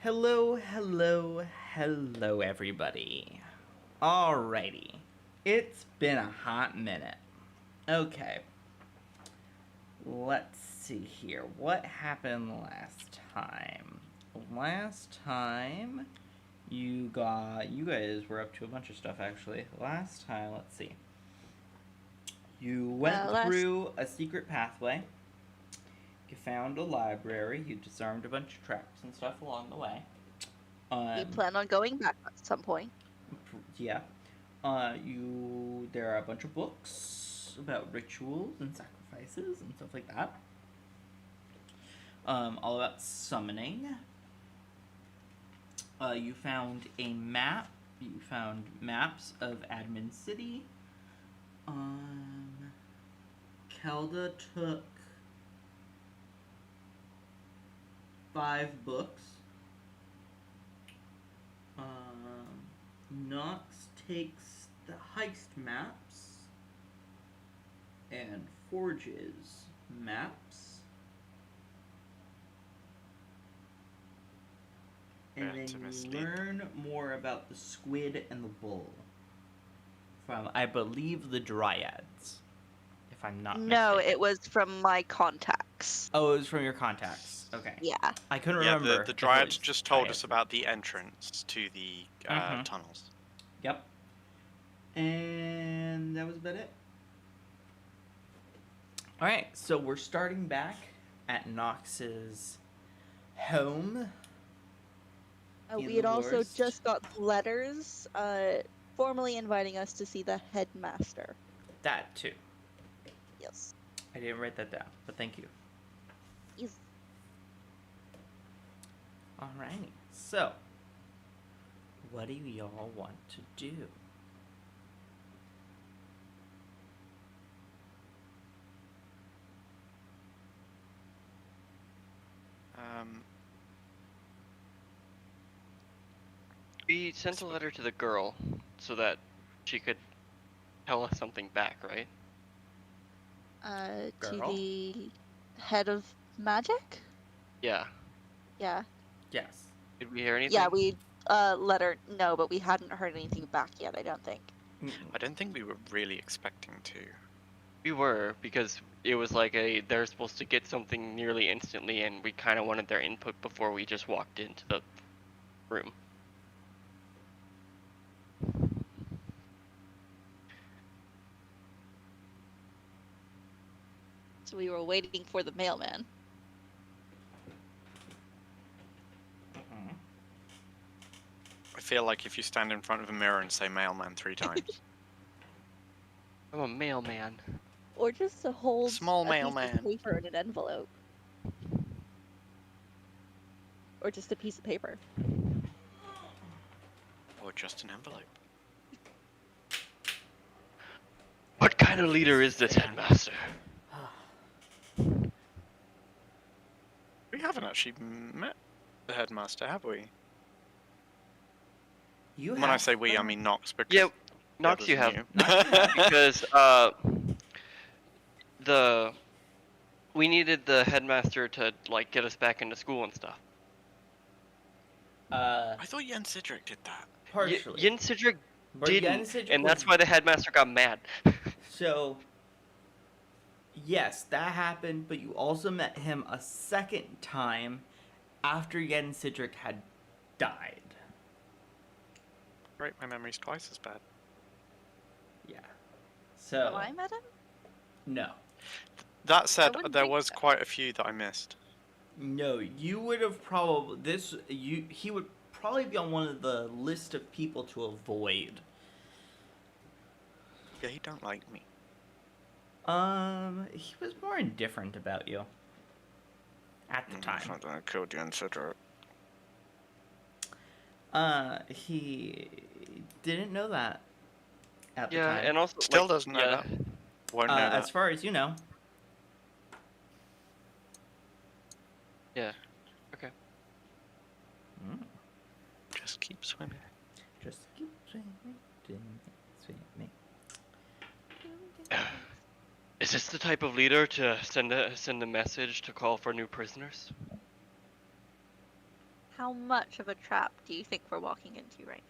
Hello, everybody. Alrighty. It's been a hot minute. Okay. Let's see here. What happened last time? Last time, you guys were up to a bunch of stuff, actually. Last time, let's see. You went through a secret pathway. You found a library. You disarmed a bunch of traps and stuff along the way. We plan on going back at some point. Yeah. There are a bunch of books about rituals and sacrifices and stuff like that. All about summoning. You found a map. You found maps of Admin City. Kelda took 5 books. Nox takes the heist maps and forges maps. And then you learn more about the squid and the bull from, I believe, the Dryads. If I'm not mistaken. No, it was from my contacts. Oh, it was from your contacts. Okay. Yeah. I couldn't remember. Yeah, the Dryads just told us about the entrance to the tunnels. Yep. And that was about it. Alright, so we're starting back at Nox's home. We had also just got letters formally inviting us to see the headmaster. That too. Yes. I didn't write that down, but thank you. Yes. Alrighty, so what do y'all want to do? We sent a letter to the girl so that she could tell us something back, right? To the head of magic? Yeah. Yeah. Yes. Did we hear anything? Yeah, we letter no, but we hadn't heard anything back yet, I don't think. I don't think we were really expecting to. We were, because it was like they're supposed to get something nearly instantly, and we kind of wanted their input before we just walked into the room. So we were waiting for the mailman. I feel like if you stand in front of a mirror and say mailman 3 times. I'm a mailman. Or just to hold Small a mailman. piece of paper in an envelope. Or just a piece of paper. Or just an envelope. What kind of leader is this headmaster? We haven't actually met the headmaster, have we? When I say we, I mean Nox, because yeah, Nox you have. Because we needed the headmaster to like get us back into school and stuff. I thought Yen Sidric did that. Partially. Yen Sidric didn't, and that's why the headmaster got mad. So, yes, that happened, but you also met him a second time after Yen Sidric had died. Right, my memory's twice as bad. Yeah. So. Oh, I met him? No. That said, there was quite a few that I missed. No, you would have probably he would probably be on one of the list of people to avoid. Yeah, he don't like me. He was more indifferent about you at the time. I killed Yen Sidric. He didn't know that at the time. Yeah, and also still doesn't know that. Won't know that. As far as you know. Yeah. Okay. Just keep swimming. Just keep swimming. Swimming. Is this the type of leader to send a message to call for new prisoners? How how much of a trap do you think we're walking into right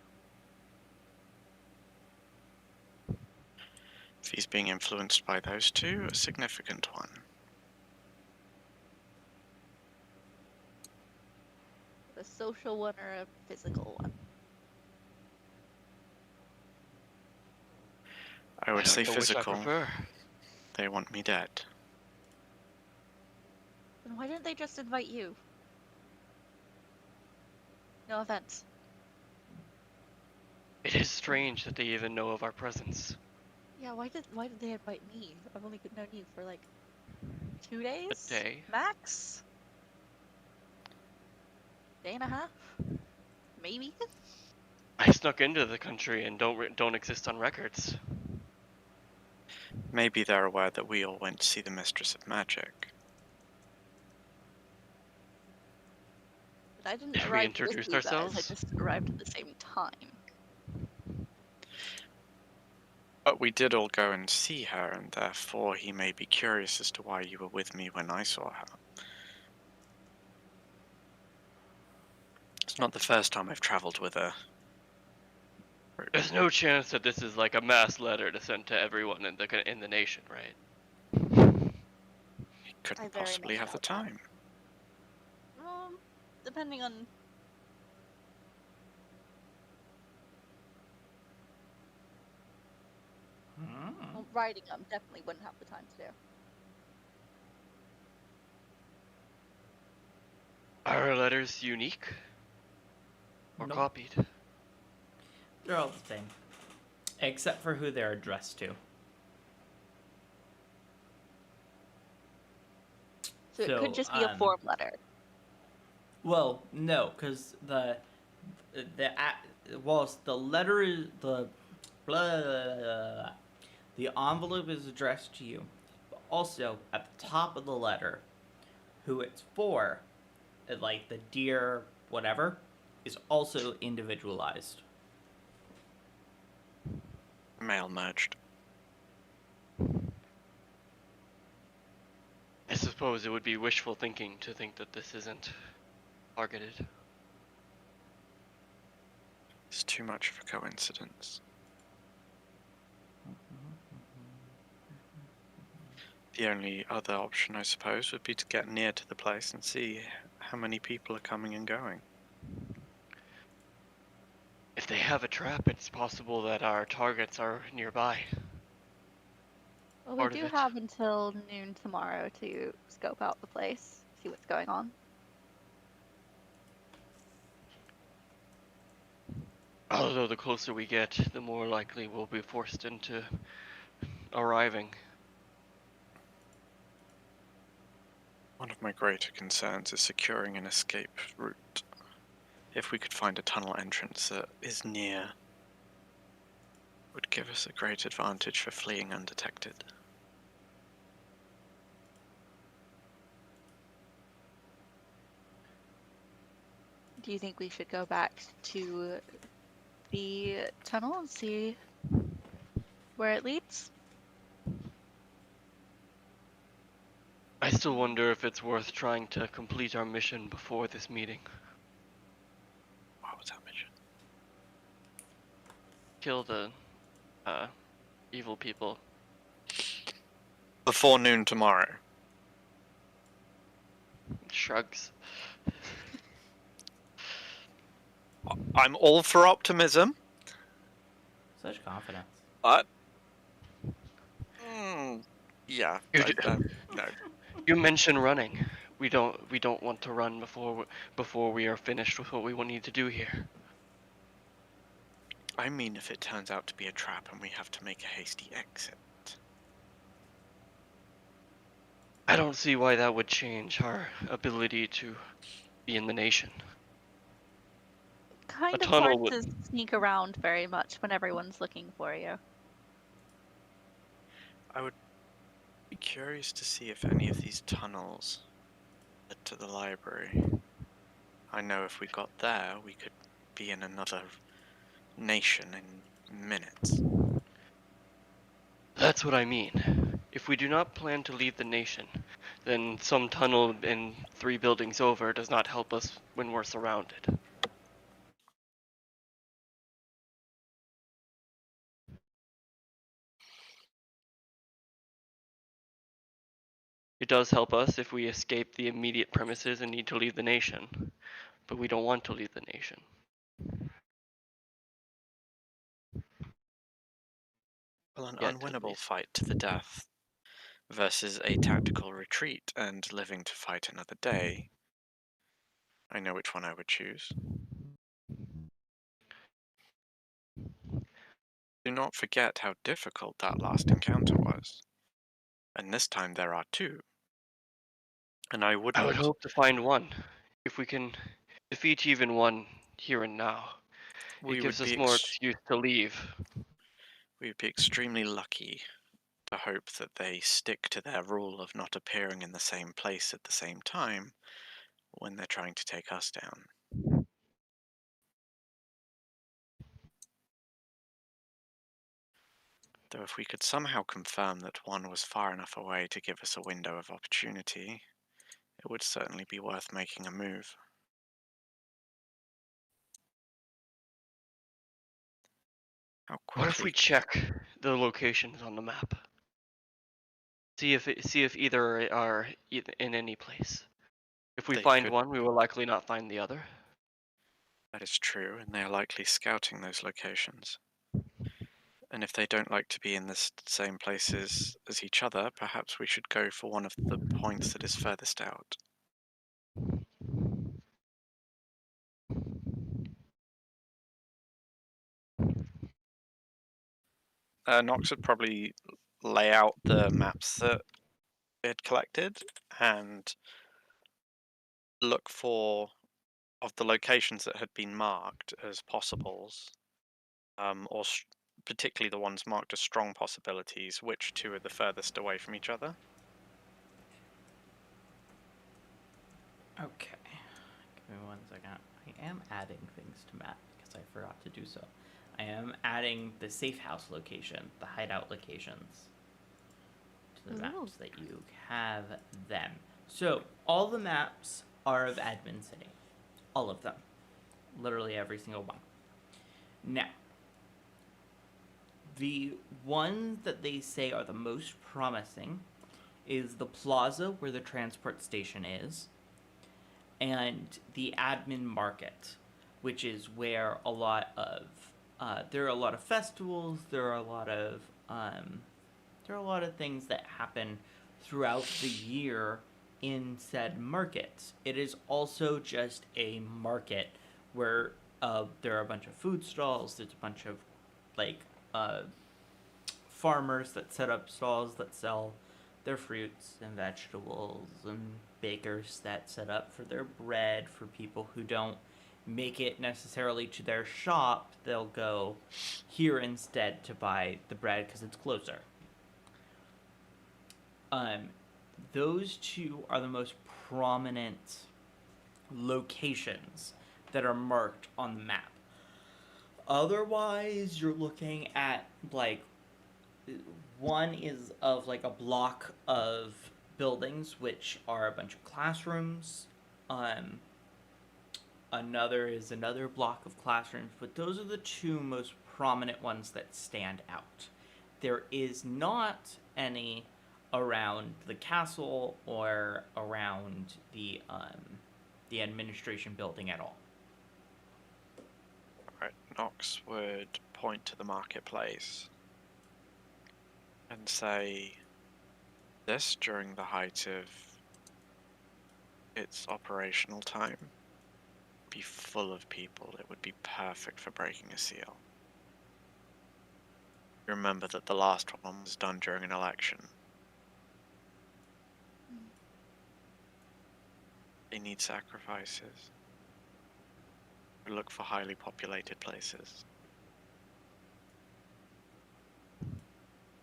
now? If he's being influenced by those two, a significant one. A social one or a physical one? I would say don't know which I physical. prefer. They want me dead. Then why didn't they just invite you? No offense. It is strange that they even know of our presence. Yeah, why did they invite me? I've only known you for like 2 days? A day. Max? Day and a half? Maybe? I snuck into the country and don't exist on records. Maybe they're aware that we all went to see the Mistress of Magic. But I didn't Did we arrive introduce with you guys, I ourselves? just arrived at the same time. But we did all go and see her, and therefore he may be curious as to why you were with me when I saw her. It's not the first time I've travelled with her. There's no chance that this is like a mass letter to send to everyone in the nation, right? He couldn't I very possibly much have the doubt that. time. Depending on... Well, writing them definitely wouldn't have the time to do. Are our letters unique? Or Nope. copied? They're all the same. Except for who they're addressed to. So it could just be a form letter. Well, no, because whilst the letter is the envelope is addressed to you, but also at the top of the letter, who it's for, like the dear whatever, is also individualized. Mail merged. I suppose it would be wishful thinking to think that this isn't targeted. It's too much of a coincidence. The only other option, I suppose, would be to get near to the place and see how many people are coming and going. If they have a trap, it's possible that our targets are nearby. Well, Part we of do it. have until noon tomorrow to scope out the place, see what's going on. Although the closer we get, the more likely we'll be forced into arriving. One of my greater concerns is securing an escape route. If we could find a tunnel entrance that is near, it would give us a great advantage for fleeing undetected. Do you think we should go back to the tunnel and see where it leads? I still wonder if it's worth trying to complete our mission before this meeting. What was that mission? Kill the evil people. Before noon tomorrow. Shrugs. I'm all for optimism, Such confidence. but yeah, no. You mentioned running. We don't want to run before we are finished with what we will need to do here. I mean, if it turns out to be a trap and we have to make a hasty exit. I don't see why that would change our ability to be in the nation. Kind A of tunnel hard would- to sneak around very much when everyone's looking for you. I would be curious to see if any of these tunnels led to the library. I know if we got there, we could be in another nation in minutes. That's what I mean. If we do not plan to leave the nation, then some tunnel in 3 buildings over does not help us when we're surrounded. It does help us if we escape the immediate premises and need to leave the nation, but we don't want to leave the nation. Well, an Yet, at unwinnable least. fight to the death versus a tactical retreat and living to fight another day. I know which one I would choose. Do not forget how difficult that last encounter was. And this time there are 2. And I I would wouldn't. hope to find one. If we can defeat even one here and now, it We gives would us be more excuse to leave. we would be extremely lucky to hope that they stick to their rule of not appearing in the same place at the same time when they're trying to take us down. Though if we could somehow confirm that one was far enough away to give us a window of opportunity, it would certainly be worth making a move. How What if quickly? we check the locations on the map? See if either are in any place. If we They find could. one, we will likely not find the other. That is true, and they are likely scouting those locations. And if they don't like to be in the same places as each other, perhaps we should go for one of the points that is furthest out. Nox would probably lay out the maps that we had collected and look for, of the locations that had been marked as possibles, or particularly the ones marked as strong possibilities, which 2 are the furthest away from each other. Okay. Give me 1 second. I am adding things to map because I forgot to do so. I am adding the safe house location, the hideout locations, to the Ooh. maps that you have them. So all the maps are of Admin City. All of them. Literally every single one. Now, the ones that they say are the most promising is the plaza where the transport station is, and the admin market, which is where a lot of there are a lot of festivals. There are a lot of things that happen throughout the year in said markets. It is also just a market where there are a bunch of food stalls. There's a bunch of like farmers that set up stalls that sell their fruits and vegetables, and bakers that set up for their bread for people who don't make it necessarily to their shop. They'll go here instead to buy the bread because it's closer. Those 2 are the most prominent locations that are marked on the map. Otherwise, you're looking at like one is of like a block of buildings, which are a bunch of classrooms. Another is another block of classrooms, but those are the 2 most prominent ones that stand out. There is not any around the castle or around the administration building at all. Right, Nox would point to the marketplace and say, this during the height of its operational time be full of people. It would be perfect for breaking a seal. Remember that the last one was done during an election. They need sacrifices. We look for highly populated places.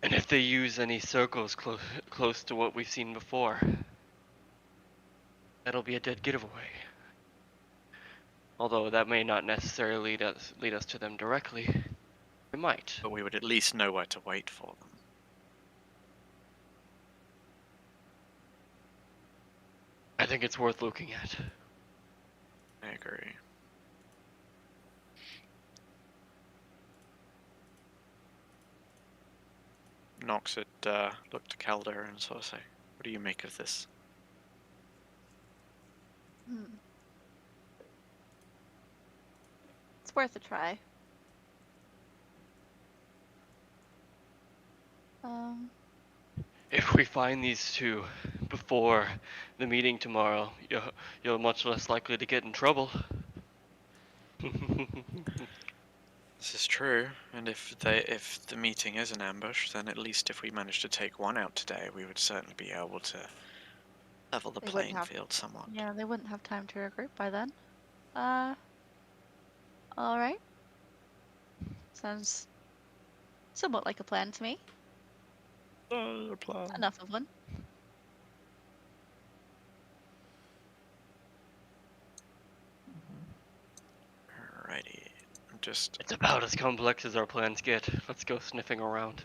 And if they use any circles close to what we've seen before, that'll be a dead giveaway. Although that may not necessarily lead us to them directly. It might. But we would at least know where to wait for them. I think it's worth looking at. I agree. Nox had looked to Calder and sort of say, "What do you make of this?" It's worth a try. If we find these two before the meeting tomorrow, you're much less likely to get in trouble. This is true, and if the meeting is an ambush, then at least if we manage to take one out today, we would certainly be able to level the They wouldn't playing have- field somewhat. Yeah, they wouldn't have time to regroup by then. Alright. Sounds somewhat like a plan to me. Plan. Enough of one. Alrighty, I'm just It's about as complex as our plans get. Let's go sniffing around.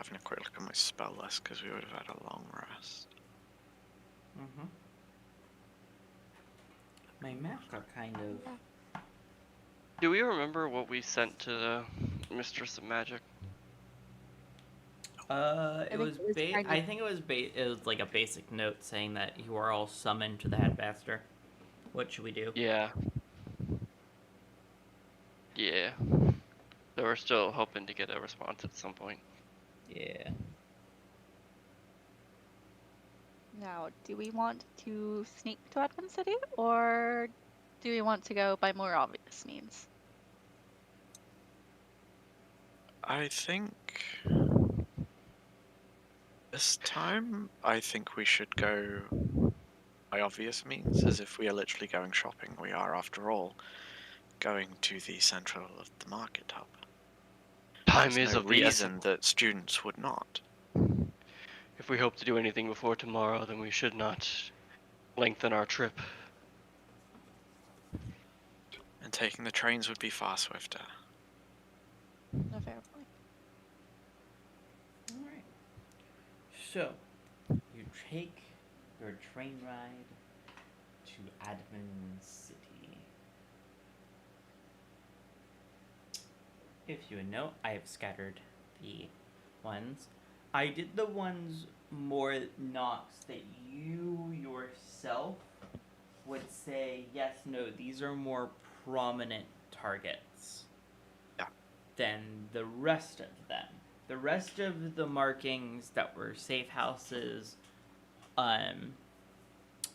having a quick look at my spell list because we would have had a long rest. Mm-hmm. My map got kind of... Do we remember what we sent to the Mistress of Magic? It was I think it was like a basic note saying that you are all summoned to the Headmaster. What should we do? Yeah. Yeah. So we're still hoping to get a response at some point. Yeah. Now, do we want to sneak to Advent City, or do we want to go by more obvious means? I think this time, I think we should go by obvious means, as if we are literally going shopping. We are, after all, going to the central of the market hub. Time There's is no of the reason essence. that students would not. If we hope to do anything before tomorrow, then we should not lengthen our trip. And taking the trains would be far swifter. No fair point. Alright. So, you take your train ride to Admin City. If you would note, I have scattered the ones. I did the ones more Nox that you yourself would say, yes, no, these are more prominent targets. Yeah. Than the rest of them. The rest of the markings that were safe houses,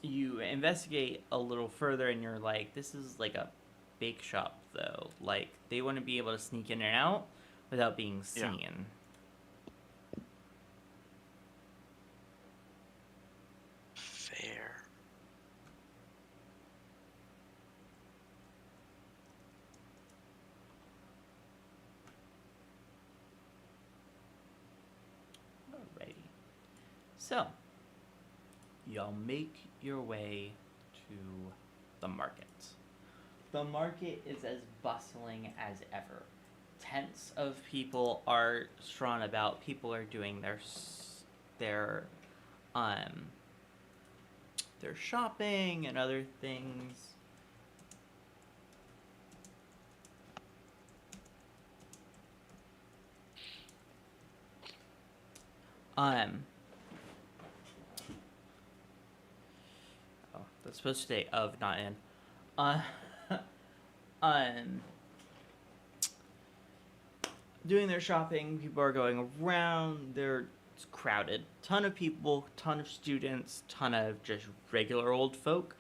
you investigate a little further and you're like, this is like a bake shop though. Like, they want to be able to sneak in and out without being seen. Yeah. Fair. Alrighty. So, y'all make your way to the market. The market is as bustling as ever. Tents of people are strewn about. People are doing their shopping and other things. Oh, that's supposed to say of, not in. Doing their shopping, people are going around, it's crowded. Ton of people, ton of students, ton of just regular old folk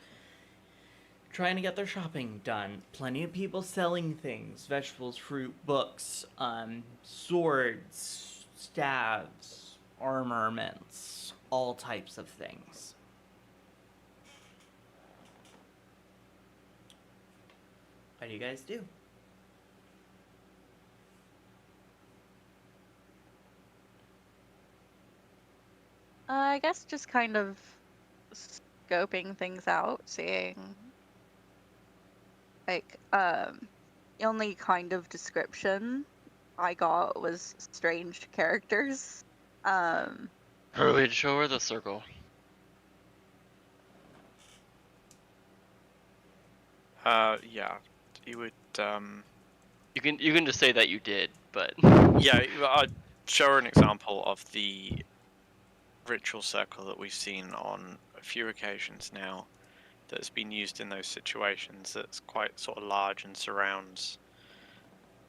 trying to get their shopping done. Plenty of people selling things, vegetables, fruit, books, swords, staves, armaments, all types of things. What do you guys do? I guess just kind of scoping things out, seeing, like, the only kind of description I got was strange characters Hurry, show her the circle. Yeah, you would, You can just say that you did, but yeah, I'd show her an example of the ritual circle that we've seen on a few occasions now that's been used in those situations. That's quite sort of large and surrounds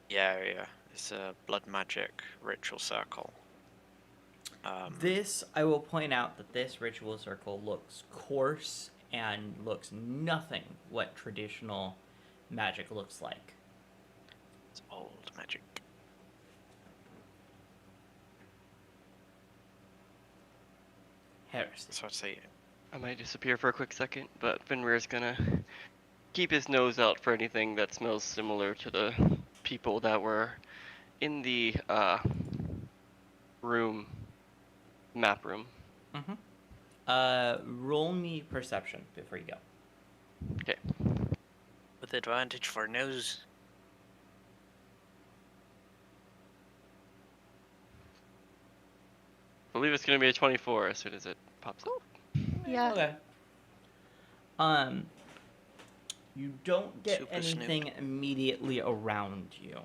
the area. It's a blood magic ritual circle. This, I will point out that this ritual circle looks coarse and looks nothing what traditional magic looks like. It's old magic. Heresy. So I'd say I might disappear for a quick second. But Fenrir's gonna keep his nose out for anything that smells similar to the people that were in the map room. Roll me perception before you go. Okay. with advantage for nose. I believe it's gonna be a 24 as soon as it pops up. Yeah. Okay. You don't get Super anything snooped. immediately around you.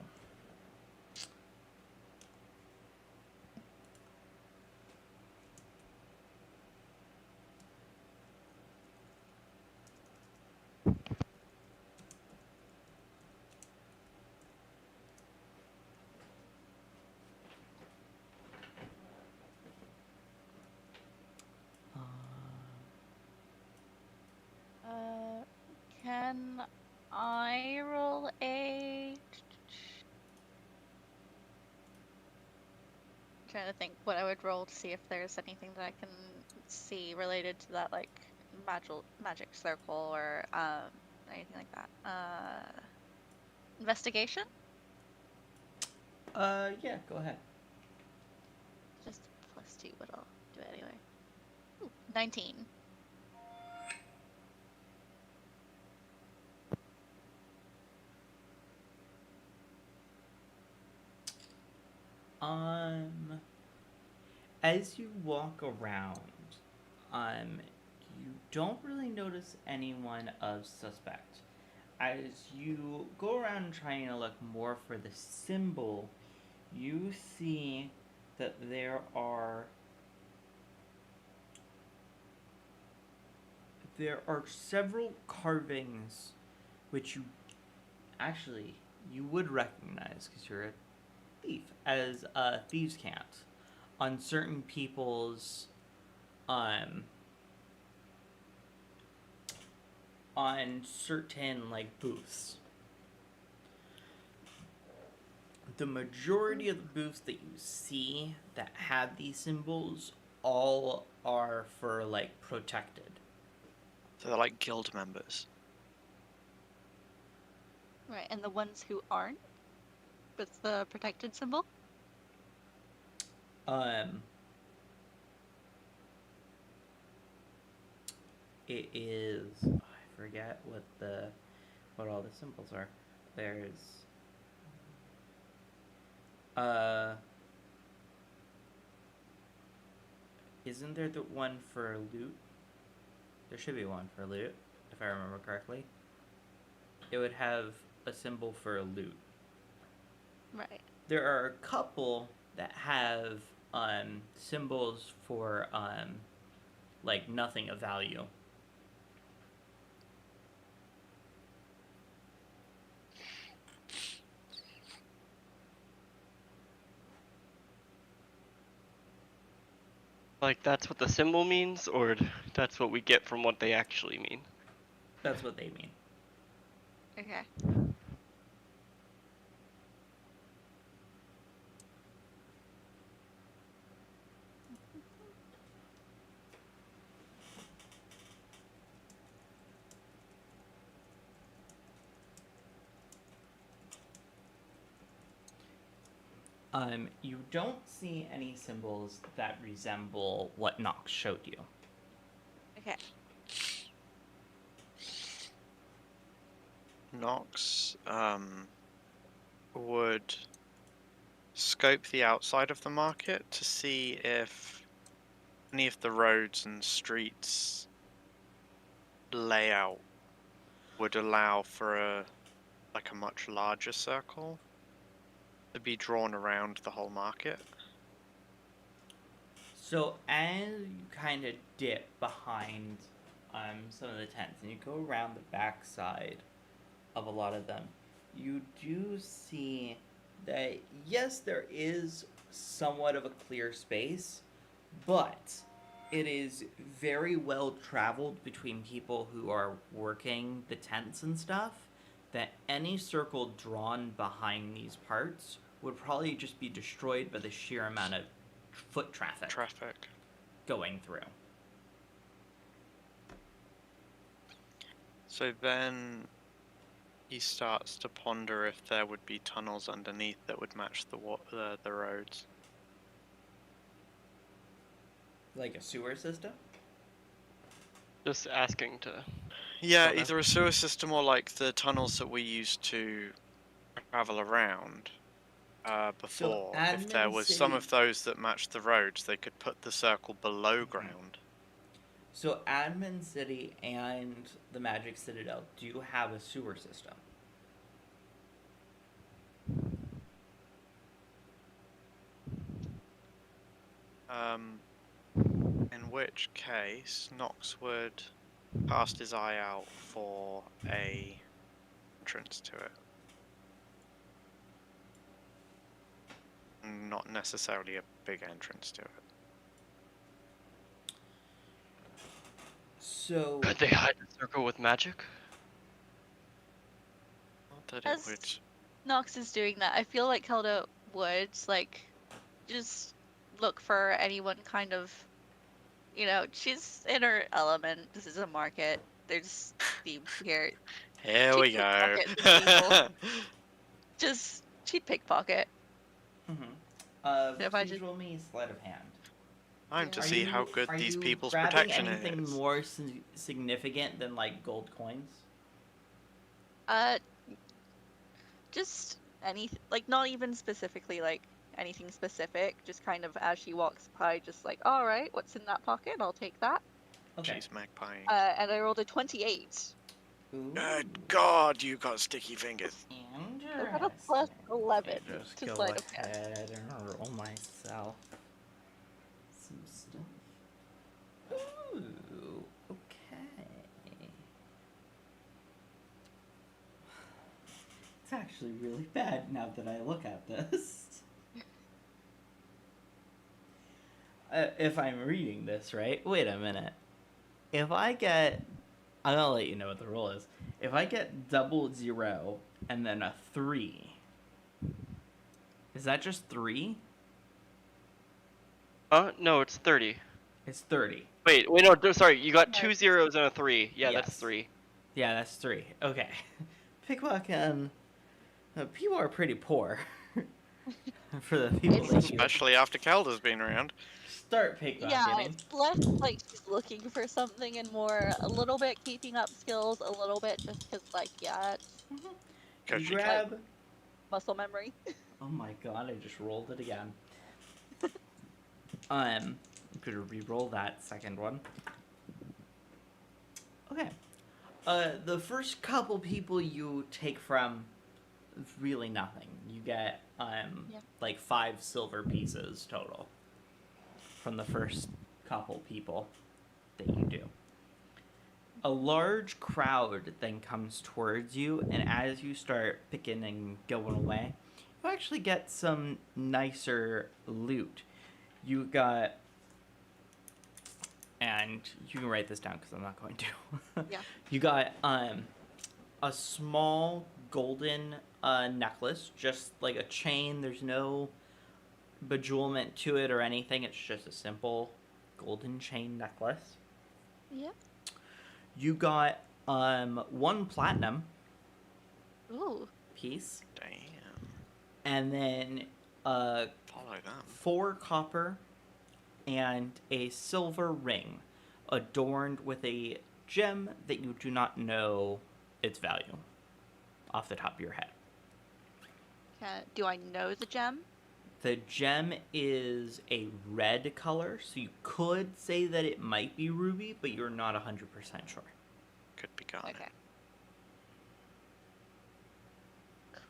Can I roll a? I'm trying to think what I would roll to see if there's anything that I can see related to that, like magic circle or anything like that. Investigation? Yeah, go ahead. Just +2, but I'll do it anyway. Ooh, 19. As you walk around, you don't really notice anyone of suspect. As you go around trying to look more for the symbol, you see that there are several carvings which you would recognize because you're a thief as thieves' cant on certain people's on certain like booths. The majority of the booths that you see that have these symbols all are for like protected. So they're like guild members. Right, and the ones who aren't with the protected symbol? It is, I forget what all the symbols are. There's isn't there the one for loot? There should be one for loot, if I remember correctly. It would have a symbol for loot. Right. There are a couple that have symbols for like nothing of value. Like that's what the symbol means, or that's what we get from what they actually mean? That's what they mean. Okay. You don't see any symbols that resemble what Nox showed you. Okay. Nox would scope the outside of the market to see if any of the roads and streets layout would allow for a much larger circle to be drawn around the whole market. So as you kind of dip behind some of the tents and you go around the backside of a lot of them, you do see that yes, there is somewhat of a clear space, but it is very well traveled between people who are working the tents and stuff, that any circle drawn behind these parts would probably just be destroyed by the sheer amount of foot traffic going through. So then he starts to ponder if there would be tunnels underneath that would match the roads. Like a sewer system? Just asking to. Yeah, Okay. either a sewer system or like the tunnels that we used to travel around before. If there was some of those that matched the roads, they could put the circle below ground. So Admin City and the Magic Citadel do have a sewer system. In which case, Nox would cast his eye out for a entrance to it. Not necessarily a big entrance to it. So Could they hide the circle with magic? Not that As- it would. Nox is doing that. I feel like Hilda would, like, just look for anyone kind of, you know, she's in her element. This is a market. There's thieves here. Here we She'd go. pickpocket she'd pickpocket. If I just- roll me sleight of hand. Time to Are see you- how good are these you people's grabbing protection anything is. more significant than like gold coins? Just anything, like, not even specifically, like, anything specific. Just kind of as she walks by, just like, all right, what's in that pocket? I'll take that. Okay. She's magpieing. And I rolled a 28. Ooh. Good God, you got sticky fingers. I got a plus 11 Just to go sleight of hand. ahead and roll myself some stuff. Ooh, okay. It's actually really bad now that I look at this. If I'm reading this right, wait a minute. If I get, I'm gonna let you know what the roll is. If I get 00 and then a 3, is that just 3? No, it's 30. It's 30. Wait, no, sorry, you got No. 2 zeros and a 3. Yeah, Yes. that's 3. Yeah, that's 3. Okay. Pickpocket. People are pretty poor. For the people that you Especially after Kelda's been around. start pickpocketing. Yeah, it's less like she's looking for something and more a little bit keeping up skills, a little bit just because, like, yeah, it's Because You she grab. muscle memory. Oh my god, I just rolled it again. I'm gonna re-roll that second one. Okay. The first couple people you take from really nothing. You get like 5 silver pieces total from the first couple people that you do. A large crowd then comes towards you, and as you start picking and going away, you actually get some nicer loot. You got, and you can write this down because I'm not going to. Yeah. You got a small golden necklace, just like a chain. There's no bejewelment to it or anything. It's just a simple golden chain necklace. Yeah. You got 1 platinum Ooh. piece, Damn. and then Follow them. 4 copper and a silver ring adorned with a gem that you do not know its value off the top of your head. Do I know the gem? The gem is a red color, so you could say that it might be ruby, but you're not 100% sure. Could be garnet. Okay.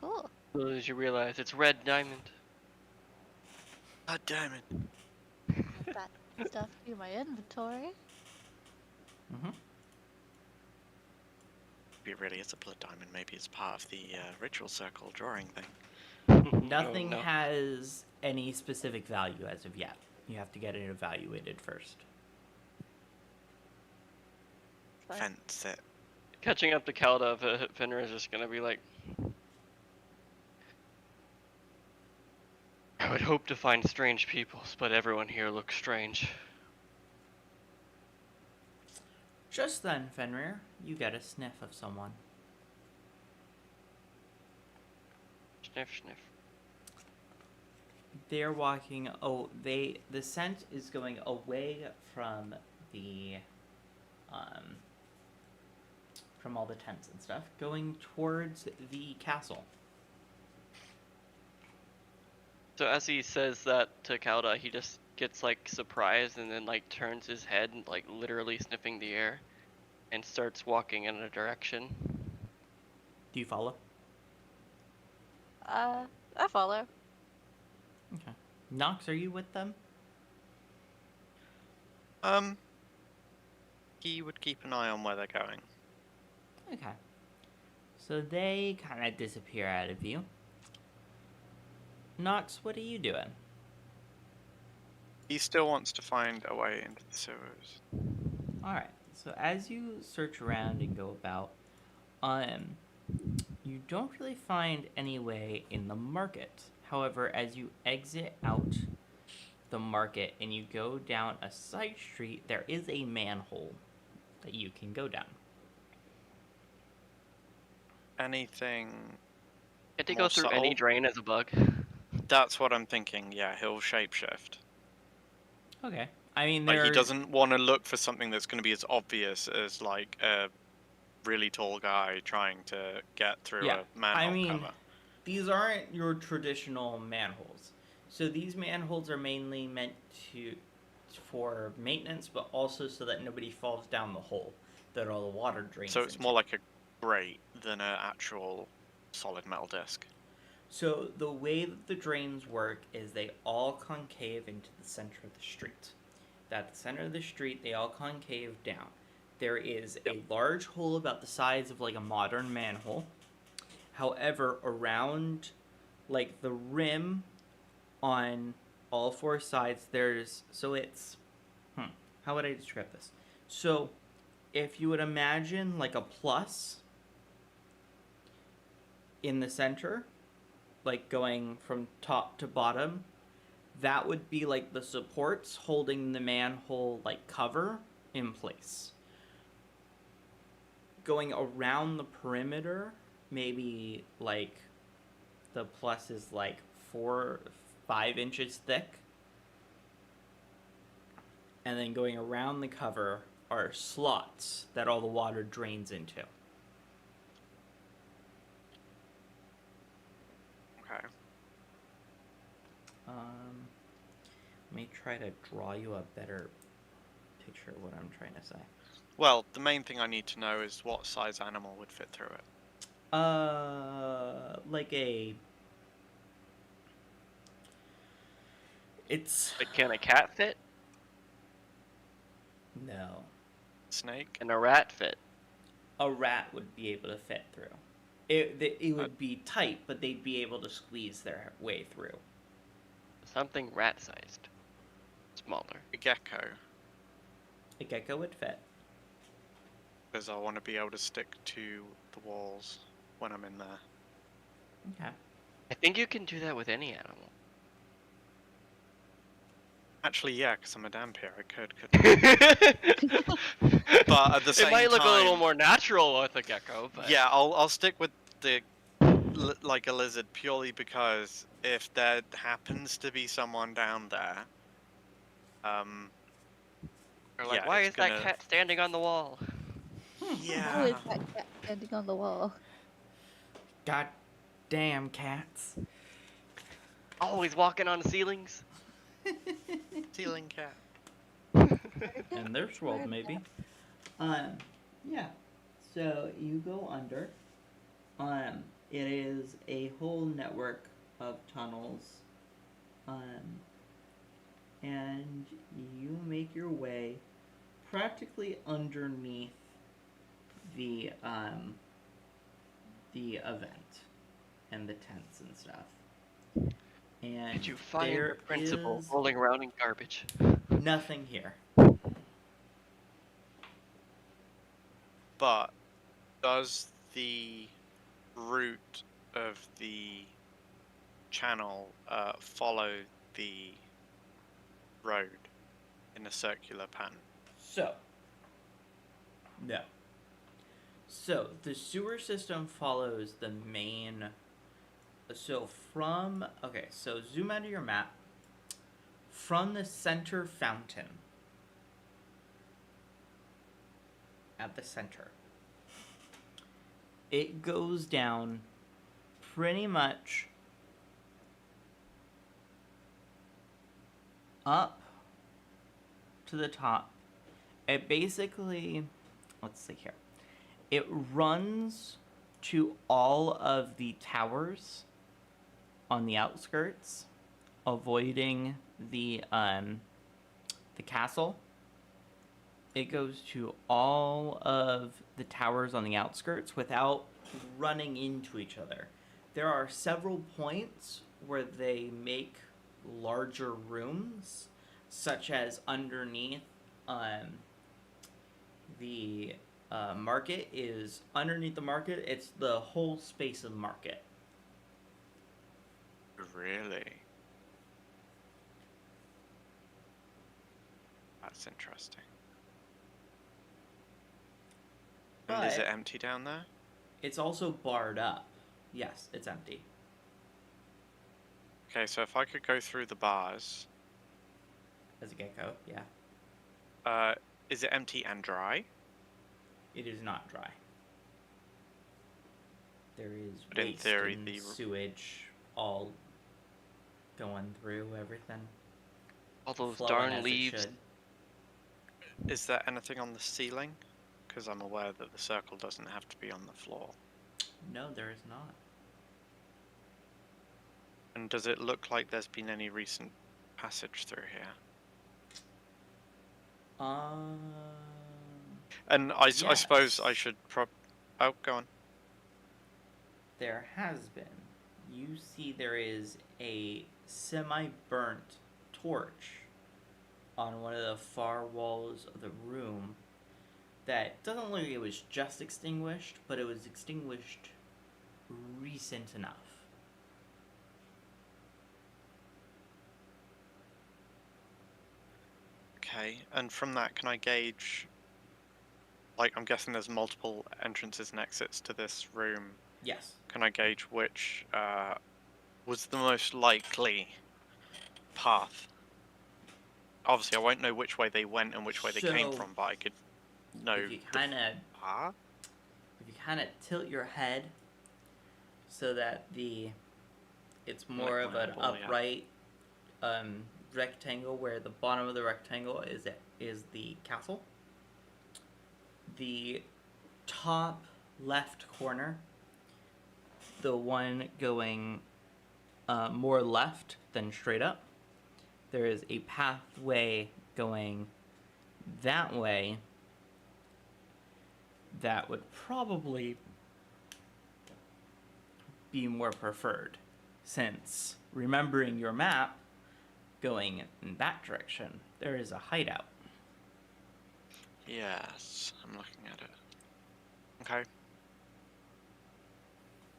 Cool. Little as you realize, it's red diamond. God damn it. Add that stuff to my inventory. Mm-hmm. Maybe it really is a blood diamond. Maybe it's part of the ritual circle drawing thing. Nothing Oh, no. has any specific value as of yet. You have to get it evaluated first. Fine. Fence it. Catching up to Calda, Fenrir is just gonna be like, I would hope to find strange peoples, but everyone here looks strange. Just then, Fenrir, you get a sniff of someone. Sniff, sniff. They're walking. The scent is going away from the, from all the tents and stuff, going towards the castle. So as he says that to Calda, he just gets like surprised and then like turns his head, like literally sniffing the air, and starts walking in a direction. Do you follow? I follow. Okay. Nox, are you with them? He would keep an eye on where they're going. Okay. So they kind of disappear out of view. Nox, what are you doing? He still wants to find a way into the sewers. Alright, so as you search around and go about, you don't really find any way in the market. However, as you exit out the market and you go down a side street, there is a manhole that you can go down. Anything... Can't he More go through any subtle? drain as a bug? That's what I'm thinking. Yeah, he'll shapeshift. Okay. I mean, Like, he doesn't want to look for something that's going to be as obvious as, like, a really tall guy trying to get through Yeah, a manhole I mean, cover. these aren't your traditional manholes. So these manholes are mainly meant for maintenance, but also so that nobody falls down the hole that all the water drains So it's into. more like a grate than an actual solid metal disc. So the way that the drains work is they all concave into the center of the street. At the center of the street, they all concave down. There is a large hole about the size of like a modern manhole. However, around like the rim on all four sides, how would I describe this? So if you would imagine like a plus in the center, like going from top to bottom, that would be like the supports holding the manhole like cover in place. Going around the perimeter, maybe like the plus is like 4-5 inches thick, and then going around the cover are slots that all the water drains into. Okay. Let me try to draw you a better picture of what I'm trying to say. Well, the main thing I need to know is what size animal would fit through it. Like a... It's... Like, can a cat fit? No. Snake? Can a rat fit? A rat would be able to fit through. It would be tight, but they'd be able to squeeze their way through. Something rat-sized. Smaller. A gecko. A gecko would fit. Because I want to be able to stick to the walls when I'm in there. Okay. I think you can do that with any animal. Actually, yeah, because I'm a dampier. I couldn't But at the same It might look a little time- more natural with a gecko, but Yeah, I'll stick with the like a lizard purely because if there happens to be someone down there, Or like, yeah, why it's is that gonna- cat standing on the wall? Who yeah, is that cat standing on the wall? God damn cats. Always walking on ceilings. Ceiling cat. In this world, maybe. Yeah. So you go under. It is a whole network of tunnels. And you make your way practically underneath the event and the tents and stuff. And Did you find there the principal is rolling around in garbage? nothing here. But does the route of the channel follow the road in a circular pattern? So, no. So, the sewer system follows the main. So, so zoom out of your map. From the center fountain. At the center. It goes down pretty much up to the top. It basically, let's see here. It runs to all of the towers on the outskirts, avoiding the castle. It goes to all of the towers on the outskirts without running into each other. There are several points where they make larger rooms, such as underneath the market is underneath the market. It's the whole space of the market. Really? That's interesting. And is it But empty down there? it's also barred up. Yes, it's empty. Okay, so if I could go through the bars, As a gecko, yeah. is it empty and dry? It is not dry. There is But in waste theory, and the sewage all going through everything. All those flowing darn as it leaves. should. Is there anything on the ceiling? Because I'm aware that the circle doesn't have to be on the floor. No, there is not. And does it look like there's been any recent passage through here? And I suppose I Yes. should Oh, go on. There has been. You see there is a semi-burnt torch on one of the far walls of the room that doesn't look like it was just extinguished, but it was extinguished recent enough. Okay, and from that, can I gauge... Like, I'm guessing there's multiple entrances and exits to this room. Yes. Can I gauge which was the most likely path? Obviously, I won't know which way they went and which way they came So, from, but I could know If you kind of path. tilt your head so that it's more Like of my an eyeball, yeah. upright rectangle where the bottom of the rectangle is the castle. The top left corner, the one going more left than straight up, there is a pathway going that way that would probably be more preferred, since remembering your map going in that direction, there is a hideout. Yes, I'm looking at it. Okay.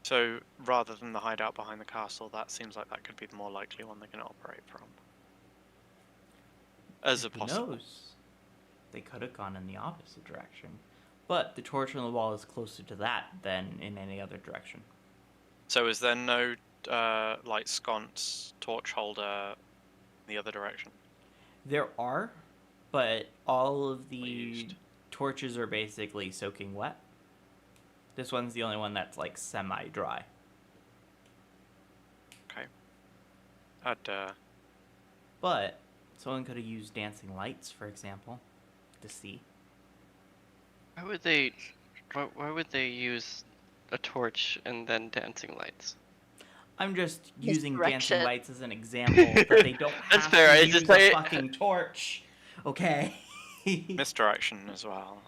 So, rather than the hideout behind the castle, that seems like that could be the more likely one they're going to operate from. As a Who possible. knows? They could have gone in the opposite direction. But the torch on the wall is closer to that than in any other direction. So is there no, like, sconce, torch holder in the other direction? There are, but all of the Used. torches are basically soaking wet. This one's the only one that's like semi-dry. Okay. But someone could have used dancing lights, for example, to see. Why would they use a torch and then dancing lights? I'm just using dancing Misdirection. lights as an example that they don't That's have fair, to it's use just a like- fucking torch. Okay. Misdirection as well.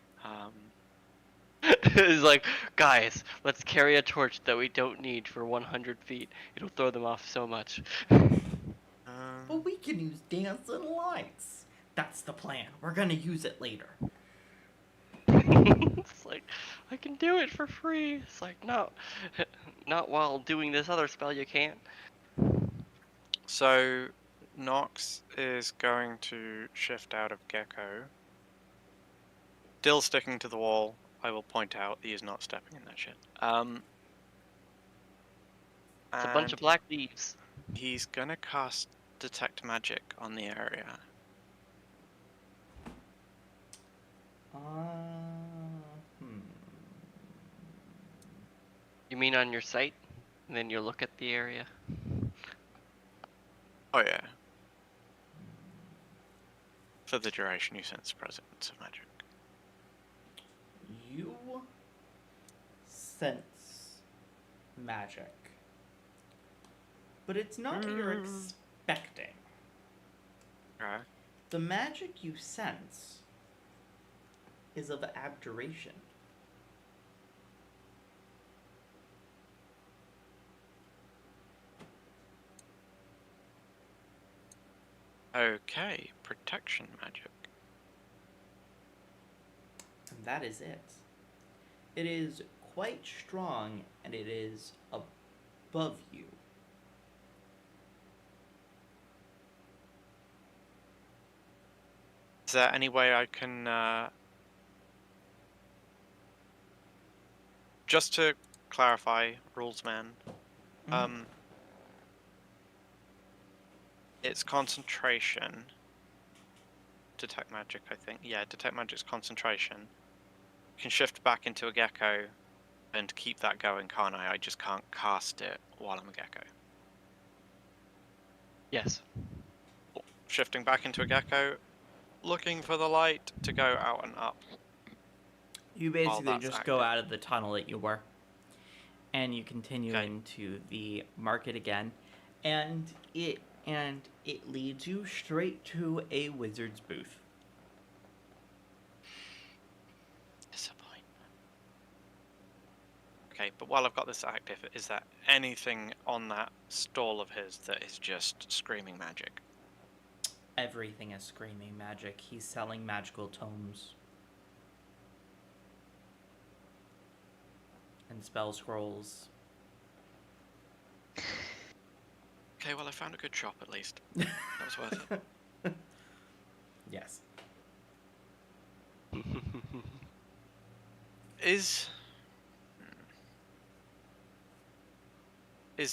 It's like, guys, let's carry a torch that we don't need for 100 feet. It'll throw them off so much. But we can use dancing lights. That's the plan. We're gonna use it later. It's like, I can do it for free. It's like, no, not while doing this other spell you can't. So, Nox is going to shift out of Gecko. Still sticking to the wall. I will point out he is not stepping in that shit. It's a bunch of black leaves. He's gonna cast Detect Magic on the area. You mean on your site? And then you look at the area? Oh yeah. For the duration you sense the presence of magic. You sense magic. But it's not what you're expecting. Okay. The magic you sense is of abjuration. Okay, protection magic. And that is it. It is quite strong and it is above you. Is there any way I can, just to clarify, rules man, it's concentration. Detect magic, I think. Yeah, detect magic's concentration. You can shift back into a gecko and keep that going, can't I? I just can't cast it while I'm a gecko. Yes. Shifting back into a gecko, looking for the light to go out and up. You basically that's just active. go out of the tunnel that you were. And you continue Okay. into the market again. And it leads you straight to a wizard's booth. Disappointment. Okay, but while I've got this active, is there anything on that stall of his that is just screaming magic? Everything is screaming magic. He's selling magical tomes. And spell scrolls. Okay, well I found a good shop at least. That was worth it. Yes. Is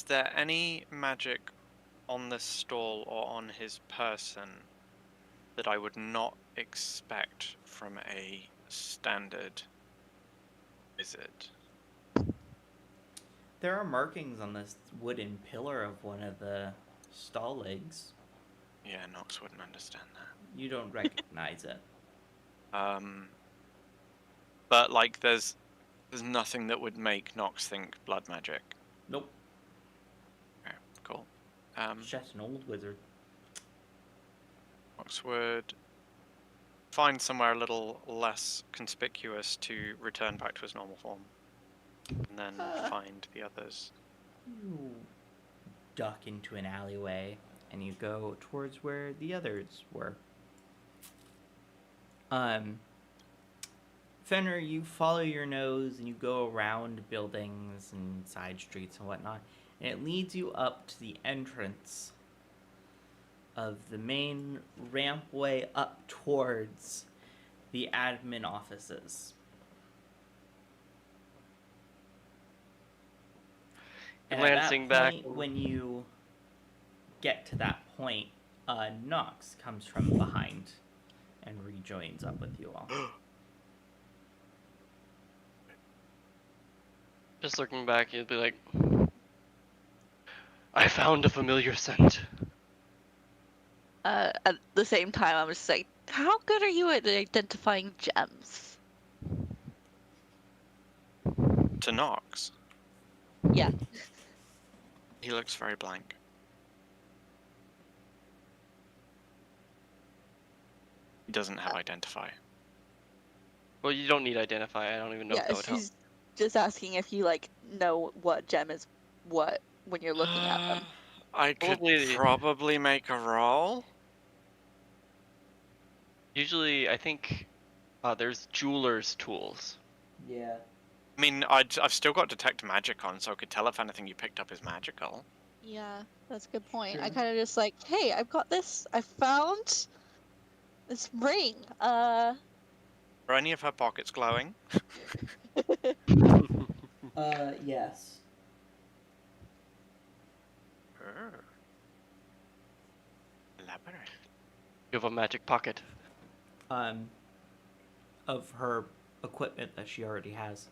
there any magic on this stall or on his person that I would not expect from a standard wizard? There are markings on this wooden pillar of one of the stall legs. Yeah, Nox wouldn't understand that. You don't recognize it. But like there's nothing that would make Nox think blood magic. Nope. Okay, cool. It's just an old wizard. Nox would find somewhere a little less conspicuous to return back to his normal form. And then find the others. You duck into an alleyway and you go towards where the others were. Fenrir, you follow your nose and you go around buildings and side streets and whatnot, and it leads you up to the entrance of the main rampway up towards the admin offices. And at Glancing that back. point, when you get to that point, Nox comes from behind and rejoins up with you all. Just looking back, you'd be like, I found a familiar scent. At the same time, I'm just like, how good are you at identifying gems? To Nox, Yeah. he looks very blank. He doesn't have identify. Well, you don't need identify. I don't even know if Yeah, that would help. she's just asking if you like know what gem is what when you're looking at them. I could Probably- probably make a roll. Usually, I think there's jeweler's tools. Yeah. I mean, I've still got detect magic on, so I could tell if anything you picked up is magical. Yeah, that's a good point. I Sure. kind of just like, hey, I've got this. I found this ring. Are any of her pockets glowing? Yes. Elaborate. You have a magic pocket. Of her equipment that she already has.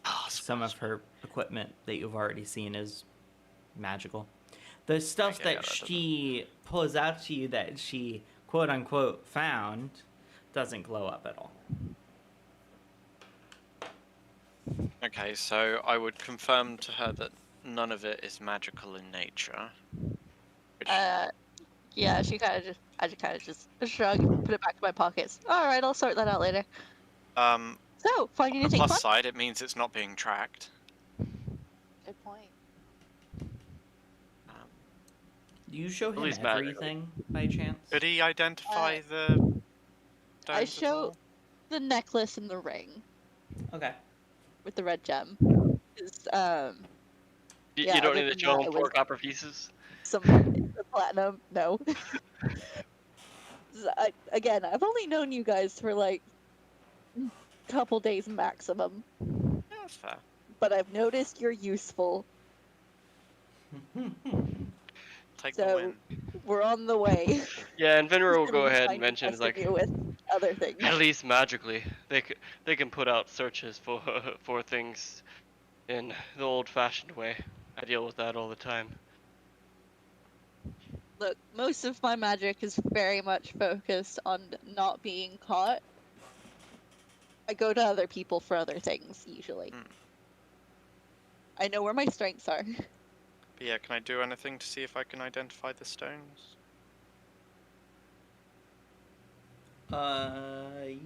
Oh, Some of her equipment that you've already seen is magical. The stuff Okay, yeah, that that doesn't- she pulls out to you that she quote unquote found doesn't glow up at all. Okay, so I would confirm to her that none of it is magical in nature. Which, Yeah, I just kind of just shrug, put it back to my pockets. All right, I'll sort that out later. on So, find the anything plus fun? side, it means it's not being tracked. Good point. Um, Do you show him least magical. everything by chance? could he identify the I stones at show all? the necklace and the ring Okay. with the red gem. 'Cause, You, Yeah, you don't other need to than show that, him it 4 was- copper pieces. some platinum. No. Again, I've only known you guys for like a couple days maximum, Yeah, that's fair. but I've noticed you're useful, Take the so win. we're on the way. Yeah, and Venera will Gonna go be ahead fine and mention testing like, you with other things. at least magically, they can put out searches for for things in the old-fashioned way. I deal with that all the time. Look, most of my magic is very much focused on not being caught. I go to other people for other things, usually. Hmm. I know where my strengths are. But yeah, can I do anything to see if I can identify the stones?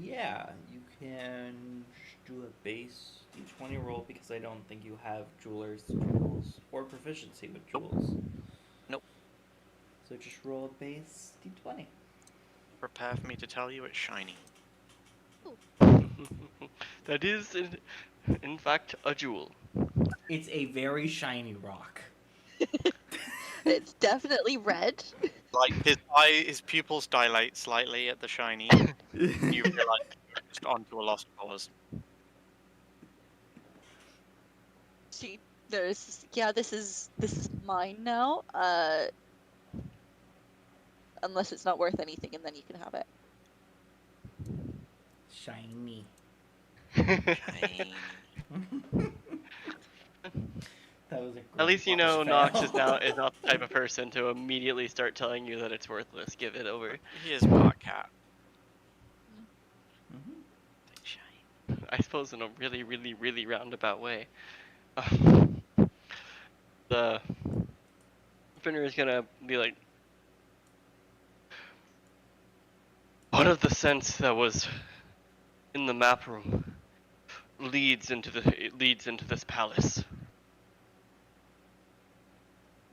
Yeah, you can do a base d20 roll because I don't think you have jeweler's tools or proficiency with jewels. Nope. So just roll a base d20. Prepare for me to tell you it's shiny. That is, in fact, a jewel. It's a very shiny rock. It's definitely red. Like his pupils dilate slightly at the shiny. You realize you're just onto a lost cause. This is mine now. Unless it's not worth anything, and then you can have it. Shiny. Shiny. That was a great At least you know fail. Nox is not the type of person to immediately start telling you that it's worthless. Give it over. He is part cat. Mhm. Shiny. I suppose in a really, really, really roundabout way. The Finner is gonna be like, part of the sense that was in the map room leads into this palace.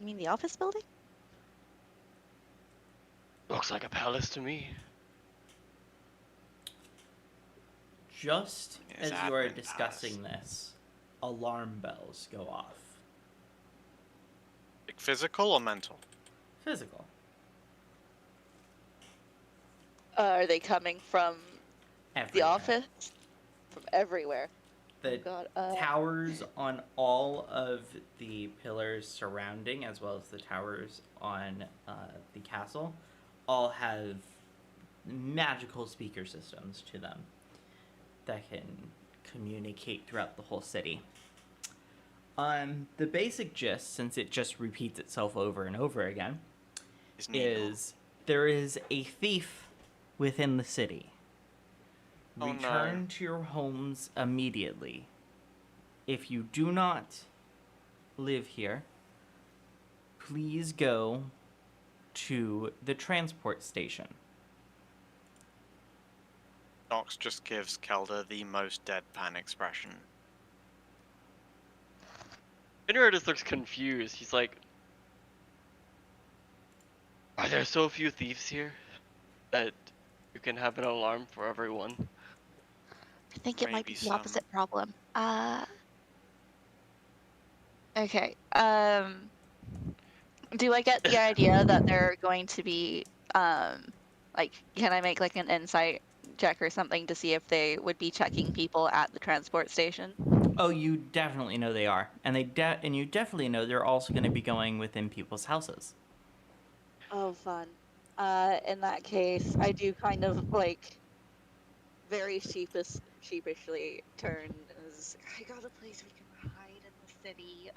You mean the office building? Looks like a palace to me. Just Yes, as you are admin discussing this, alarm bells go off. Like physical or mental? Physical. Are they coming from the Everywhere. office? From everywhere. The Oh god. towers on all of the pillars surrounding, as well as the towers on the castle, all have magical speaker systems to them that can communicate throughout the whole city. The basic gist, since it just repeats itself over and over again, is there is a thief within the city. Oh, Return no. to your homes immediately. If you do not live here, please go to the transport station. Nox just gives Kelda the most deadpan expression. Fenrir just looks confused. He's like, are there so few thieves here that you can have an alarm for everyone? I think it might be Maybe the some. opposite problem. Okay. Do I get the idea that they're going to be, like, can I make like an insight check or something to see if they would be checking people at the transport station? Oh, you definitely know they are, and and you definitely know they're also going to be going within people's houses. Oh, fun. In that case, I do kind of like very sheepishly turn and is like, I got a place we can hide in the city.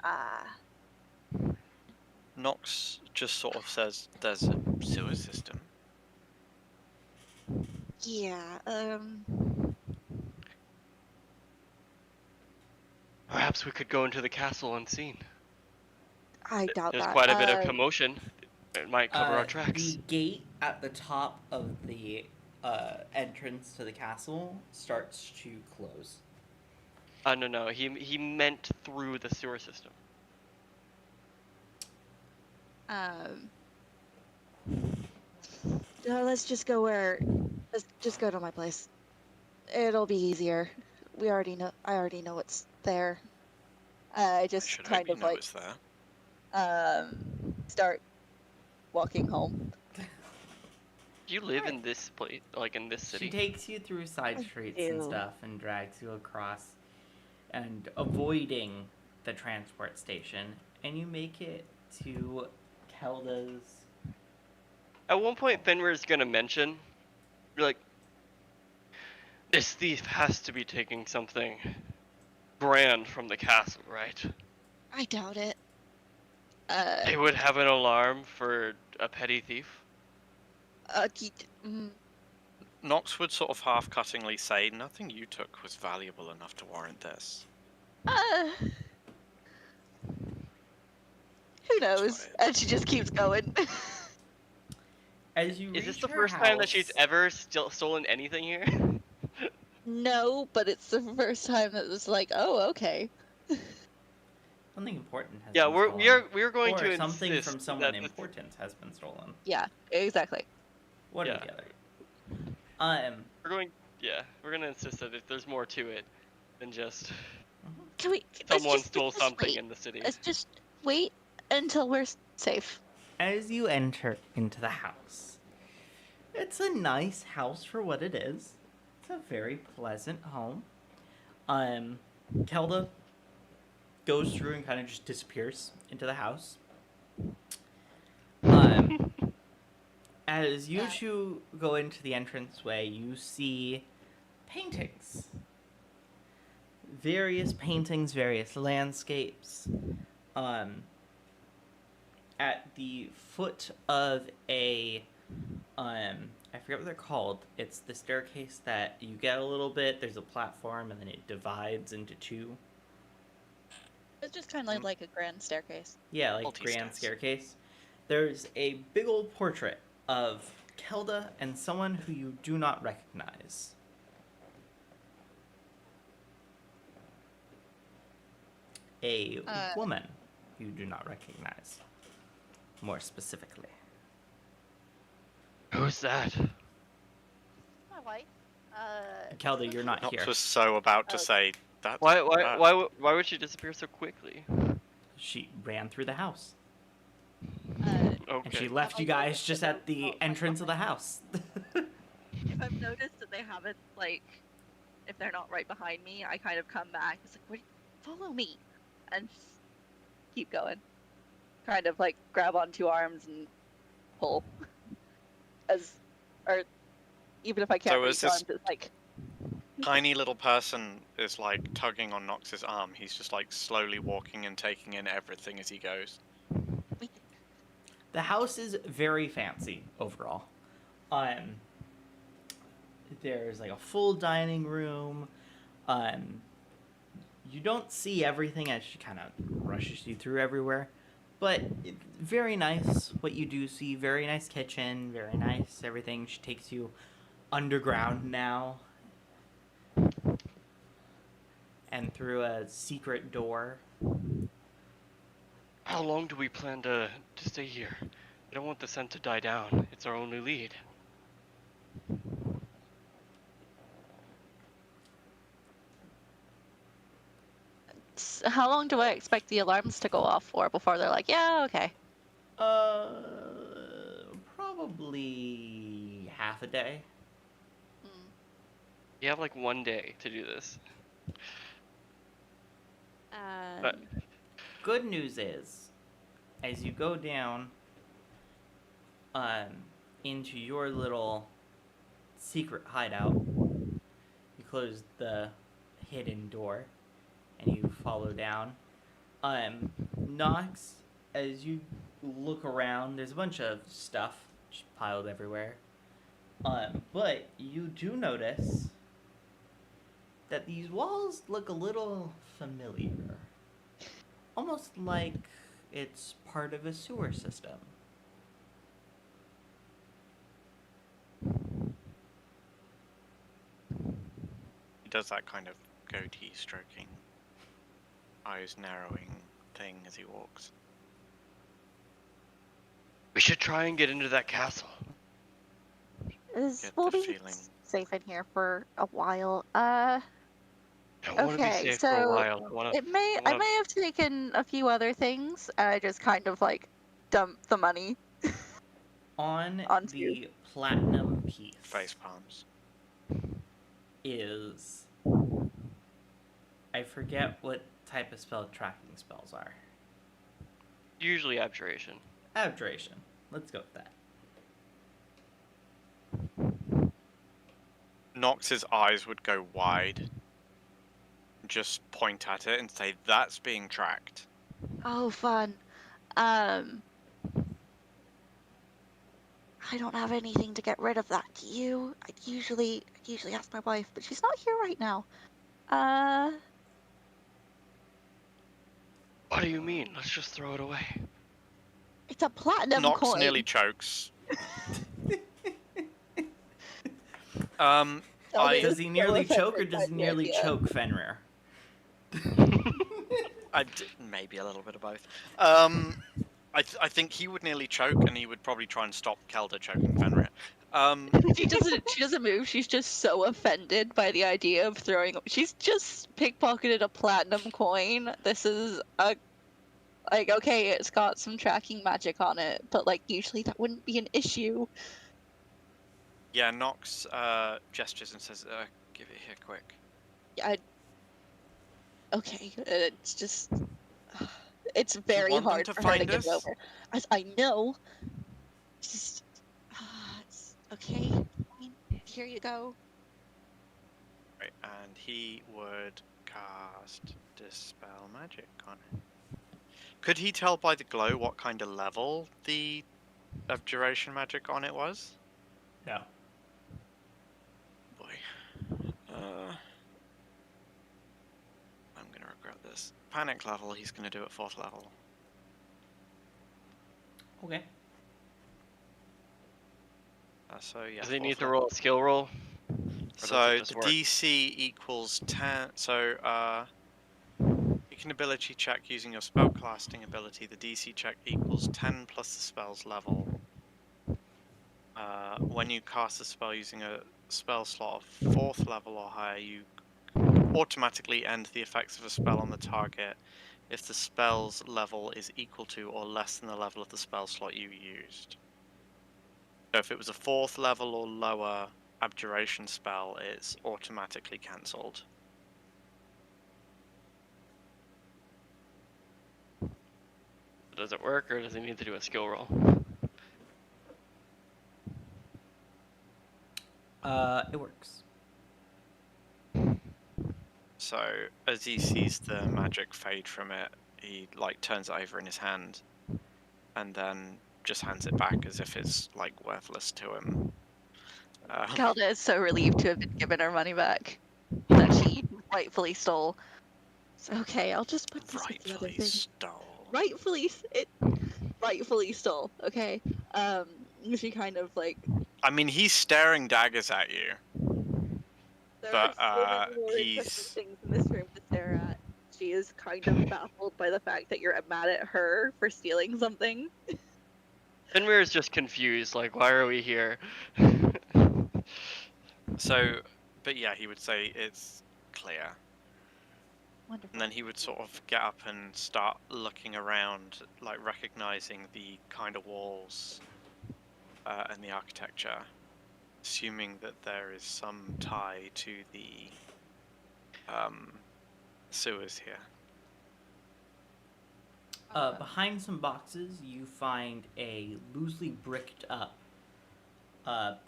Nox just sort of says there's a sewer system. Yeah, Perhaps we could go into the castle unseen. I doubt There's that. quite a bit of commotion. It might cover our tracks. The gate at the top of the entrance to the castle starts to close. No. He meant through the sewer system. No, let's just go let's just go to my place. It'll be easier. I already know what's there. I I just should kind hope of you know like it's there. start walking home. Do you live in this place, like in this city? She takes you through side I streets and do. stuff and drags you across and avoiding the transport station, and you make it to Kelda's. At one point, Fenrir's gonna mention, like, this thief has to be taking something grand from the castle, right? I doubt it. They would have an alarm for a petty thief. Nox would sort of half-cuttingly say, nothing you took was valuable enough to warrant this. Who knows? Right. And she just keeps going. As you Is reach this the her first time that she's house- ever stolen anything here? No, but it's the first time that it's like, oh, okay. Something important has Yeah, been we're stolen. we're going or to something insist from someone that this- important has been stolen. Yeah, exactly. One or Yeah. the other. We're gonna insist that if there's more to it than just Can we? someone stole let's just something wait. in the city. Let's just wait until we're safe. As you enter into the house, it's a nice house for what it is. It's a very pleasant home. Kelda goes through and kind of just disappears into the house. As you Yeah. two go into the entranceway, you see paintings. Various paintings, various landscapes. At the foot of a I forget what they're called. It's the staircase that you get a little bit, there's a platform, and then it divides into two. It's just kind of like a grand staircase. Yeah, like Multi-stairs. grand staircase. There's a big old portrait of Kelda and someone who you do not recognize. A woman you do not recognize, more specifically. Who's that? My wife. Kelda, you're not Nox here. was so about to Oh. say, that's Why would she disappear so quickly? She ran through the house. Okay. And she left you guys just at the entrance of the house. If I've noticed that they haven't, like, if they're not right behind me, I kind of come back. It's like, wait, follow me, and keep going. Kind of like grab on two arms and pull. Or even if I can't So reach is this- arms, it's like, tiny little person is like tugging on Nox's arm. He's just like slowly walking and taking in everything as he goes. The house is very fancy overall. There's like a full dining room. You don't see everything as she kind of rushes you through everywhere, but very nice what you do see. Very nice kitchen, very nice everything. She takes you underground now and through a secret door. How long do we plan to stay here? I don't want the scent to die down. It's our only lead. How long do I expect the alarms to go off for before they're like, yeah, okay? Probably half a day. You have like 1 day to do this. But Good news is, as you go down into your little secret hideout, you close the hidden door and you follow down. Knox, as you look around, there's a bunch of stuff just piled everywhere. But you do notice that these walls look a little familiar. Almost like it's part of a sewer system. He does that kind of goatee stroking, eyes narrowing thing as he walks. we should try and get into that castle. Get We'll the be feeling. safe in here for a while. I want to be Okay, safe for a so while. I may have taken a few other things, and I just kind of like dump the money. On Onto the platinum piece Face palms. is... I forget what type of spell tracking spells are. Usually abjuration. Abjuration. Let's go with that. Nox's eyes would go wide. Just point at it and say, "That's being tracked." Oh, fun. I don't have anything to get rid of that. Do you? I'd usually ask my wife, but she's not here right now. What do you mean? Let's just throw it away. It's a platinum Nox coin. nearly chokes. Does he nearly choke or does he nearly choke Fenrir? Maybe a little bit of both. I think he would nearly choke, and he would probably try and stop Kelda choking Fenrir. She doesn't move. She's just so offended by the idea of throwing. She's just pickpocketed a platinum coin. This is okay, it's got some tracking magic on it, but like usually that wouldn't be an issue. Yeah, Nox gestures and says, "Give it here, quick." Yeah. Okay, it's just it's very want them hard to for her to find give us? it over. As I know. Just it's okay. Fine. Here you go. Right, and he would cast Dispel Magic on it. Could he tell by the glow what kind of level the Abjuration magic on it was? No. Boy. I'm gonna regret this. Panic level, he's gonna do at 4th level. Okay. So yeah. Does he 4th need to level. roll a skill roll? does So it just the work? DC equals 10. So you can ability check using your spellcasting ability. The DC check equals 10 plus the spell's level. When you cast a spell using a spell slot of 4th level or higher, you automatically end the effects of a spell on the target if the spell's level is equal to or less than the level of the spell slot you used. So if it was a 4th level or lower abjuration spell, it's automatically cancelled. Does it work, or does he need to do a skill roll? It works. So as he sees the magic fade from it, he like turns it over in his hand and then just hands it back as if it's like worthless to him. Calda is so relieved to have been given her money back that she rightfully stole. So, okay, I'll just put this with the other Rightfully thing. stole. Rightfully stole. Okay. She kind of like. I mean, he's staring daggers at you. There But, are so many more he's- interesting things in this room to stare at. She is kind of baffled by the fact that you're mad at her for stealing something. Fenrir is just confused, like, why are we here? So, but yeah, he would say it's clear. Wonderful. And then he would sort of get up and start looking around, like recognizing the kind of walls and the architecture, assuming that there is some tie to the sewers here. Behind some boxes, you find a loosely bricked up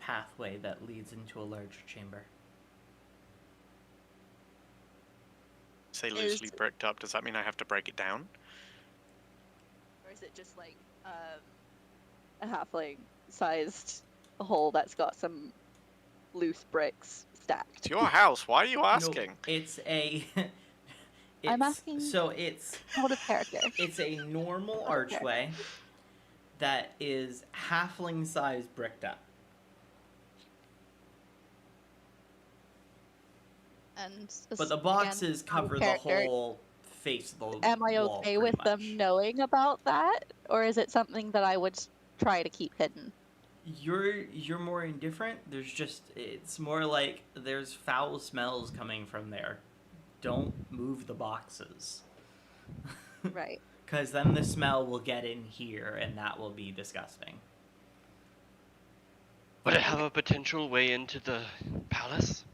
pathway that leads into a larger chamber. Say loosely bricked up, does that mean I have to break it down? Or is it just like a halfling-sized hole that's got some loose bricks stacked? It's your house, why are you asking? No, it's a. I'm asking So it's out of character. it's a normal archway that is halfling sized bricked up. And But the boxes cover the whole face of the wall. Am I okay with them knowing about that, or is it something that I would try to keep hidden? You're more indifferent. It's more like there's foul smells coming from there. Don't move the boxes. Right. Because then the smell will get in here, and that will be disgusting. Would it have a potential way into the palace?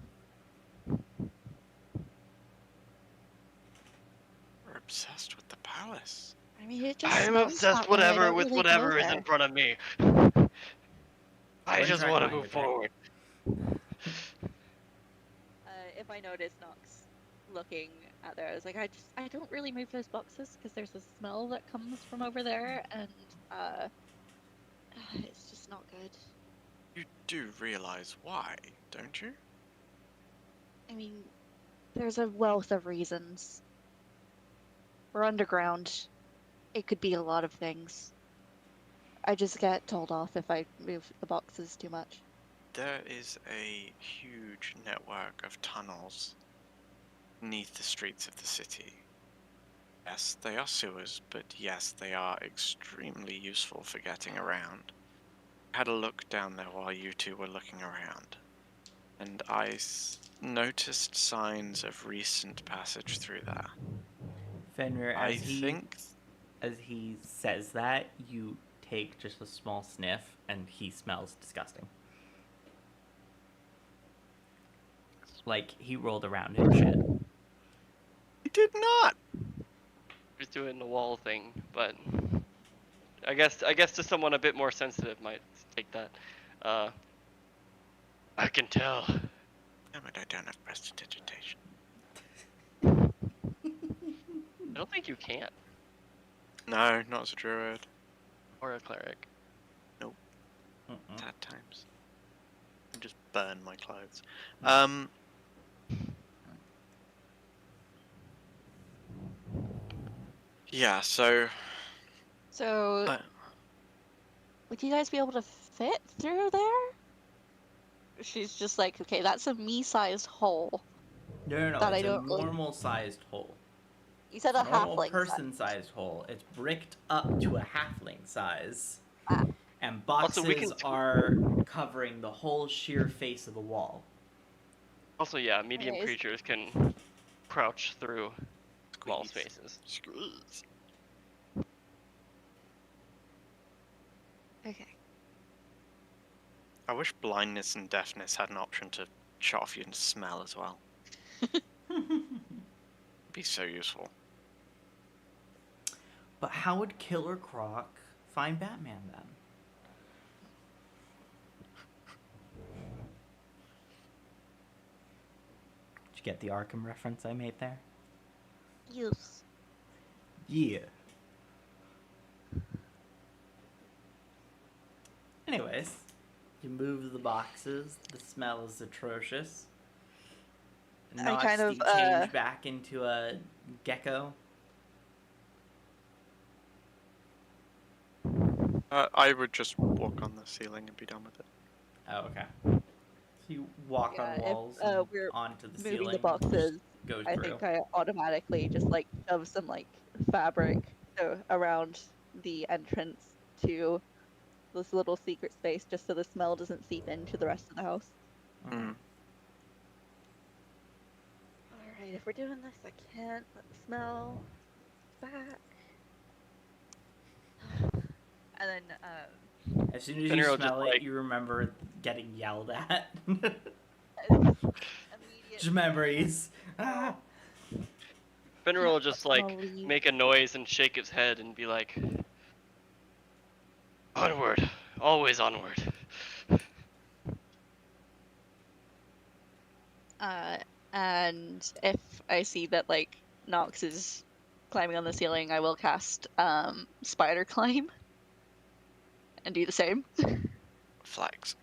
We're obsessed with the palace. I mean, it just I am smells obsessed that way. I don't with really whatever go is there. in front of me. I We're just trying want to to move find it, forward. If I notice Nox looking at there, I was like, I don't really move those boxes because there's a smell that comes from over there, and it's just not good. You do realize why, don't you? I mean, there's a wealth of reasons. We're underground. It could be a lot of things. I just get told off if I move the boxes too much. There is a huge network of tunnels beneath the streets of the city. Yes, they are sewers, but yes, they are extremely useful for getting around. I had a look down there while you two were looking around, and I noticed signs of recent passage through there. Fenrir, I as think he says that, you take just a small sniff, and he smells disgusting. Like he rolled around and shit. he did not. Just doing the wall thing, but I guess to someone a bit more sensitive might take that. I can tell. Damn it, I don't have prestidigitation. I don't think you can, No, not as a druid. or a cleric. Sad times. I just burn my clothes. Yeah, so So, would you guys be able to fit through there? She's just like, okay, that's a me-sized hole. No. That I It's a don't really- normal-sized hole. You said a Normal halfling. person-sized hole. It's bricked up to a halfling size. Ah. And Also, boxes are covering the whole sheer face of the wall. Also, yeah, medium Okay, creatures can crouch through small squeeze. spaces. Squeeze. Okay. I wish blindness and deafness had an option to shut off your smell as well. Be so useful. But how would Killer Croc find Batman then? Did you get the Arkham reference I made there? Yes. Yeah. anyways, you move the boxes. The smell is atrocious. I Nox, kind do of you change back into a gecko? I would just walk on the ceiling and be done with it. Oh, okay. So you walk on if walls and we're onto the moving the ceiling. Just boxes, go I through. think I automatically just like shove some like fabric around the entrance to this little secret space just so the smell doesn't seep into the rest of the house. Mhm. Alright, if we're doing this, I can't let the smell back. And then, As soon as you Finneral just smell it, like you remember getting yelled at. immediate Just memories. Ah. Finneral will just like I'll leave. make a noise and shake his head and be like, onward, always onward. And if I see that like Nox is climbing on the ceiling, I will cast spider climb and do the same. Flags.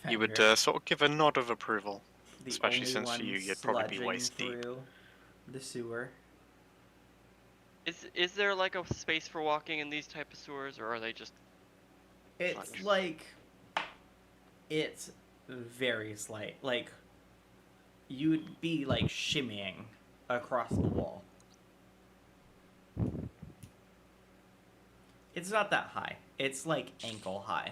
You would Fenrir, sort of give a nod of approval, the especially only since for one you you'd probably be sludging waist deep. through the sewer. Is there like a space for walking in these type of sewers, or are they just? It's Sludge. like it's very slight. Like you'd be like shimmying across the wall. It's not that high. It's like ankle high.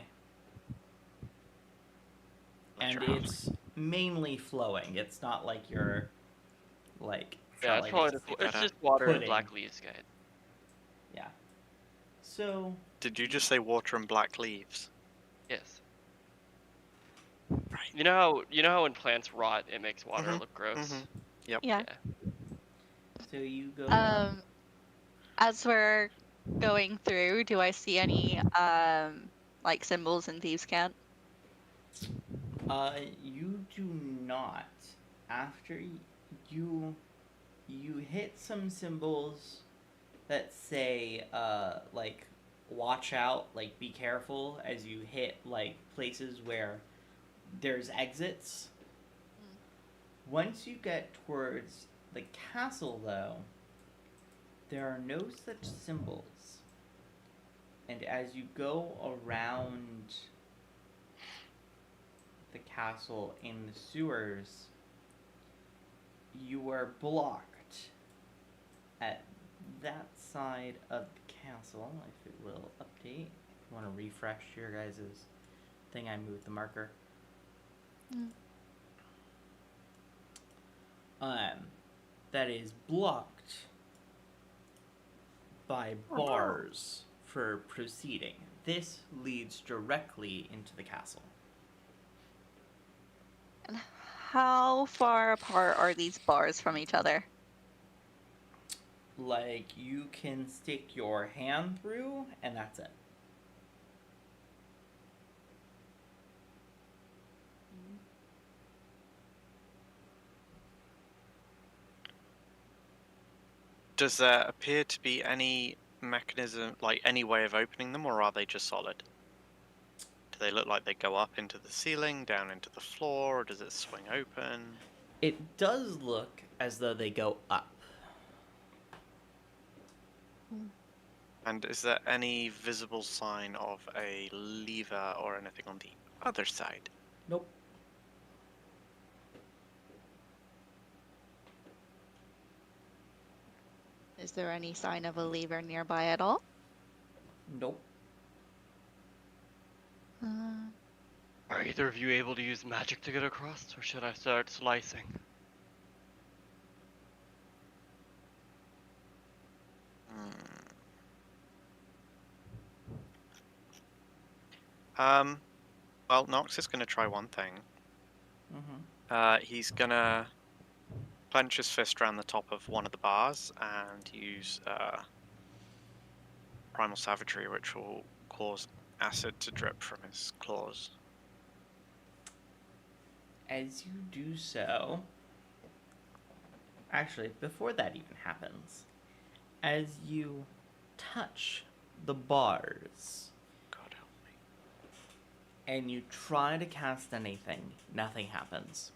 Let And your house- it's mainly flowing. It's not like you're like Yeah, not it's like probably you it's better just water and pudding. black leaves, guys. Yeah. So Did you just say water and black leaves? Yes. Right. You know how when plants rot, it makes water Mhm, look gross. mhm. Yep. Yeah. so you go up. As we're going through, do I see any like symbols in Thieves' Cant? You do not. After you you hit some symbols that say like watch out, like be careful as you hit like places where there's exits. Once you get towards the castle though, there are no such symbols. And as you go around the castle in the sewers, you are blocked at that side of the castle, if it will update. If you want to refresh your guys' thing, I moved the marker. That is blocked by bars for proceeding. This leads directly into the castle. And how far apart are these bars from each other? Like, you can stick your hand through, and that's it. Does there appear to be any mechanism, like any way of opening them, or are they just solid? Do they look like they go up into the ceiling, down into the floor, or does it swing open? It does look as though they go up. And is there any visible sign of a lever or anything on the other side? Nope. Is there any sign of a lever nearby at all? Nope. Are either of you able to use magic to get across, or should I start slicing? Well, Nox is going to try one thing. Mm-hmm. He's going to clench his fist around the top of one of the bars and use Primal Savagery, which will cause acid to drip from his claws. As you do so, actually, before that even happens, as you touch the bars God help me. and you try to cast anything, nothing happens.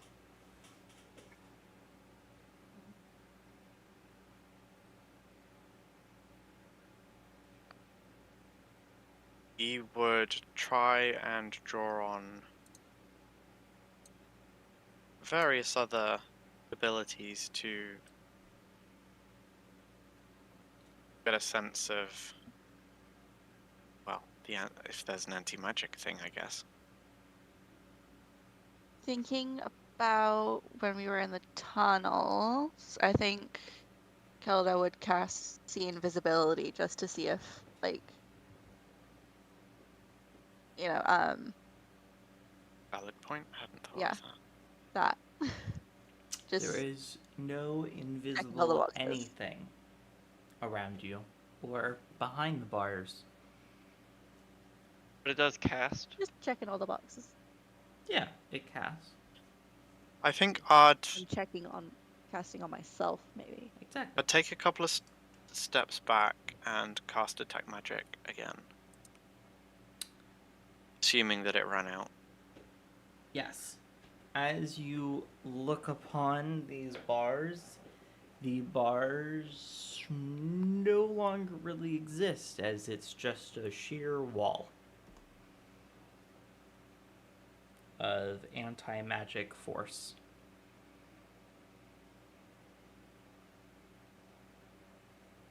He would try and draw on various other abilities to get a sense of, well, if there's an anti-magic thing, I guess. Thinking about when we were in the tunnels, I think Kelda would cast See Invisibility just to see if, like, Valid point. I hadn't thought yeah, of that. that. Just There is no checking all the invisible boxes. anything around you or behind the bars. But it does cast. Just checking all the boxes. Yeah, it casts. I think I'd I'm casting on myself, maybe. Exactly. take a couple of steps back and cast Detect Magic again. Assuming that it ran out. Yes. As you look upon these bars, the bars no longer really exist, as it's just a sheer wall of anti-magic force.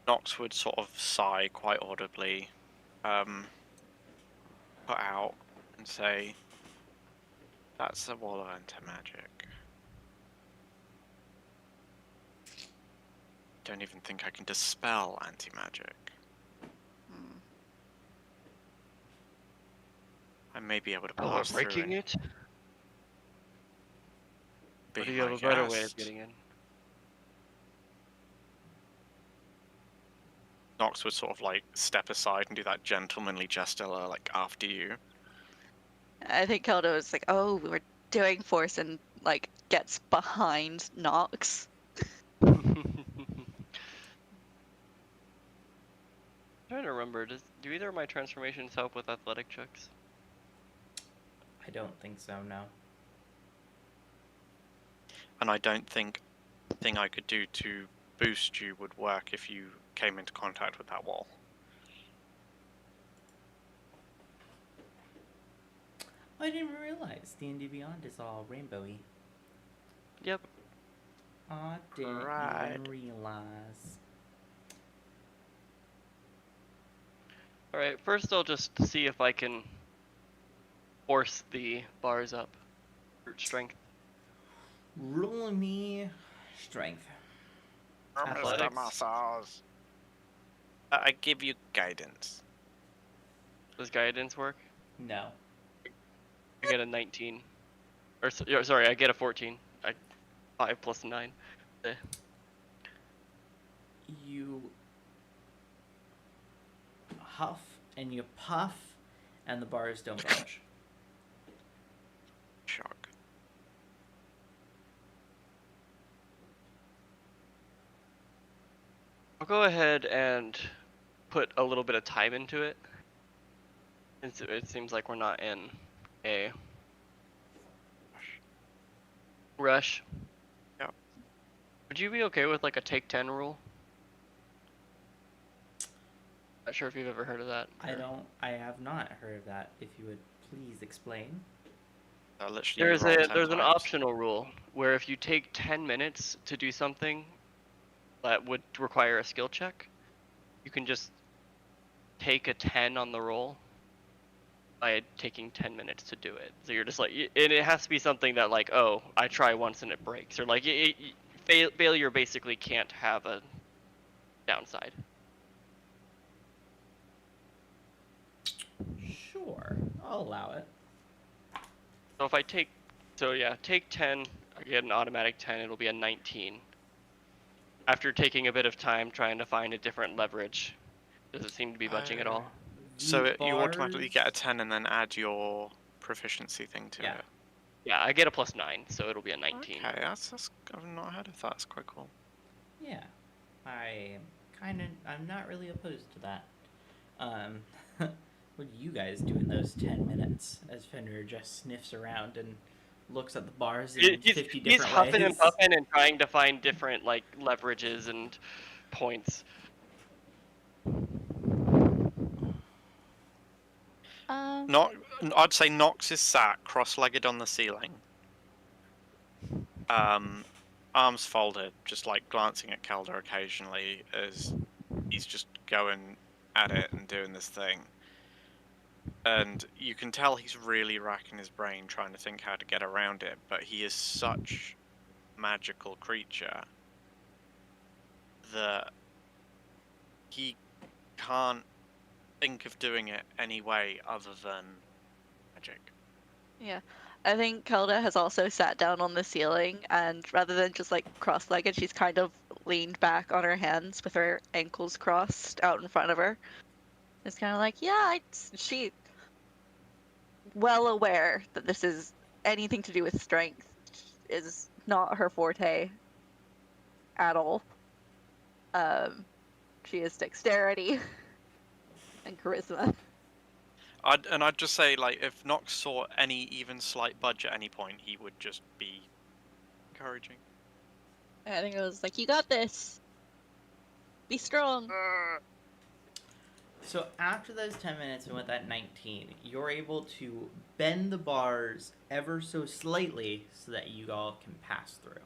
Nox would sort of sigh quite audibly, put out and say, "That's a wall of anti-magic. Don't even think I can dispel anti-magic. Hmm. I may be able to Oh, pass we're through breaking it. it? Or do Be you have my a better way of guest." getting in? Nox would sort of like step aside and do that gentlemanly gesture, like after you. I think Kelda was like, "Oh, we were doing force," and like gets behind Nox. Trying to remember, do either of my transformations help with athletic checks? I don't think so, no. And I don't think the thing I could do to boost you would work if you came into contact with that wall. I didn't realize D&D Beyond is all rainbowy. Yep. I didn't Right. even realize. Alright, first I'll just see if I can force the bars up. Brute strength. Roll me strength. Mr. Athletics. Muscles. I give you guidance. Does guidance work? No. I get a 19. Or sorry, I get a 14. 5 plus 9. You huff and you puff, and the bars don't budge. Shock. I'll go ahead and put a little bit of time into it. It seems like we're not in a rush. Yep. Would you be okay with like a take 10 rule? Not sure if you've ever heard of that. I have not heard of that. If you would please explain. Literally you roll 10 There's an times. optional rule where if you take 10 minutes to do something that would require a skill check, you can just take a 10 on the roll by taking 10 minutes to do it. So you're just like, and it has to be something that like, oh, I try once and it breaks, or like failure basically can't have a downside. Sure, I'll allow it. So if I take 10, I get an automatic 10, it'll be a 19. After taking a bit of time trying to find a different leverage, does it seem to be budging at all? So The you automatically get a bars- 10 and then add your proficiency thing to Yeah. it. Yeah, I get a plus 9, so it'll be a 19. Okay, that's I've not heard of that. That's quite cool. Yeah, I am I'm not really opposed to that. What do you guys do in those 10 minutes as Fenrir just sniffs around and looks at the bars in 50 He's different huffing and ways? puffing and trying to find different like leverages and points. Not, I'd say Nox is sat cross-legged on the ceiling. Arms folded, just like glancing at Calder occasionally as he's just going at it and doing this thing. And you can tell he's really racking his brain trying to think how to get around it, but he is such a magical creature that he can't think of doing it any way other than magic. Yeah. I think Kelda has also sat down on the ceiling, and rather than just like cross-legged, she's kind of leaned back on her hands with her ankles crossed out in front of her. It's kind of like, yeah, she well aware that this is anything to do with strength is not her forte at all. She is dexterity and charisma. I'd just say, like, if Nox saw any even slight budge at any point, he would just be encouraging. I think it was like, you got this. Be strong. So after those 10 minutes and with that 19, you're able to bend the bars ever so slightly so that you all can pass through.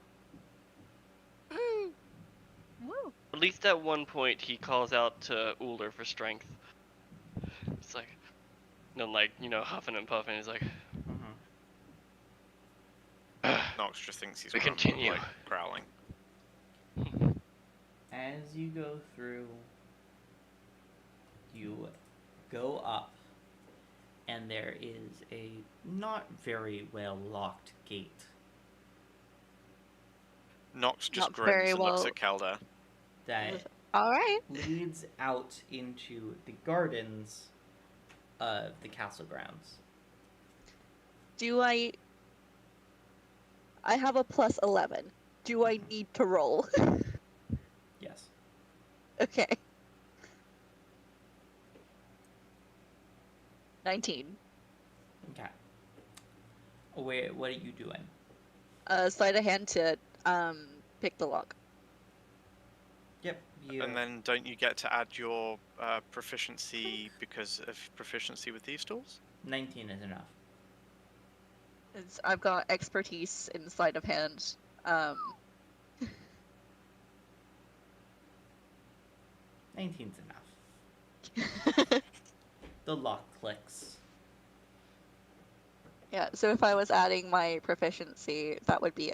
Woo. At least at one point he calls out to Uller for strength. It's like, and then like, you know, huffing and puffing. He's like, Nox just thinks he's We continue. like growling. As you go through, you go up, and there is a not very well locked gate. Nox just Not grins very and looks well. at Kelda. That All right. leads out into the gardens of the castle grounds. Do I have a plus 11. Do I need to roll? Yes. Okay. 19. Okay. What are you doing? Sleight of hand to pick the lock. Yep. You. And then don't you get to add your proficiency because of proficiency with thieves' tools? 19 is enough. I've got expertise in sleight of hand. 19's enough. The lock clicks. Yeah, so if I was adding my proficiency, that would be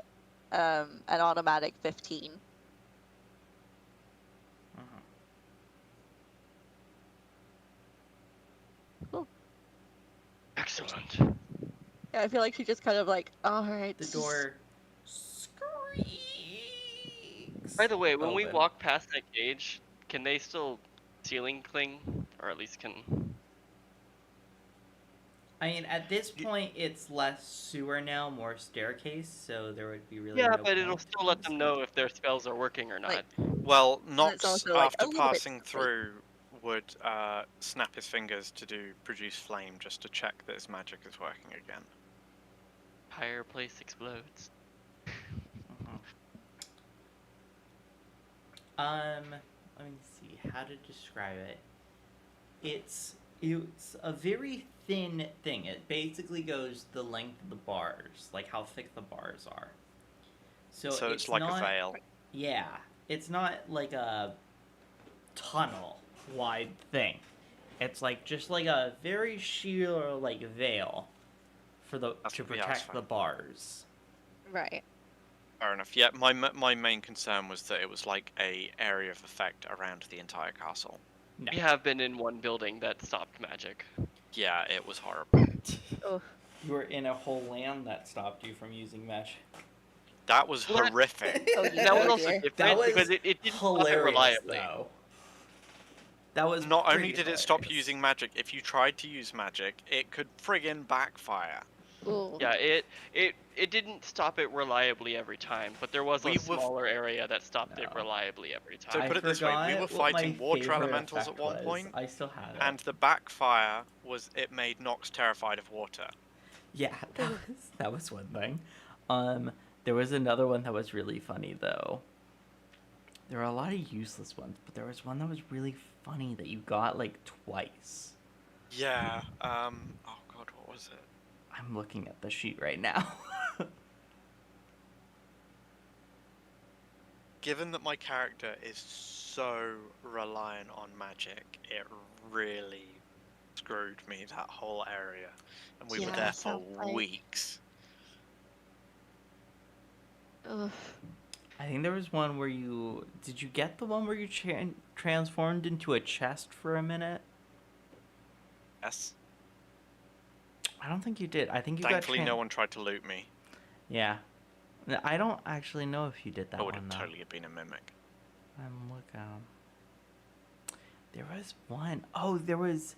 an automatic 15. Cool. excellent. Yeah, I feel like she just kind of like, alright. The door squeaks. By the way, when we open. walk past that cage, can they still ceiling cling, or at least can? I mean, at this point, it's less sewer now, more staircase, so there would be really Yeah, no but point it'll to still let use them that. know if their spells are working or not. Like- Well, Nox, also, like, a after little bit passing slippery. through, would snap his fingers to produce flame just to check that his magic is working again. Fireplace explodes. Let me see how to describe it. It's a very thin thing. It basically goes the length of the bars, like how thick the bars are. So it's like not, a veil. Yeah, it's not like a tunnel wide thing. It's like just like a very sheer like veil for to that's protect fine. the bars. Right. Fair enough. Yeah, my main concern was that it was like a area of effect around the entire castle. No. We have been in one building that stopped magic. Yeah, it was horrible. Oh. You were in a whole land that stopped you from using magic. That was What? horrific. Oh, you That was know, also dear. different That was because it didn't stop it hilarious, reliably. though. That was Not only pretty did it stop hilarious. using magic, if you tried to use magic, it could friggin' backfire. Ooh. Yeah, it didn't stop it reliably every time, but there was We a were smaller area that stopped it No. reliably every So time. put it this way, we forgot were what fighting my water favorite elementals at effect one was. point, I still have it. and the backfire was it made Nox terrified of water. Yeah, that was one thing. There was another one that was really funny though. There were a lot of useless ones, but there was one that was really funny that you got like twice. Yeah, oh god, what was it? I'm looking at the sheet right now. Given that my character is so reliant on magic, it really screwed me, that whole area. And we were Yeah, there for sounds like- weeks. Ugh. I think there was one where did you get the one where you transformed into a chest for a minute? Yes. I don't think you did. I think you Thankfully, got no one tried to loot me. Yeah. I don't actually know if you did that I would one have though. totally been a mimic. I'm looking. There was one. Oh, there was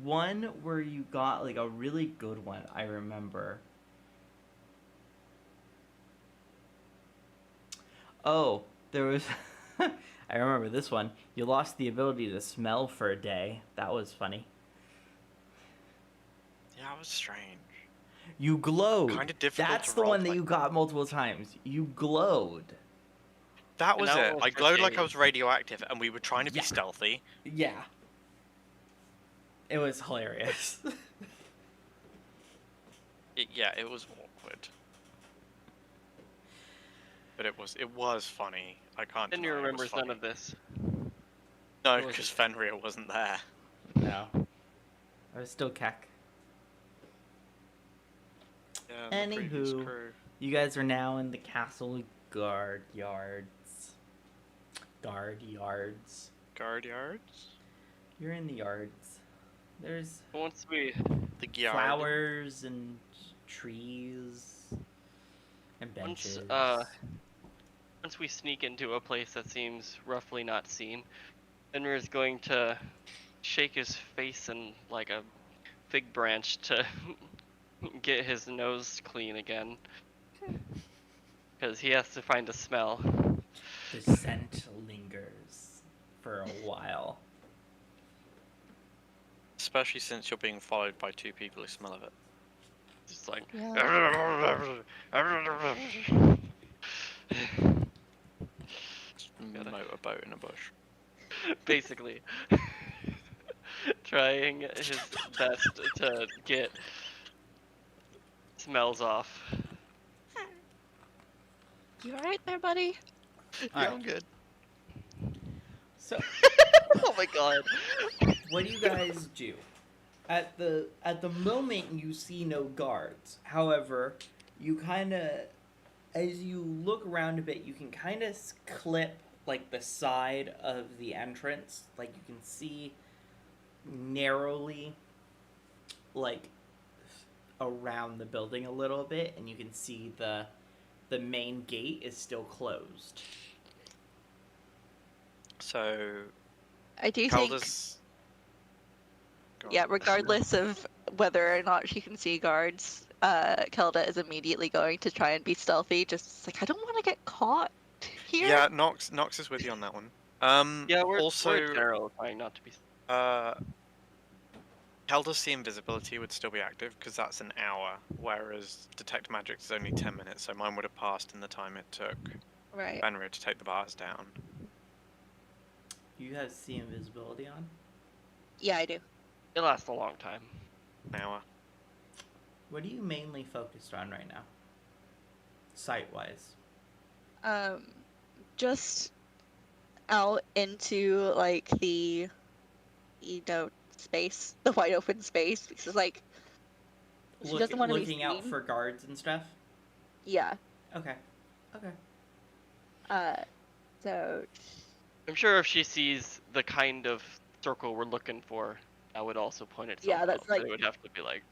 one where you got like a really good one, I remember. Oh, there was I remember this one. You lost the ability to smell for a day. That was funny. Yeah, it was strange. You glowed. Kinda difficult That's to the one roleplay. that you got multiple times. You glowed. That And was that it. was I for glowed like I days. was radioactive, and we were trying to be Yeah. stealthy. Yeah. It was hilarious. Yeah, it was awkward. But it was funny. I can't Then deny you it was remembers none funny. of this. No, It was because Fenrir wasn't there. No. I was still Keck. Yeah, and the previous Anywho. crew. You guys are now in the castle guard yards. Guard yards. Guard yards? You're in the yards. There's Once we The yard. flowers and trees and Once, benches. once we sneak into a place that seems roughly not seen, Fenrir is going to shake his face in like a fig branch to get his nose clean again. Because he has to find a smell. The scent lingers for a while. Especially since you're being followed by two people who smell of it. Just like. Gotta- Motorboat in a bush. Basically. Trying his best to get smells off. You alright there, buddy? Alright. I'm good. So, Oh my god. what do you guys do? At the moment, you see no guards. However, you kind of, as you look around a bit, you can kind of clip like the side of the entrance. Like you can see narrowly, like around the building a little bit, and you can see the main gate is still closed. So, I do think, Calder's... Go on. yeah, regardless of whether or not she can see guards, Kelda is immediately going to try and be stealthy. Just like, I don't want to get caught here. Yeah, Nox is with you on that one. Yeah, we're also, in general trying not to be. Kelda's see invisibility would still be active because that's an hour, whereas detect magic is only 10 minutes, so mine would have passed in the time it took Right. Fenrir to take the bars down. You guys see invisibility on? Yeah, I do. It lasts a long time. An hour. What are you mainly focused on right now? Sight-wise. Just out into like the, space, the wide open space, because like she doesn't want to be looking out seen. for guards and stuff? Yeah. Okay. Okay. So I'm sure if she sees the kind of circle we're looking for, that would also point itself Yeah, that's out, but like- it would have to be like.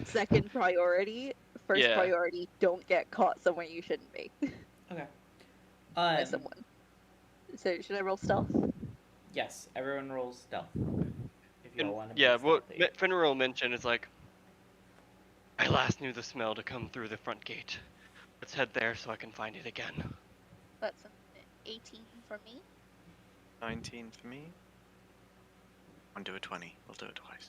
second priority. First Yeah. priority, don't get caught somewhere you shouldn't be Okay. by someone. So should I roll stealth? Yes, everyone rolls stealth. If you And, all want to yeah, be what stealthy. Fenrir will mention is like, I last knew the smell to come through the front gate. Let's head there so I can find it again. That's an 18 for me. 19 for me. I'll do a 20. We'll do it twice.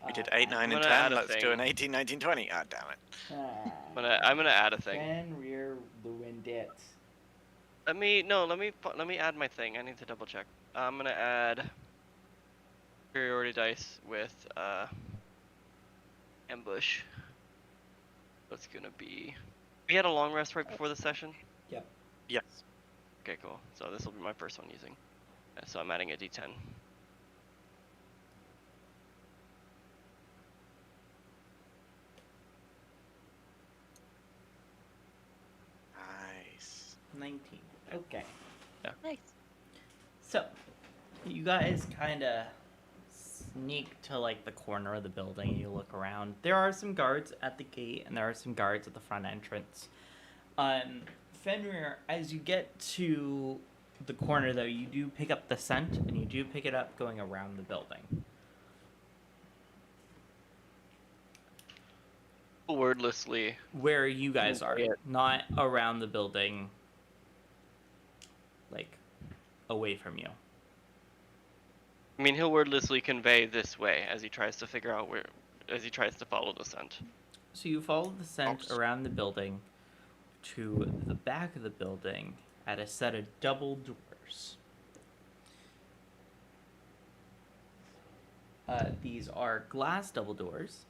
We did 8, 9, I'm and gonna add 10. a Let's do thing. an 18, 19, 20. Ah, damn it. I'm gonna add a thing. Fenrir Lewandit. Let me add my thing. I need to double check. I'm gonna add superiority dice with ambush. That's gonna be. We had a long rest right before the session. Yep. Yes. Okay, cool. So this will be my first one using. So I'm adding a D10. Nice. 19. Okay. Nice. So, you guys kind of sneak to like the corner of the building and you look around. There are some guards at the gate and there are some guards at the front entrance. Fenrir, as you get to the corner though, you do pick up the scent and you do pick it up going around the building. Wordlessly. Where you guys are, Yeah. not around the building, like away from you. I mean, he'll wordlessly convey this way as he tries to figure out as he tries to follow the scent. So you follow the scent Oops. around the building to the back of the building at a set of double doors. These are glass double doors,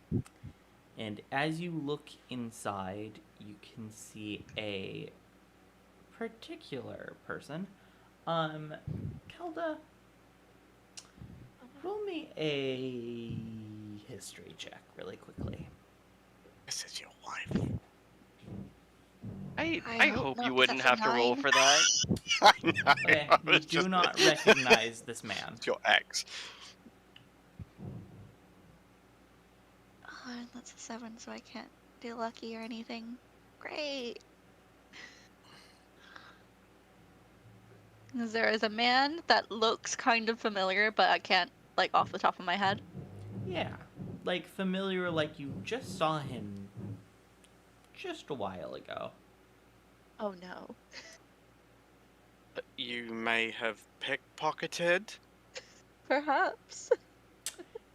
and as you look inside, you can see a particular person. Kelda, roll me a history check really quickly. This is your wife. I hope not, you wouldn't that's a have to roll 9. for that. I know. Okay, I you was do just- not recognize this man. It's your ex. Oh, and that's a 7, so I can't do lucky or anything. Great. There is a man that looks kind of familiar, but I can't, like, off the top of my head. Yeah, like familiar, like you just saw him just a while ago. Oh no. You may have pickpocketed. Perhaps.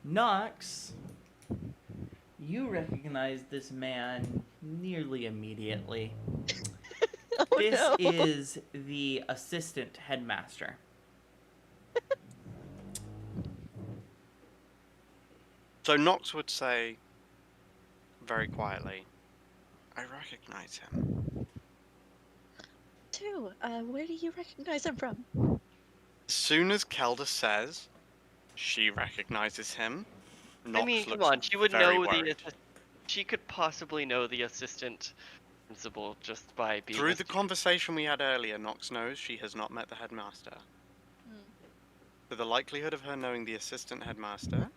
Nox, you recognize this man nearly immediately. Oh This no. is the assistant headmaster. So Nox would say, very quietly, I recognize him. Too. Where do you recognize him from? As soon as Kelda says she recognizes him, Nox I mean, come looks on, she would very know worried. she could possibly know the assistant principal just by being Through a the student. conversation we had earlier, Nox knows she has not met the headmaster. Hmm. So the likelihood of her knowing the assistant headmaster,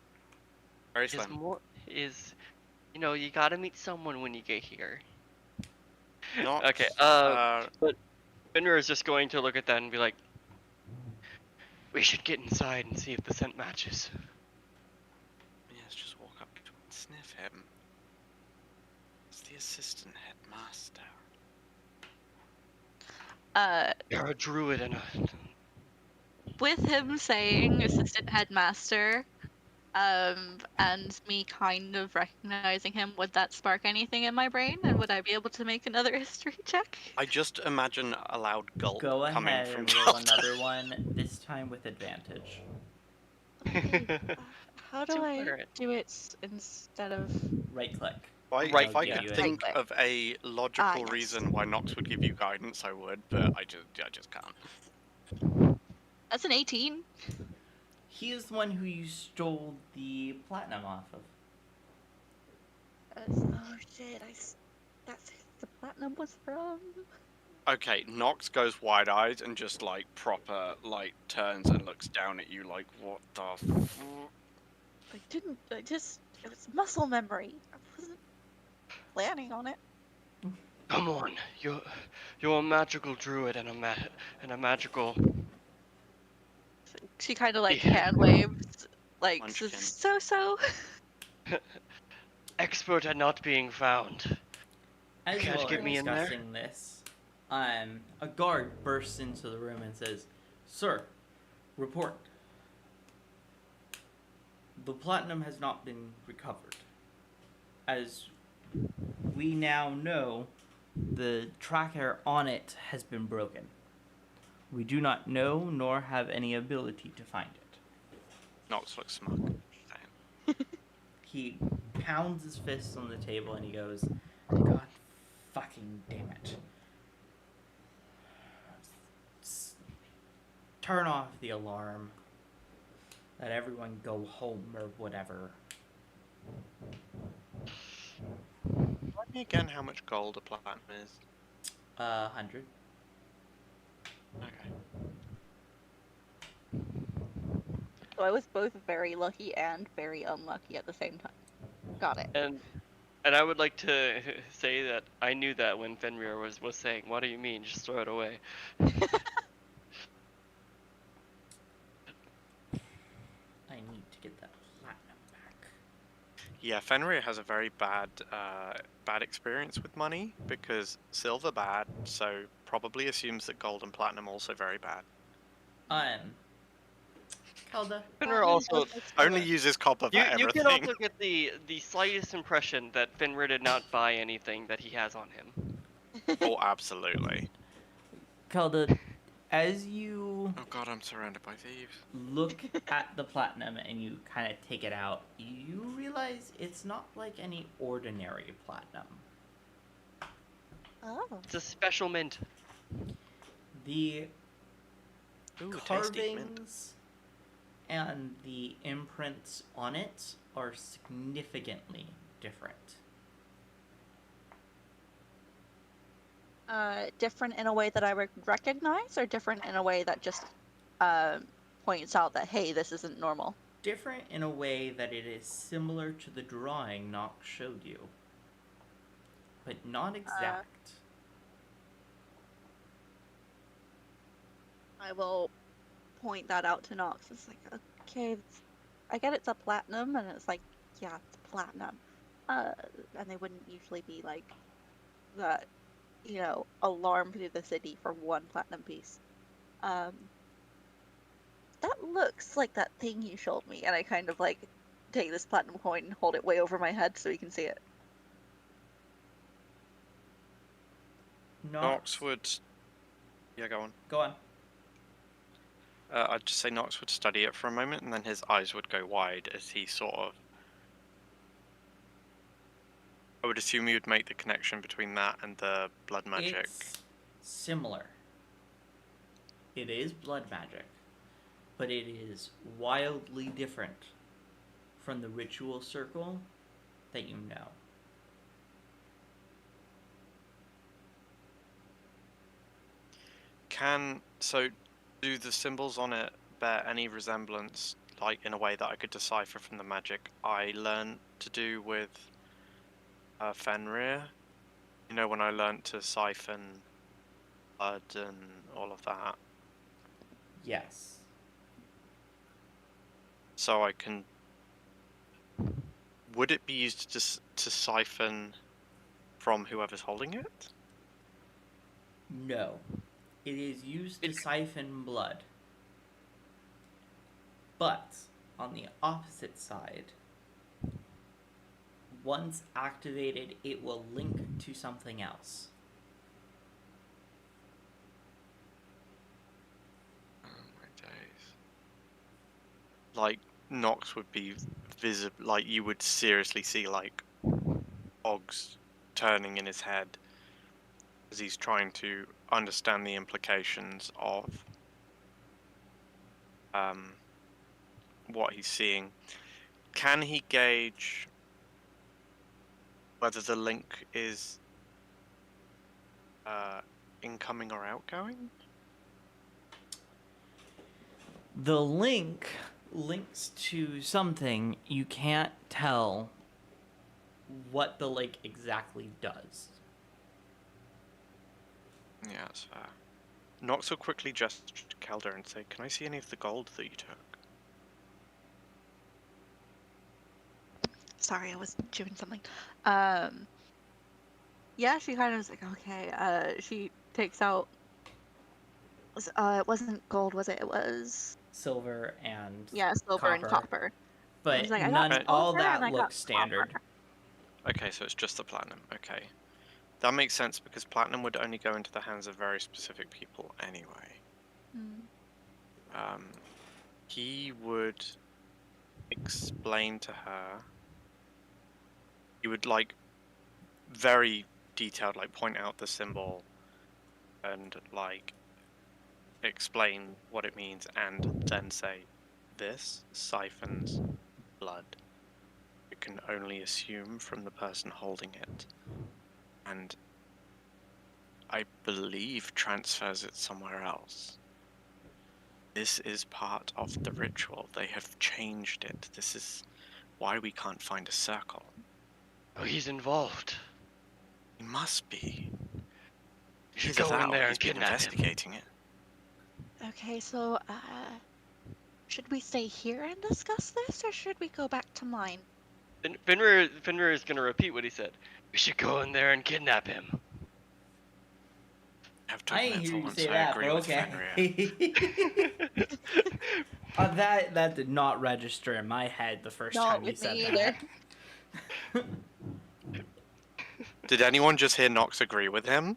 very is slim. more is, you know, you gotta meet someone when you get here. Nox, Okay. But Fenrir is just going to look at that and be like, "We should get inside and see if the scent matches." yes, just walk up to him and sniff him. It's the assistant headmaster. You're a druid and a. With him saying assistant headmaster, and me kind of recognizing him, would that spark anything in my brain? And would I be able to make another history check? I just imagine a loud gulp Go coming ahead from and roll Kelda. another one, this time with advantage. Okay, how do I Super. do it instead of... Right click. If I yeah. could think Right. of a logical yes. reason why Nox would give you guidance, I would, but I just can't. That's an 18. He is the one who you stole the platinum off of. Oh shit, that's who the platinum was from. Okay, Nox goes wide-eyed and just like proper like turns and looks down at you like, what the f? It was muscle memory. I wasn't planning on it. Come on, you're a magical druid and a magical. She kind of like Yeah. hand waves, like, Munchkin. so. expert at not being found. As Could you all are get me in there? discussing this, a guard bursts into the room and says, "Sir, report. The platinum has not been recovered. As we now know, the tracker on it has been broken. We do not know nor have any ability to find it." Nox looks smug. Damn. He pounds his fists on the table and he goes, "God fucking damn it. Turn off the alarm. Let everyone go home or whatever." Remind me again how much gold a platinum is. 100. Okay. So I was both very lucky and very unlucky at the same time. Got it. And I would like to say that I knew that when Fenrir was saying, "What do you mean? Just throw it away." I need to get that platinum back. Yeah, Fenrir has a very bad experience with money because silver bad, so probably assumes that gold and platinum also very bad. Kelda, Fenrir also Only uses copper for you everything. can also get the slightest impression that Fenrir did not buy anything that he has on him. Oh, absolutely. Kelda, as you Oh god, I'm surrounded by thieves. look at the platinum and you kind of take it out, you realize it's not like any ordinary platinum. Oh. It's a special mint. The Ooh, tasty mint. carvings and the imprints on it are significantly different. Different in a way that I would recognize, or different in a way that just points out that, hey, this isn't normal? Different in a way that it is similar to the drawing Nox showed you, but not exact. I will point that out to Nox. It's like, okay, I get it's a platinum, and it's like, yeah, it's platinum. And they wouldn't usually be like that, you know, alarm through the city for one platinum piece. That looks like that thing you showed me, and I kind of like take this platinum coin and hold it way over my head so you can see it. Nox would... Yeah, go on. Go on. I'd just say Nox would study it for a moment, and then his eyes would go wide as he sort of... I would assume he would make the connection between that and the blood magic. It's similar. It is blood magic, but it is wildly different from the ritual circle that you know. So, do the symbols on it bear any resemblance, like in a way that I could decipher from the magic I learned to do with Fenrir? You know, when I learned to siphon blood and all of that. Yes. So I can... Would it be used to siphon from whoever's holding it? No. It is used to siphon blood. But, on the opposite side, once activated, it will link to something else. Oh my days. Like, Nox would be visible, like, you would seriously see, like, Og's turning in his head as he's trying to understand the implications of what he's seeing. Can he gauge whether the link is incoming or outgoing? The link links to something. You can't tell what the link exactly does. Yeah, that's fair. Nox will quickly gesture to Kelder and say, "Can I see any of the gold that you took?" Sorry, I was chewing something. Yeah, she kind of was like, okay. She takes out. It wasn't gold, was it? It was Silver and silver and copper. I was but like, I got Right. all silver and that I got looks standard. copper. Okay, so it's just the platinum. Okay. That makes sense because platinum would only go into the hands of very specific people anyway. Hmm. He would explain to her. He would like very detailed, like point out the symbol and like explain what it means, and then say, "This siphons blood. You can only assume from the person holding it, and I believe transfers it somewhere else. This is part of the ritual. They have changed it. This is why we can't find a circle. Oh, he's involved. He must be. You should Either go that in or there he's and been kidnap him. investigating it. Okay, so should we stay here and discuss this, or should we go back to mine? Finrir is gonna repeat what he said. We should go in there and kidnap him. I have to I ain't admit, hear for you once, say I that, agree but with Fenrir. okay. That did not register in my head the first Not time you with said me that. Did anyone just hear Nox agree with him?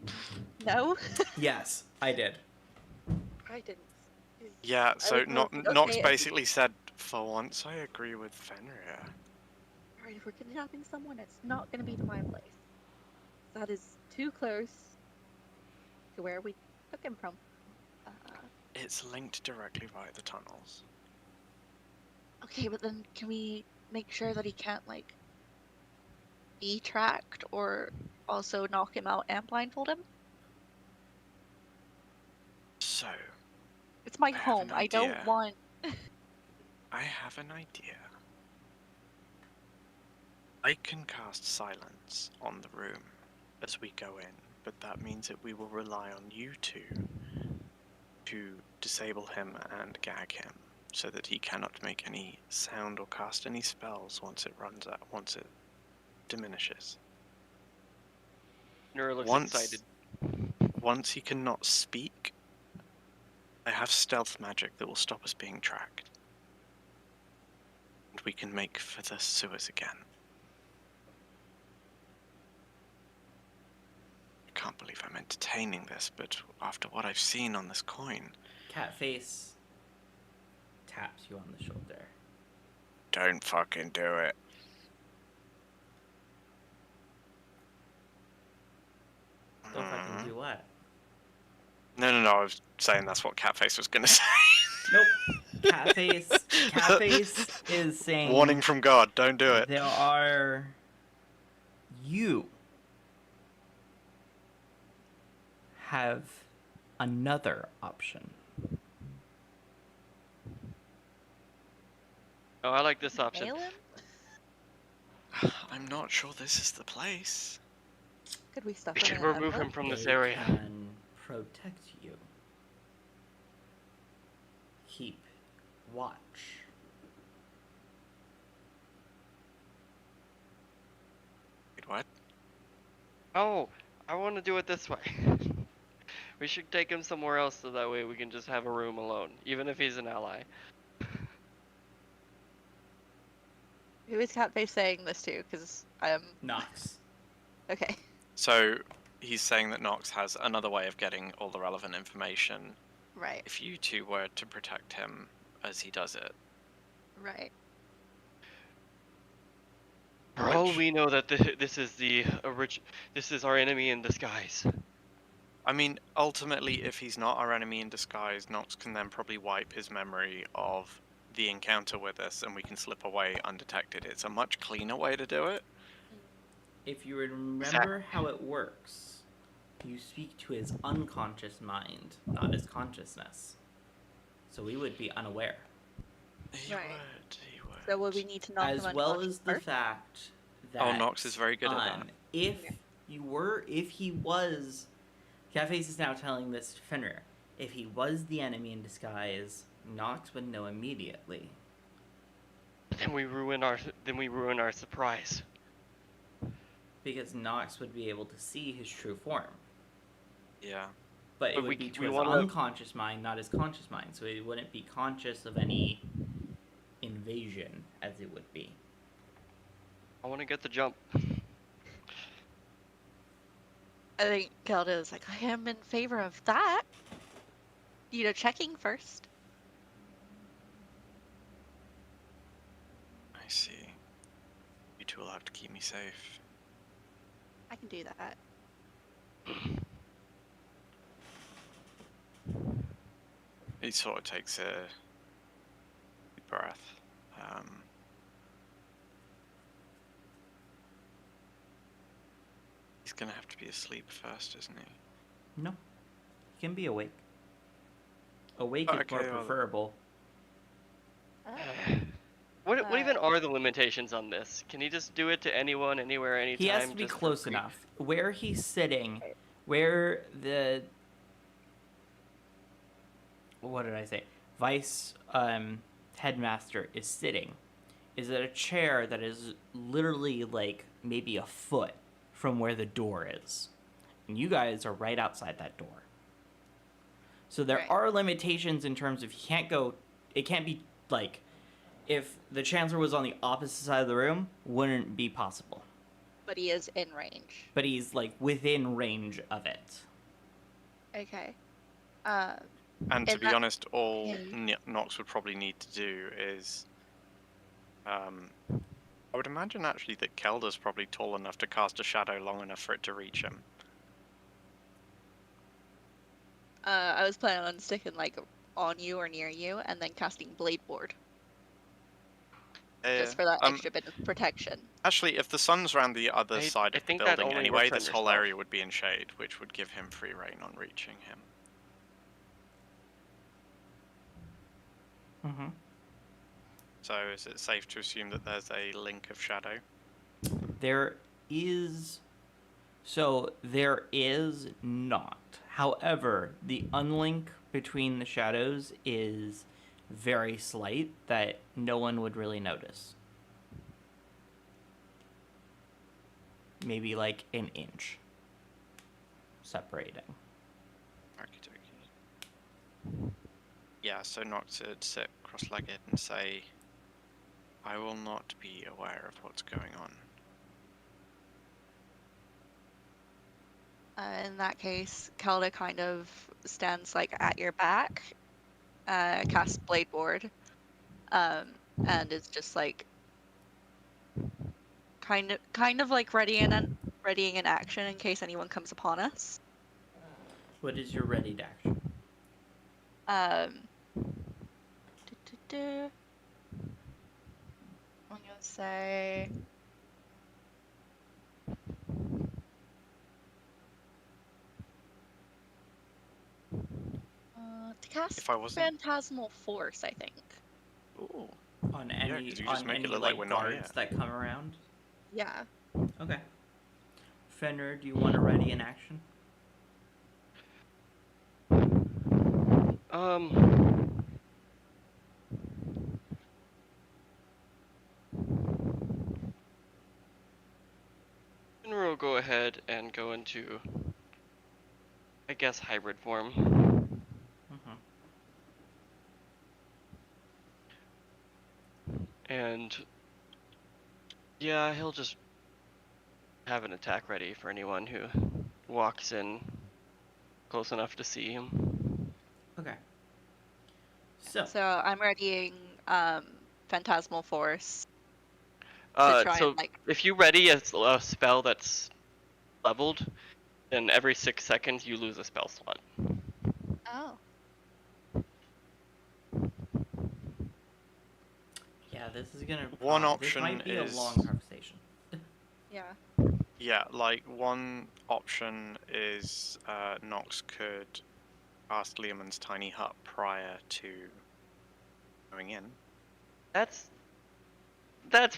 No, Yes, I did. I didn't. Yeah, so Nox Nox basically said, for once I agree with Fenrir. Alright, if we're kidnapping someone, it's not gonna be to my place. That is too close to where we took him from. It's linked directly via the tunnels. Okay, but then can we make sure that he can't, like, be tracked, or also knock him out and blindfold him? So, It's my I have home. an I don't idea. want. I have an idea. I can cast silence on the room as we go in, but that means that we will rely on you two to disable him and gag him, so that he cannot make any sound or cast any spells once it runs out, once it diminishes. Finrir looks Once excited. Once he cannot speak, I have stealth magic that will stop us being tracked. And we can make for the sewers again. I can't believe I'm entertaining this, but after what I've seen on this coin... Catface taps you on the shoulder. Don't fucking do it. Don't fucking do what? No, I was saying that's what Catface was gonna say. Nope. Catface is saying... Warning from God, don't do it. There are... You have another option. Oh, I like this option. Nail him? I'm not sure this is the place. Could we stuff We him should in an remove him envelope? from this They area. can protect you. Keep watch. Wait, what? Oh, I want to do it this way. We should take him somewhere else so that way we can just have a room alone, even if he's an ally. Who is Catface saying this to? Because I'm... Nox. Okay. So, he's saying that Nox has another way of getting all the relevant information Right. if you two were to protect him as he does it. Right. For all we know that this is this is our enemy in disguise. I mean, ultimately, if he's not our enemy in disguise, Nox can then probably wipe his memory of the encounter with us and we can slip away undetected. It's a much cleaner way to do it. If you remember how it works, you speak to his unconscious mind, not his consciousness. So we would be unaware. He Right. would. So would we need to knock him As well unconscious as the first? fact that... Oh, Nox is very good at that. If he was... Catface is now telling this to Fenrir. If he was the enemy in disguise, Nox would know immediately. Then we ruin our then we ruin our surprise. Because Nox would be able to see his true form. Yeah. But it But would we be c- to we his wanna- unconscious mind, not his conscious mind. So he wouldn't be conscious of any invasion, as it would be. I want to get the jump. I think Kelda is like, I am in favor of that. You know, checking first. I see. You two will have to keep me safe. I can do that. He sort of takes a deep breath. He's gonna have to be asleep first, isn't he? No. He can be awake. Awake Oh, is more okay, well- preferable. What even are the limitations on this? Can he just do it to anyone, anywhere, anytime? He has to be just for close free? enough. Where he's sitting, where the... What did I say? Vice headmaster is sitting is at a chair that is literally like maybe a foot from where the door is. And you guys are right outside that door. So there Right. are limitations in terms of he can't go... It can't be like... If the Chancellor was on the opposite side of the room, wouldn't be possible. But he is in range. But he's like within range of it. Okay. And to In be that honest, all case- Nox would probably need to do is... I would imagine actually that Kelda's probably tall enough to cast a shadow long enough for it to reach him. I was planning on sticking like on you or near you, and then casting Blade Ward just for that extra bit of protection. Actually, if the sun's around the other I side of the think that building only anyway, works on this whole yourself. area would be in shade, which would give him free reign on reaching him. Mm-hmm. So is it safe to assume that there's a link of shadow? There is... So, there is not. However, the unlink between the shadows is very slight that no one would really notice. Maybe like an inch separating. Okie dokie. Yeah, so Nox would sit cross-legged and say, I will not be aware of what's going on. In that case, Kelda kind of stands like at your back, casts Blade Ward, and is just like kind of like readying an action in case anyone comes upon us. What is your readied action? I'm gonna say. To cast If I wasn't- Phantasmal Force, I think. Ooh. On Yeah, any 'cause you just on make it any look like like we're not guards here. that come around? Yeah. Okay. Fenrir, do you want to ready an action? And we'll go ahead and go into, I guess, hybrid form. Mm-hmm. And yeah, he'll just have an attack ready for anyone who walks in close enough to see him. Okay. So, So I'm readying Phantasmal Force to try So and like. if you ready a spell that's leveled, then every 6 seconds you lose a spell slot. Oh. yeah, this is gonna. One this option might be is- a long conversation. Yeah. Yeah, like one option is Nox could cast Leomund's tiny hut prior to going in. That's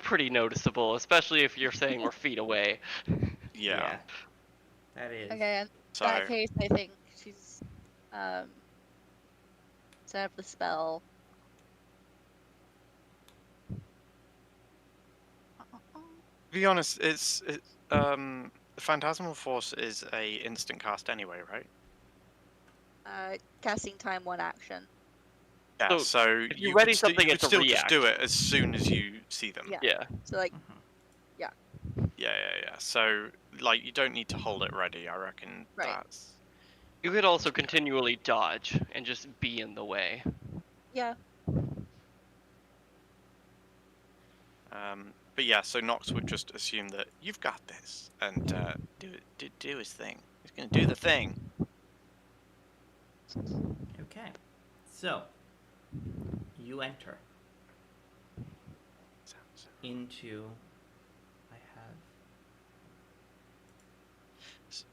pretty noticeable, especially if you're saying we're feet away. Yeah. That is. Okay, in So that case, I think she's set up the spell. be honest, the Phantasmal Force is a instant cast anyway, right? Casting time, 1 action. Yeah, So, so if you you ready could something, you it's could a still just do react. it as soon as you see them. Yeah. Yeah. So like, Yeah. So like you don't need to hold it ready. I reckon Right. that's. You could also continually dodge and just be in the way. yeah. But yeah, so Nox would just assume that you've got this and do his thing. He's gonna do the thing. Okay. So, you enter into. I have.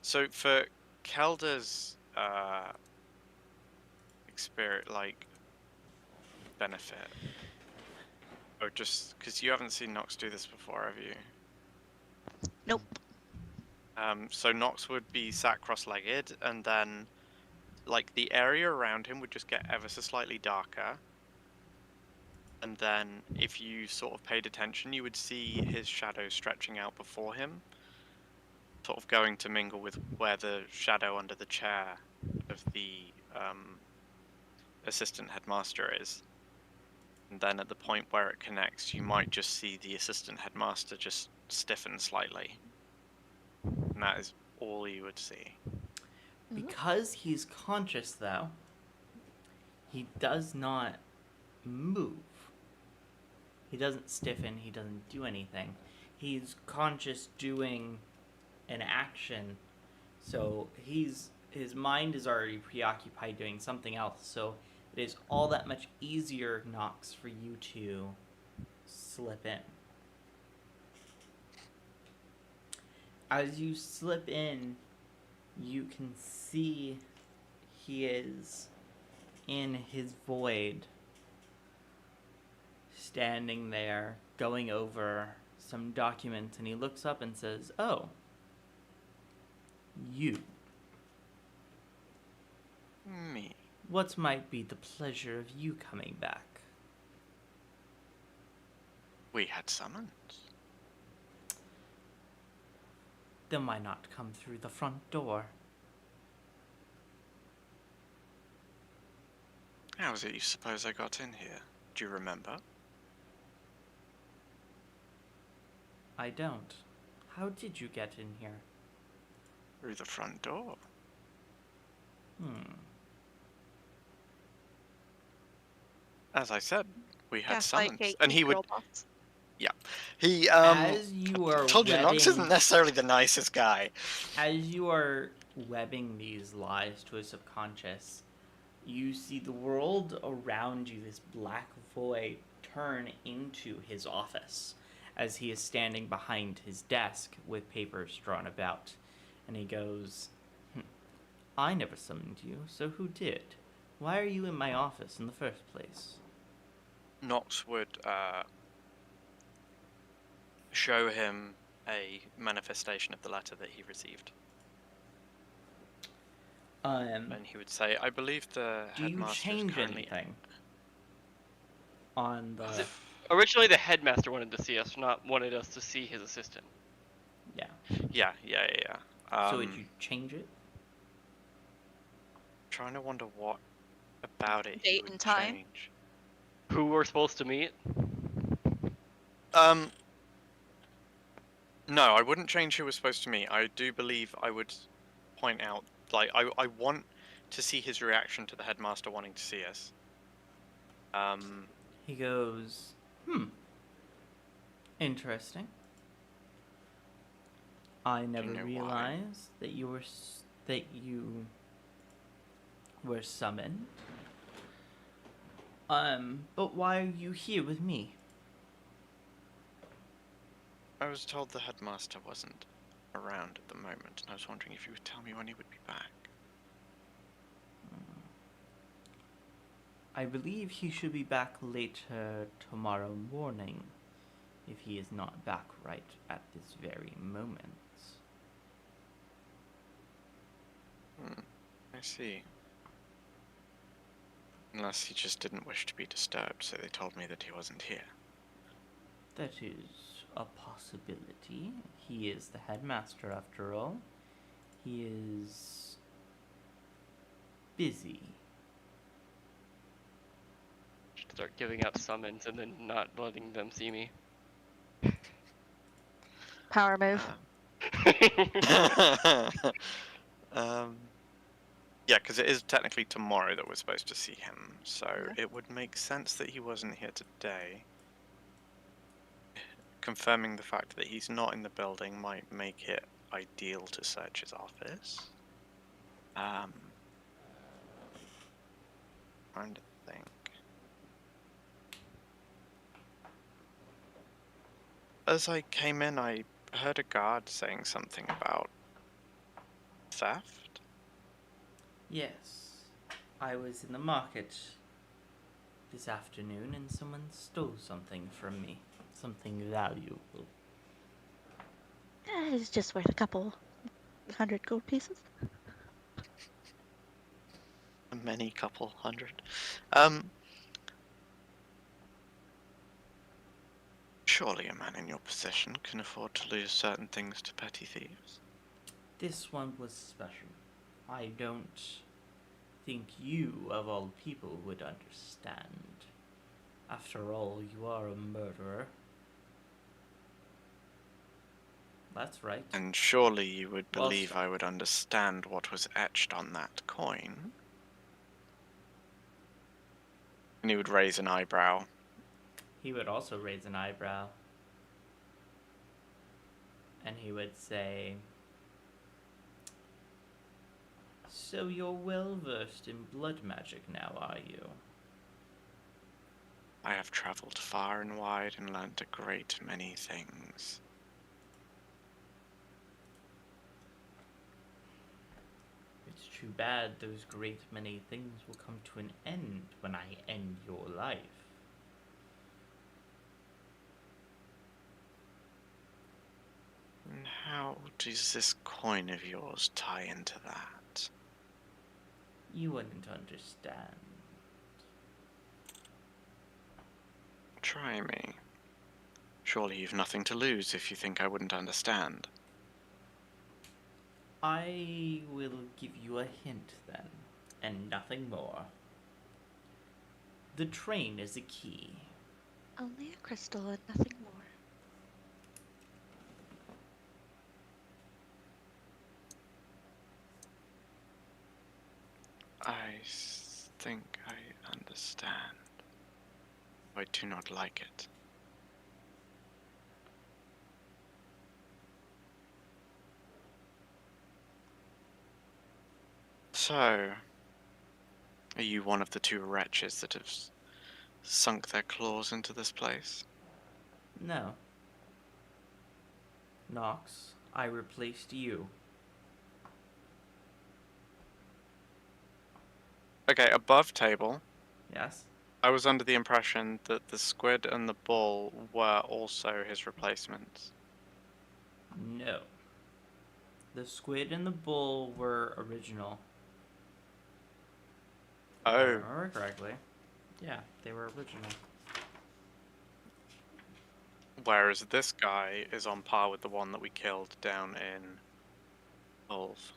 So for Kelda's benefit, or just because you haven't seen Nox do this before, have you? Nope. So Nox would be sat cross-legged, and then like the area around him would just get ever so slightly darker. And then if you sort of paid attention, you would see his shadow stretching out before him, sort of going to mingle with where the shadow under the chair of the assistant headmaster is. And then at the point where it connects, you might just see the assistant headmaster just stiffen slightly. And that is all you would see. Because he's conscious, though, he does not move. He doesn't stiffen, he doesn't do anything. He's conscious doing an action, so his mind is already preoccupied doing something else, so it is all that much easier, Nox, for you to slip in. As you slip in, you can see he is in his void, standing there, going over some documents, and he looks up and says, "Oh, you. Me. What might be the pleasure of you coming back?" We had summons. Then why not come through the front door? How is it you suppose I got in here? Do you remember? I don't. How did you get in here? Through the front door. As I said, we had summons. And he would... Yeah. He, As you are told you, Nox webbing, isn't necessarily the nicest guy. as you are webbing these lies to his subconscious, you see the world around you, this black void, turn into his office as he is standing behind his desk with papers drawn about. And he goes, "I never summoned you, so who did? Why are you in my office in the first place?" Nox would show him a manifestation of the letter that he received. And he would say, I believe the Do you headmaster change is currently... anything on the... Originally, the headmaster wanted to see us, not wanted us to see his assistant. Yeah. Yeah. So would you change it? Trying to wonder what about it Date he would and time? change. Who we're supposed to meet? No, I wouldn't change who we're supposed to meet. I do believe I would point out, like, I want to see his reaction to the headmaster wanting to see us. He goes, interesting. I never realized that you were summoned. But why are you here with me? I was told the headmaster wasn't around at the moment, and I was wondering if you would tell me when he would be back. I believe he should be back later tomorrow morning, if he is not back right at this very moment. I see. Unless he just didn't wish to be disturbed, so they told me that he wasn't here. That is a possibility. He is the headmaster after all. He is busy. Should start giving out summons and then not letting them see me. Power move. Yeah, because it is technically tomorrow that we're supposed to see him, so Yeah. it would make sense that he wasn't here today. Confirming the fact that he's not in the building might make it ideal to search his office. Trying to think. As I came in, I heard a guard saying something about theft. Yes, I was in the market this afternoon and someone stole something from me. Something valuable. It's just worth a couple 100 gold pieces. A many couple hundred. Surely a man in your position can afford to lose certain things to petty thieves. This one was special. I don't think you, of all people, would understand. After all, you are a murderer. That's right. And surely you would Well, believe I would understand what was etched on that coin. And he would raise an eyebrow. He would also raise an eyebrow. And he would say, "So you're well versed in blood magic now, are you?" I have travelled far and wide and learnt a great many things. It's too bad those great many things will come to an end when I end your life. And how does this coin of yours tie into that? You wouldn't understand. Try me. Surely you've nothing to lose if you think I wouldn't understand. I will give you a hint then, and nothing more. The train is a key. Only a crystal and nothing more. I think I understand. I do not like it. So, are you one of the two wretches that have sunk their claws into this place? No. Nox, I replaced you. Okay, above table, Yes? I was under the impression that the squid and the bull were also his replacements. No. The squid and the bull were original. If I Oh, remember correctly. Yeah, they were original. whereas this guy is on par with the one that we killed down in Ulf.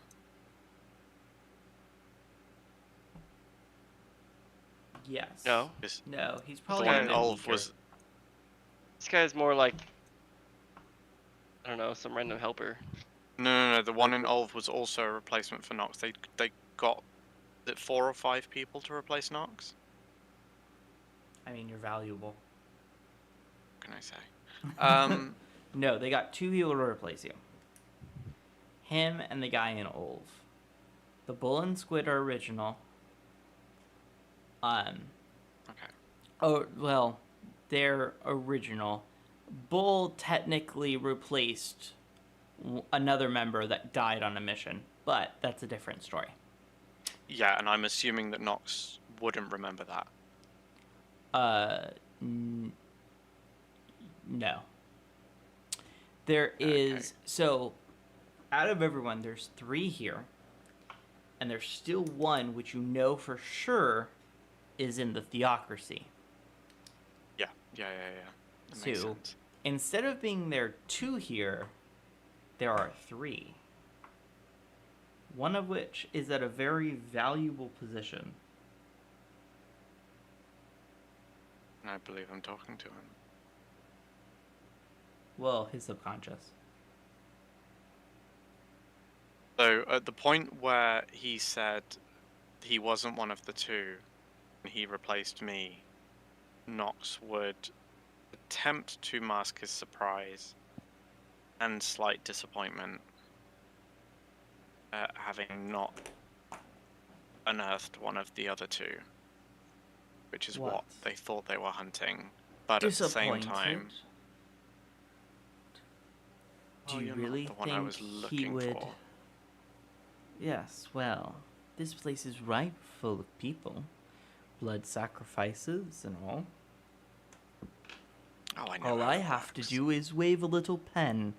Yes. No. No, he's The probably one a in bit Ulf weaker. was... This guy's more like, I don't know, some random helper. No, the one in Ulf was also a replacement for Nox. They got, is it 4 or 5 people to replace Nox? I mean, you're valuable. What can I say? No, they got 2 people to replace you. Him and the guy in Olv. The bull and squid are original. Okay. Oh, well, they're original. Bull technically replaced another member that died on a mission, but that's a different story. Yeah, and I'm assuming that Nox wouldn't remember that. No. There is, so, out of everyone, there's 3 here, and there's still one which you know for sure is in the theocracy. Yeah. That makes So, sense. Instead of being there 2 here, there are 3. One of which is at a very valuable position. And I believe I'm talking to him. Well, his subconscious. So at the point where he said he wasn't one of the 2, and he replaced me, Nox would attempt to mask his surprise and slight disappointment at having not unearthed one of the other 2, which is what they thought they were hunting. But at the same time, Do you you're really not the one I was think he looking would? for. Yes, well, this place is ripe full of people. Blood sacrifices and all. Oh, I know. All how I it have to works. do is wave a little pen,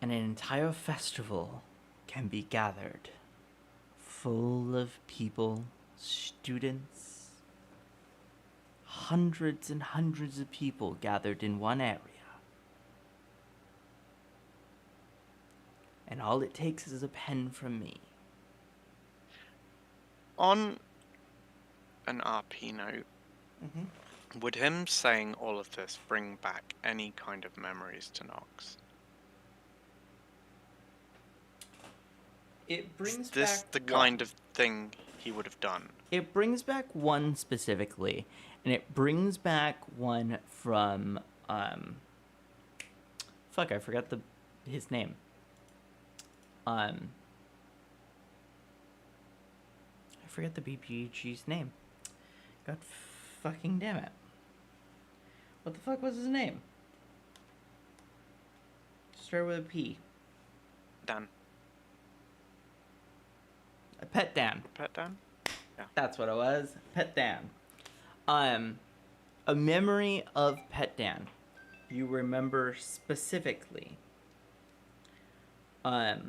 and an entire festival can be gathered, full of people, students, hundreds and hundreds of people gathered in one area. And all it takes is a pen from me. On an RP note, would him saying all of this bring back any kind of memories to Nox? It brings Is this back the one. kind of thing he would have done? It brings back one specifically, and it brings back one from fuck, I forgot his name. I forget the BPG's name. God fucking damn it. What the fuck was his name? Start with a P. Dan. Pet Dan. Pet Dan? That's what it was. Pet Dan. A memory of Pet Dan. You remember specifically. Sorry.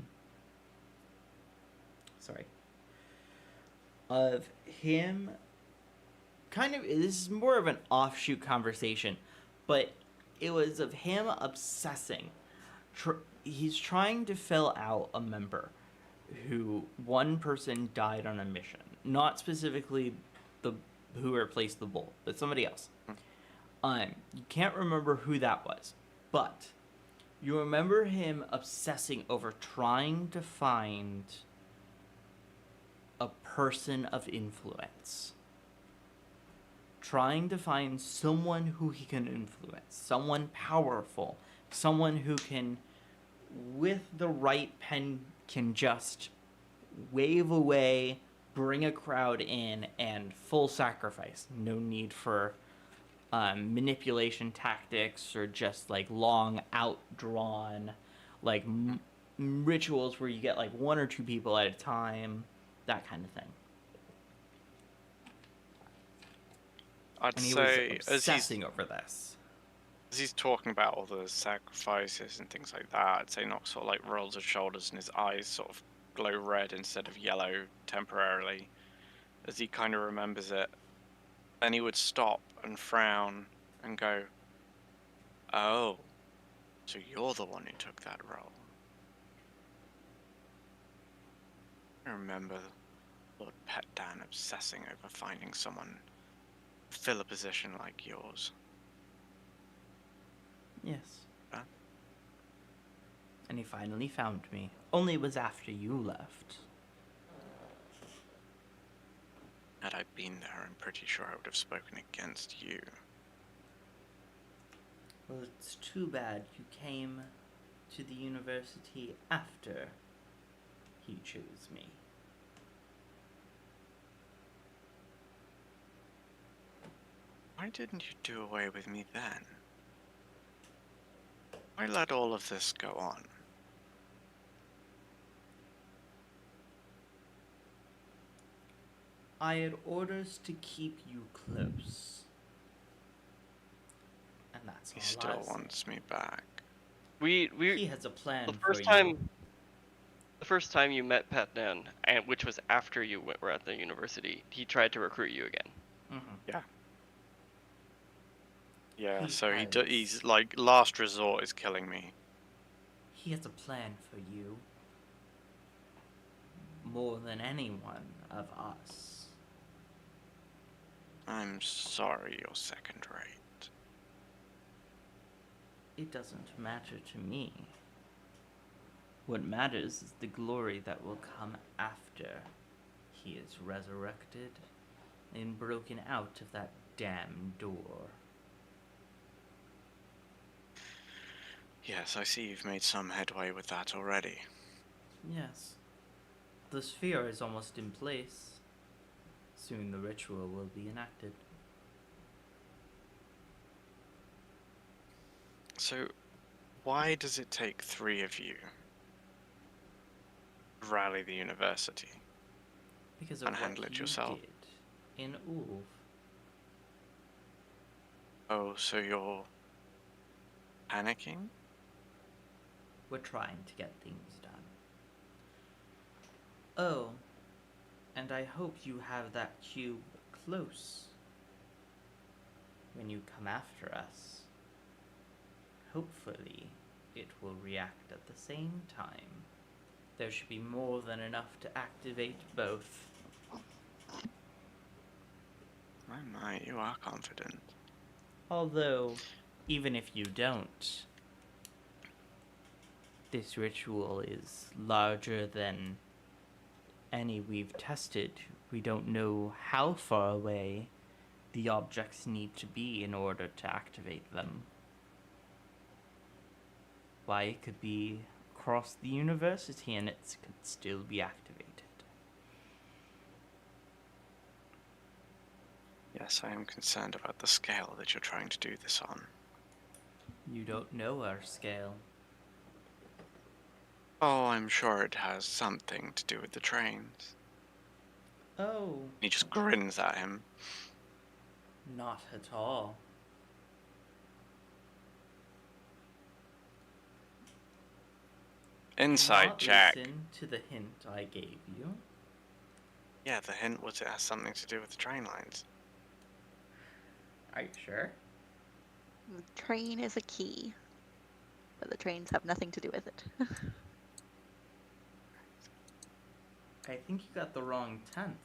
Of him. Kind of. This is more of an offshoot conversation, but it was of him obsessing. He's trying to fill out a member who one person died on a mission. Not specifically who replaced the bull, but somebody else. You can't remember who that was, but you remember him obsessing over trying to find a person of influence. Trying to find someone who he can influence, someone powerful, someone who can, with the right pen, can just wave away, bring a crowd in, and full sacrifice. No need for manipulation tactics or just like long outdrawn like rituals where you get like 1 or 2 people at a time, that kind of thing. I'd And he say was obsessing over this. as he's talking about all the sacrifices and things like that, I'd say Nox sort of like rolls his shoulders and his eyes sort of glow red instead of yellow temporarily as he kind of remembers it. Then he would stop and frown and go, "Oh, so you're the one who took that role." I remember Lord Pet Dan obsessing over finding someone to fill a position like yours. Yes. Huh? And he finally found me. Only it was after you left. Had I been there, I'm pretty sure I would have spoken against you. Well, it's too bad you came to the university after he chose me. Why didn't you do away with me then? Why let all of this go on? I had orders to keep you close. And that's He all still I wants me back. We He has a plan the for first you. time the first time you met Pat Dan, and which was after you were at the university, he tried to recruit you again. Mm-hmm. Yeah. Yeah, He so has- he's like last resort is killing me. He has a plan for you. More than anyone of us. I'm sorry you're second rate. It doesn't matter to me. What matters is the glory that will come after he is resurrected and broken out of that damn door. Yes, I see you've made some headway with that already. Yes. The sphere is almost in place. Soon the ritual will be enacted. So, why does it take 3 of you to rally the university? Because of And what handle it you yourself. did in Ulv. Oh, so you're panicking? We're trying to get things done. Oh, and I hope you have that cube close when you come after us. Hopefully, it will react at the same time. There should be more than enough to activate both. My, you are confident. Although, even if you don't, this ritual is larger than any we've tested. We don't know how far away the objects need to be in order to activate them. Why, it could be across the university and it could still be activated. Yes, I am concerned about the scale that you're trying to do this on. You don't know our scale. Oh, I'm sure it has something to do with the trains. Oh, He just grins at him. not at all. Inside Not check. listen to the hint I gave you. Yeah, the hint was it has something to do with the train lines. Are you sure? The train is a key, but the trains have nothing to do with it. I think you got the wrong tense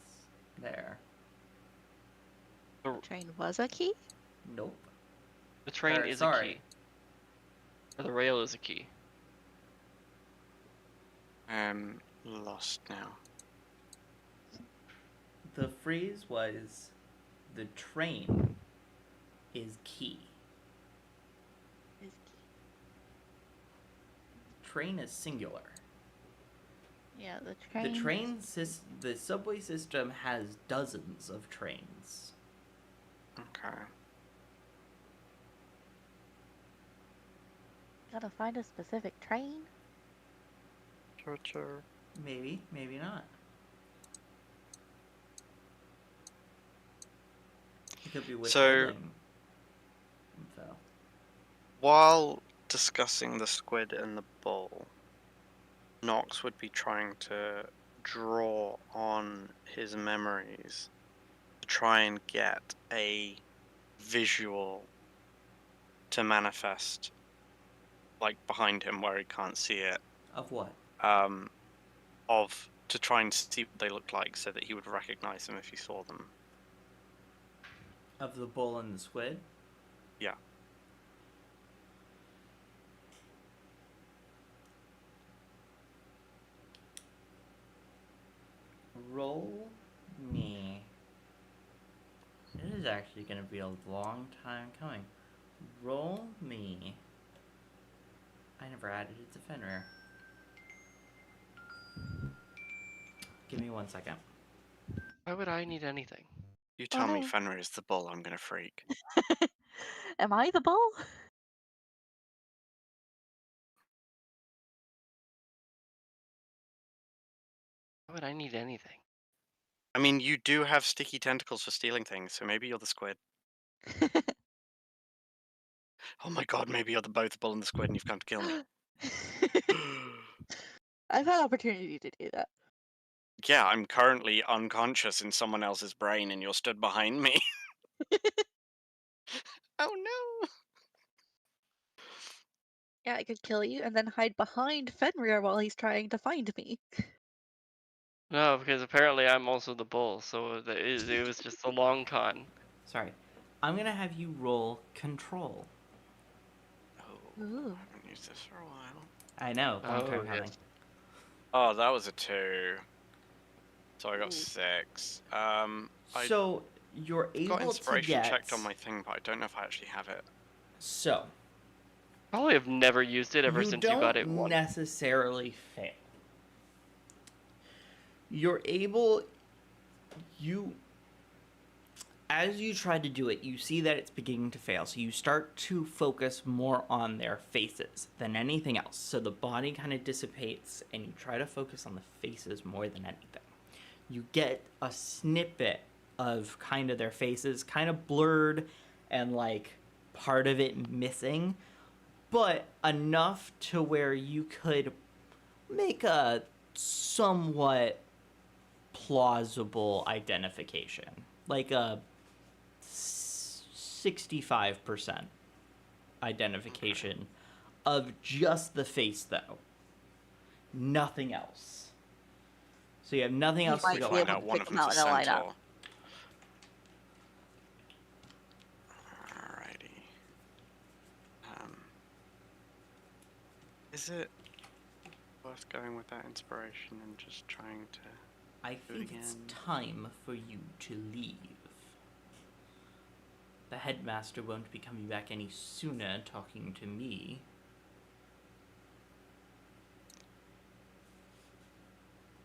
there. The train was a key? Nope. The train Or, is a sorry. key. Or the rail is a key. I'm lost now. The phrase was, the train is key. Is Train is singular. Yeah, the train. The subway system has dozens of trains. Okay. Gotta find a specific train. Sure. Maybe, maybe not. It could be withholding info. While discussing the squid and the bull, Nox would be trying to draw on his memories to try and get a visual to manifest, like behind him where he can't see it, Of what? to try and see what they look like so that he would recognize them if he saw them. Of the bull and the squid? Yeah. Roll me. It is actually going to be a long time coming. Roll me. I never added it to Fenrir. Give me 1 second. Why would I need anything? You tell me no. Fenrir is the bull, I'm gonna freak. Am I the bull? Why would I need anything? I mean, you do have sticky tentacles for stealing things, so maybe you're the squid. Oh my god, maybe you're both the bull and the squid and you've come to kill me. I've had opportunity to do that. Yeah, I'm currently unconscious in someone else's brain and you're stood behind me. Oh no! Yeah, I could kill you and then hide behind Fenrir while he's trying to find me. No, because apparently I'm also the bull, so it was just a long con. Sorry. I'm gonna have you roll control. Oh, Ooh. I haven't used this for a while. I know, long time Oh, coming. yes. Oh, that was a 2. So I got Ooh. 6. I So you're able got to inspiration get. checked on my thing, but I don't know if I actually have it. So Probably have never used it ever you since you got it don't once. necessarily fail. You're able. You. As you try to do it, you see that it's beginning to fail. So you start to focus more on their faces than anything else. So the body kind of dissipates, and you try to focus on the faces more than anything. You get a snippet of kind of their faces, kind of blurred and like part of it missing, but enough to where you could make a somewhat plausible identification. Like a 65% identification of just the face, though. Nothing else. So you have nothing You else might to be go able Find to out on. one pick of them them's out a in a lineup. centaur. Alrighty. Is it worth going with that inspiration and just trying to I do it think it's again? time for you to leave. The headmaster won't be coming back any sooner talking to me.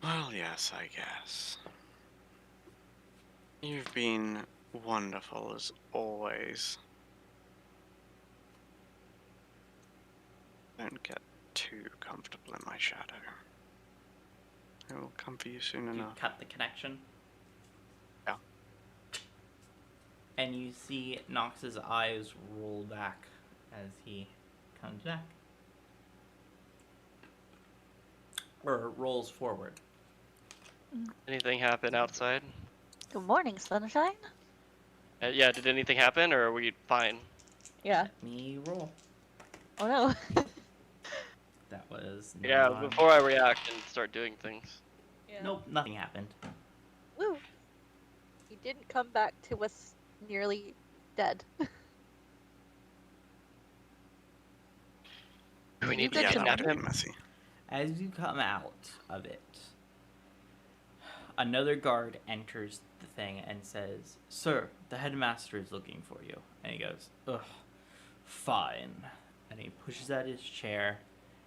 Well, yes, I guess. You've been wonderful as always. Don't get too comfortable in my shadow. I will come for you soon You enough. cut the connection. Yeah. And you see Nox's eyes roll back as he comes back. Or rolls forward. Anything happen outside? Good morning, sunshine. Yeah, did anything happen, or are we fine? Yeah. Let me roll. Oh no. That was Yeah, not... before I react and start doing things. Yeah. Nope, nothing happened. Woo. He didn't come back to us nearly dead. Do we You need good to Yeah, to that would kidnap have me? been him? messy. As you come out of it, another guard enters the thing and says, "Sir, the headmaster is looking for you." And he goes, "Ugh, fine." And he pushes out his chair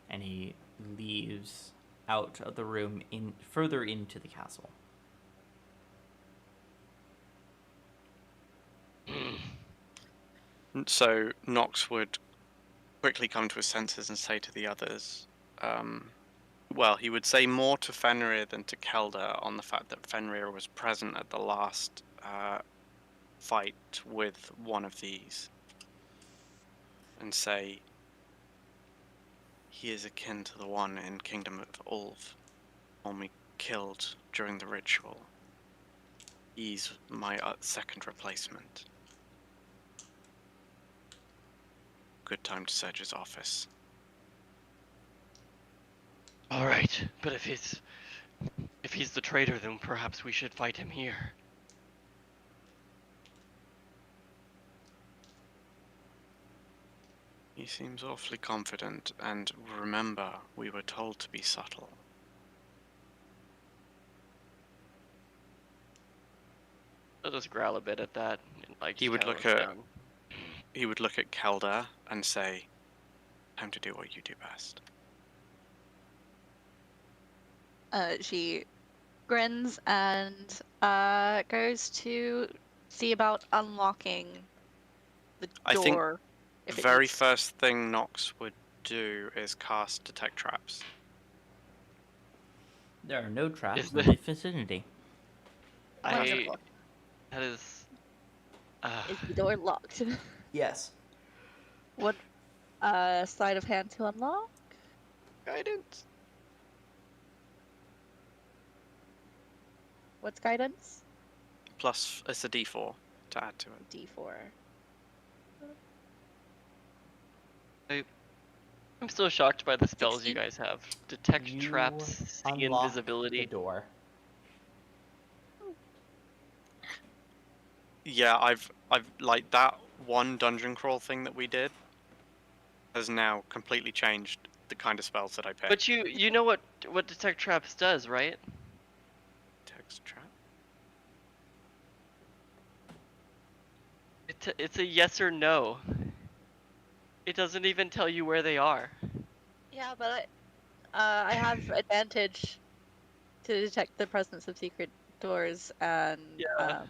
and he leaves out of the room further into the castle. So Nox would quickly come to his senses and say to the others, well, he would say more to Fenrir than to Kelda on the fact that Fenrir was present at the last fight with one of these, and say, he is akin to the one in Kingdom of Ulv, whom we killed during the ritual. He's my second replacement. Good time to search his office. All right, but if he's the traitor, then perhaps we should fight him here. He seems awfully confident, and remember, we were told to be subtle. I'll just growl a bit at that, and like He just would kinda look look at down. he would look at Kelda and say, "Time to do what you do best." She grins and goes to see about unlocking the I think door. The If it very needs. first thing Nox would do is cast Detect Traps. There are no traps Is in the the vicinity. Wonderful. that is Is the door locked? Yes. What sleight of hand to unlock? Guidance. What's guidance? Plus, it's a D4 to add to it. D4. I'm still shocked by the spells you 16. guys have. Detect You traps, see unlock invisibility. the door. Yeah, I've like that one dungeon crawl thing that we did has now completely changed the kind of spells that I pick. But you know what detect traps does, right? Text trap. It's a yes or no. It doesn't even tell you where they are. Yeah, but I have advantage to detect the presence of secret doors and Yeah.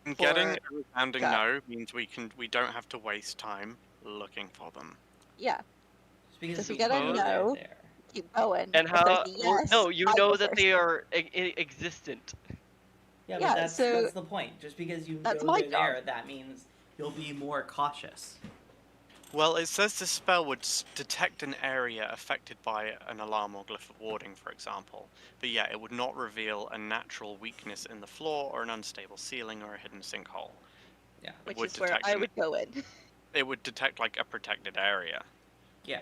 And for getting a resounding gut. no means we don't have to waste time looking for them. Yeah. Just because So if you you get a know Suppose- they're no, there. keep going. And If there's how? a Well, yes, no, you I know go that first. they are existent. Yeah, Yeah, but that's so the point. Just because you that's know my they're job. there, that means you'll be more cautious. Well, it says the spell would detect an area affected by an alarm or glyph of warding, for example. But yeah, it would not reveal a natural weakness in the floor or an unstable ceiling or a hidden sinkhole. Yeah. Which would is where detect I an- would go in. It would detect like a protected area. Yeah.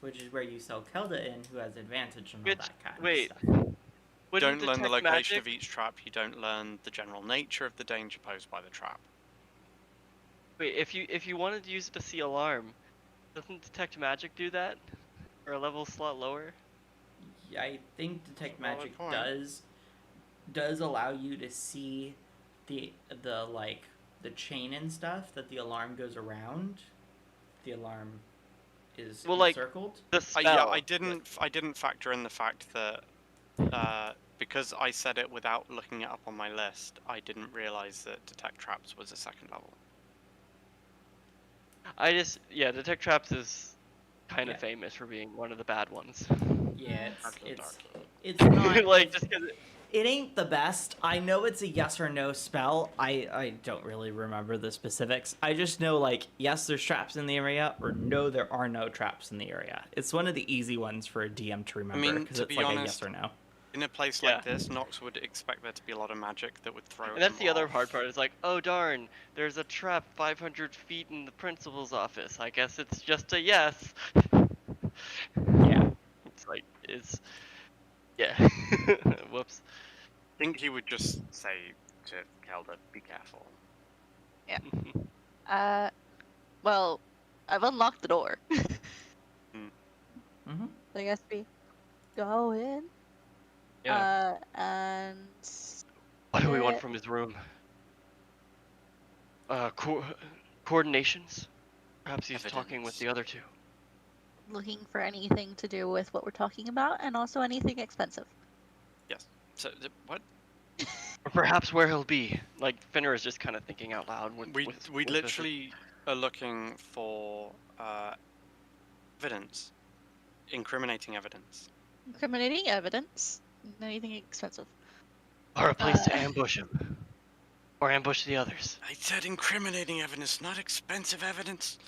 Which is where you sell Kelda in, who has advantage on all Which that kind wait, of stuff. wouldn't Don't learn the detect location magic? of each trap, you don't learn the general nature of the danger posed by the trap. Wait, if you wanted to use it to see alarm, doesn't detect magic do that? Or a level slot lower? Yeah, I think Detect Valid Magic point. does allow you to see the like the chain and stuff that the alarm goes around. The alarm is Well, like encircled. the spell. Yeah, I didn't factor in the fact that because I said it without looking it up on my list, I didn't realize that detect traps was a second level. Detect traps is kind of Yeah. famous for being one of the bad ones. Yeah, After the dark. it's not like just because it ain't the best. I know it's a yes or no spell. I don't really remember the specifics. I just know like yes, there's traps in the area, or no, there are no traps in the area. It's one of the easy ones for a DM to remember mean, because to it's be like a honest, yes or no. In a place Yeah. like this, Nox would expect there to be a lot of magic that would throw And that's him the other off. hard part. Is like, oh darn, there's a trap 500 feet in the principal's office. I guess it's just a yes. Yeah. It's like yeah. Whoops. I think he would just say to Kelda, be careful. Well, I've unlocked the door. Mm-hmm. I guess we go in. Yeah. And What do we want sit, from his room? Coordinations? Perhaps he's talking with Evidence. the other two. looking for anything to do with what we're talking about, and also anything expensive. Yes. So, what? Or perhaps where he'll be. Like, Finner is just kind of thinking out loud. We with this. literally are looking for evidence. Incriminating evidence. Incriminating evidence, anything expensive. Or a place to ambush him. Or ambush the others. I said incriminating evidence, not expensive evidence.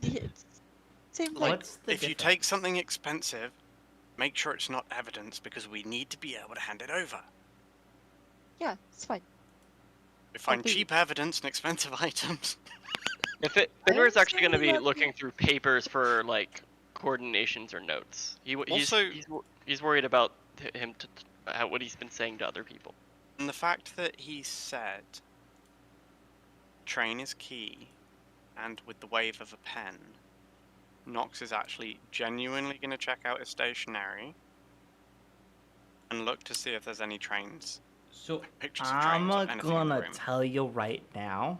It's same thing. Like, What's the if you difference? take something expensive, make sure it's not evidence because we need to be able to hand it over. Yeah, it's fine. We find be- cheap evidence and expensive items. Finner is actually going to saying be that- looking through papers for, like, coordinations or notes. He's worried about him what he's been saying to other people. And the fact that he said train is key, and with the wave of a pen, Nox is actually genuinely going to check out his stationery and look to see if there's any trains. So Pictures of trains or I'm anything in the gonna room. tell you right now,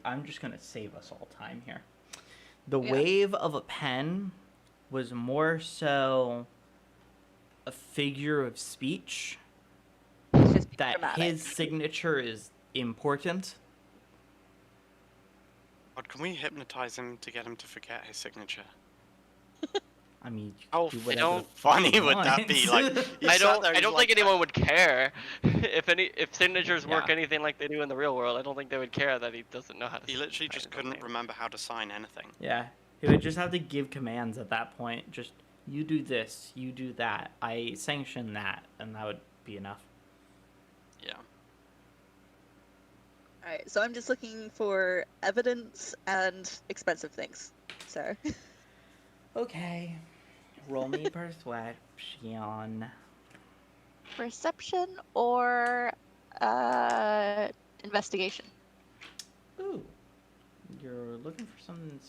I'm just gonna save us all time here. The Yeah. wave of a pen was more so a figure of speech It's just being that dramatic. his signature is important. God, can we hypnotize him to get him to forget his signature? I mean, you How can do whatever the fuck funny you would that want. be? Like, he I sat there, don't he's think like, anyone would care if signatures work Yeah. anything like they do in the real world. I don't think they would care that he doesn't know how to. He literally sign just his own couldn't name. remember how to sign anything. Yeah, he would just have to give commands at that point. Just you do this, you do that. I sanction that, and that would be enough. Yeah. Alright, so I'm just looking for evidence and expensive things. So Okay. Roll me perception. Perception or investigation? Ooh. You're looking for something.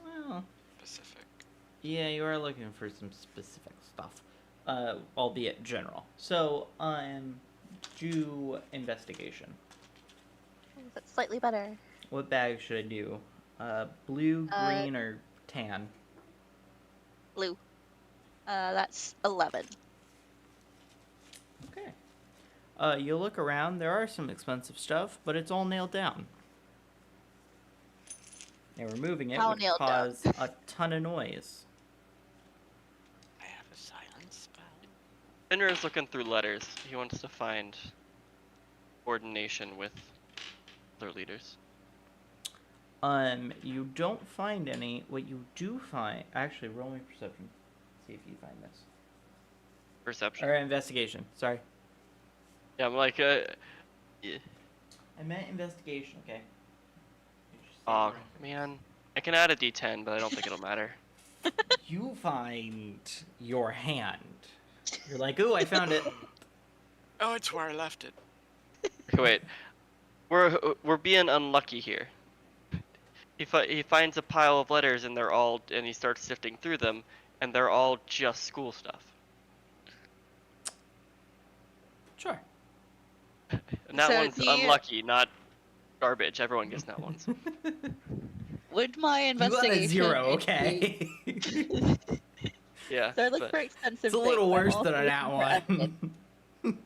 Well, Specific. yeah, you are looking for some specific stuff. Albeit general. So, do investigation. Ooh, that's slightly better. What bag should I do? Blue, green, or tan? Blue. That's 11. Okay. You look around, there are some expensive stuff, but it's all nailed down. And removing it How would nailed down? cause a ton of noise. I have a silence spell. Finner is looking through letters. He wants to find coordination with other leaders. You don't find any. What you do find... Actually, roll me perception. See if you find this. Perception. Or investigation, sorry. Yeah, I'm like, yeah. I meant investigation, okay. Oh, man. I can add a d10, but I don't think it'll matter. You find your hand. You're like, ooh, I found it. Oh, it's where I left it. Okay, wait. We're being unlucky here. He finds a pile of letters and he starts sifting through them, and they're all just school stuff. Sure. And that So one's unlucky, not garbage. Everyone gets that ones. Would my You got investigation... a 0, okay. Yeah. So I look but- for expensive It's a little things. I'm worse also than that looking for one.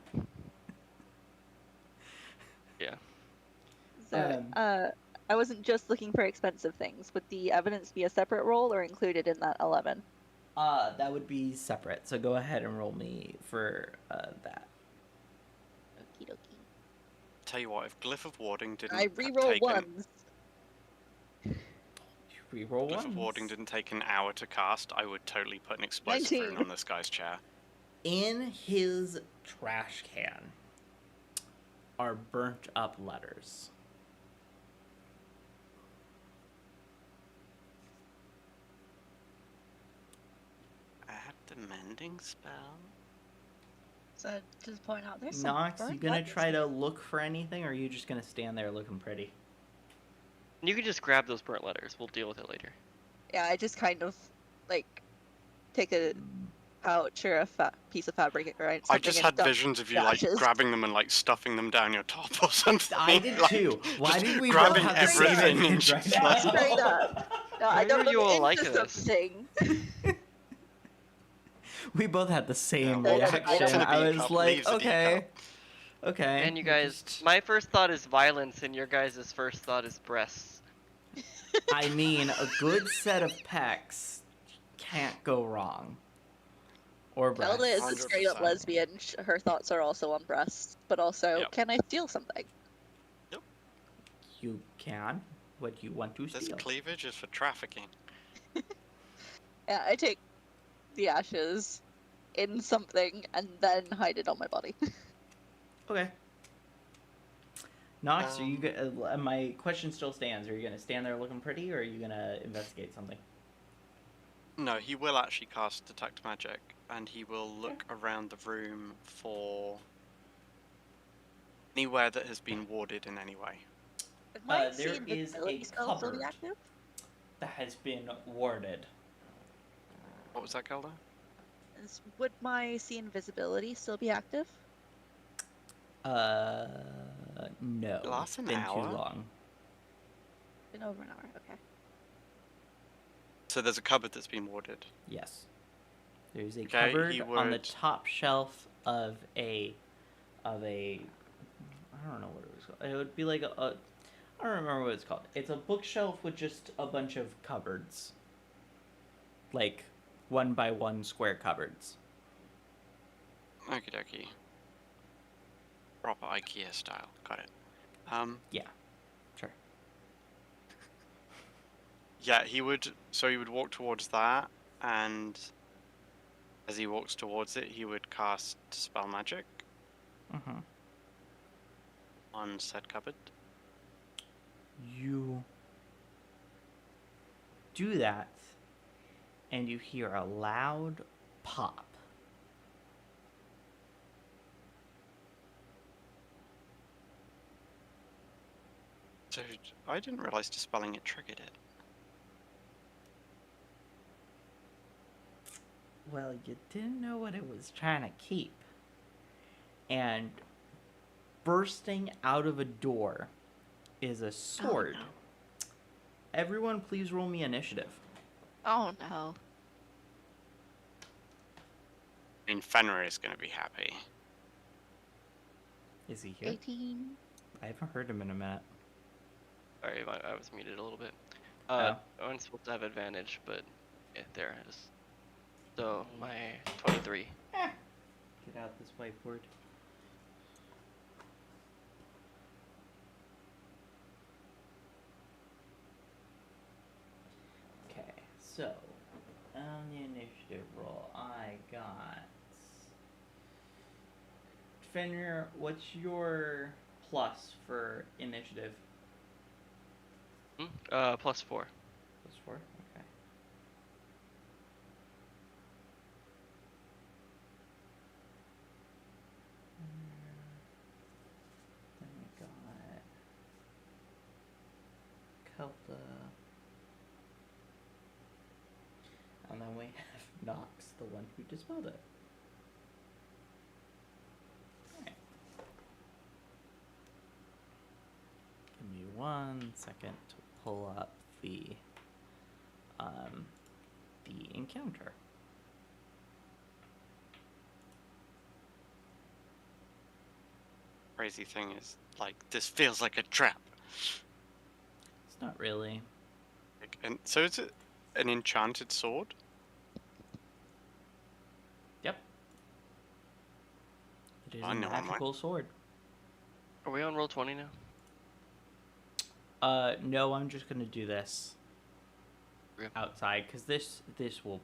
Yeah. So, I wasn't just looking for expensive things. Would the evidence be a separate roll or included in that 11? That would be separate. So go ahead and roll me for that. Okie dokie. Tell you what, if Glyph of Warding didn't I have re-roll taken, ones. You reroll Glyph one. of Warding didn't take an hour to cast, I would totally put an explosive 19. rune on this guy's chair. In his trash can are burnt up letters. I have the mending spell. So just point out there's some Nox, you burnt gonna letters. try to look for anything, or are you just gonna stand there looking pretty? You can just grab those burnt letters. We'll deal with it later. Yeah, I just kind of like take a pouch or a piece of fabric, right? I just had visions of you like ashes. grabbing them and like stuffing them down your top or something. I did like, too. Why just did we both grabbing have the same everything and image just right like- now? Straight up. No, I Why don't are you look all into like this? something. We both had the same Yeah, what's reaction. in a I B was cup like, leaves a D okay, cup. okay. And you we guys, just- my first thought is violence, and your guys' first thought is breasts. I mean, a good set of pecs can't go wrong. Or breasts. Zelda is a straight up 100%. lesbian. Her thoughts are also on breasts, but also, Yep. can I steal something? You can. What you want to This steal. cleavage is for trafficking. Yeah, I take the ashes in something and then hide it on my body. Okay. Nox, are you my question still stands. Are you gonna stand there looking pretty, or are you gonna investigate something? No, he will actually cast Detect Magic, and he will look around the room for anywhere that has been warded in any way. Would my There see is a invisibility spell still be cupboard. active? That has been warded. What was that, Gelda? Would my see invisibility still be active? No. Lasts an been hour? too long. Been over an hour, okay. So there's a cupboard that's been warded. Yes. There's a Okay, cupboard he on the would- top shelf of a I don't know what it was called. It would be like I don't remember what it's called. It's a bookshelf with just a bunch of cupboards. Like 1x1 square cupboards. Okie dokie. Proper IKEA style. Got it. Yeah. Sure. Yeah, he would. So he would walk towards that, and as he walks towards it, he would cast Spell Magic Mhm. on said cupboard. You do that, and you hear a loud pop. So I didn't realize dispelling it triggered it. Well, you didn't know what it was trying to keep. And bursting out of a door is a sword. Oh, no. Everyone, please roll me initiative. Oh no. I mean, Fenrir is going to be happy. Is he here? 18. I haven't heard him in a minute. Sorry, I was muted a little bit. Oh. I'm supposed to have advantage, but yeah, there it is. So my 23. Get out this whiteboard. Okay, so on the initiative roll, I got Fenrir. What's your plus for initiative? +4. Plus 4. Okay. Then we got Kelta. And then we have Nox, the one who dispelled it. Alright. Give me 1 second to pull up the encounter. Crazy thing is, like, this feels like a trap. It's not really. Like, and so is it an enchanted sword? Yep. It is I a know, I'm like- magical sword. Are we on roll 20 now? No, I'm just gonna do this Okay. outside because this will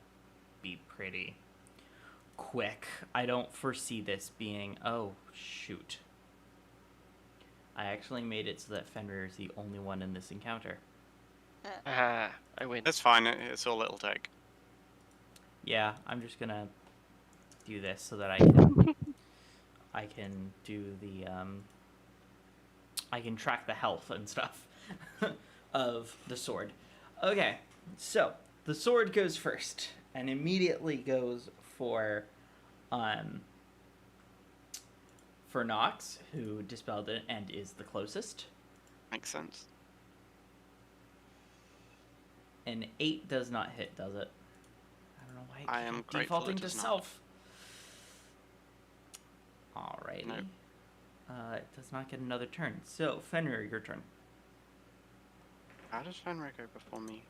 be pretty quick. I don't foresee this being. Oh shoot! I actually made it so that Fenrir is the only one in this encounter. I win. That's fine, it's all it'll take. Yeah, I'm just gonna do this so that I can do the I can track the health and stuff of the sword. Okay, so the sword goes first and immediately goes for Nox, who dispelled it and is the closest. Makes sense. An 8 does not hit, does it? I don't know why I it am keeps grateful defaulting it to does not. self. Alrighty. Nope. It does not get another turn. So, Fenrir, your turn. How does Fenrir go before me?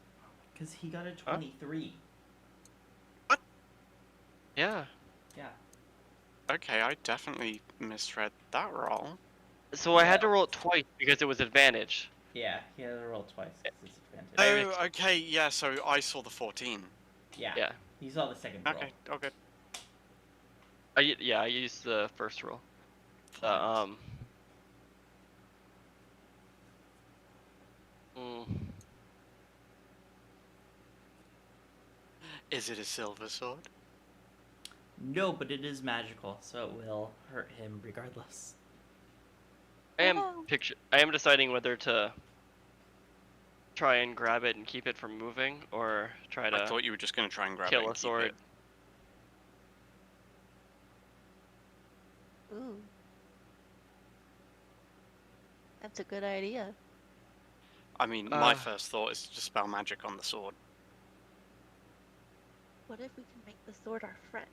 Because he got a 23. Yeah. Yeah. Okay, I definitely misread that roll. So I had to Yeah. roll it twice because it was advantage. Yeah, he had to roll twice. It's disadvantage. Oh, okay, yeah, so I saw the 14. Yeah. Yeah. You saw the second roll. Okay, okay. I used the first roll. Fine. Mm, Is it a silver sword? No, but it is magical, so it will hurt him regardless. I am Oh. deciding whether to try and grab it and keep it from moving, or try I to thought you were just going to try and grab it kill and a keep sword. it. Ooh. That's a good idea. I mean, my first thought is to dispel magic on the sword. What if we can make the sword our friend?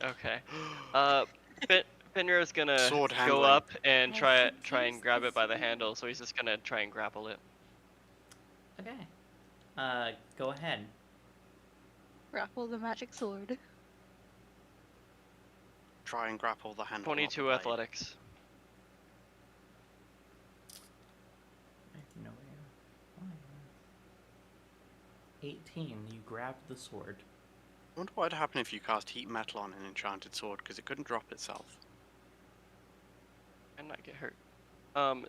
Okay. Fenrir's gonna Sword go handling. up and I try can and use grab the it by the sword. handle. So he's just gonna try and grapple it. Okay. Go ahead. Grapple the magic sword. Try and grapple the handle. not the 22 blade. athletics. I have no idea. 18. You grab the sword. I wonder what would happen if you cast heat metal on an enchanted sword, because it couldn't drop itself. And not get hurt. I'm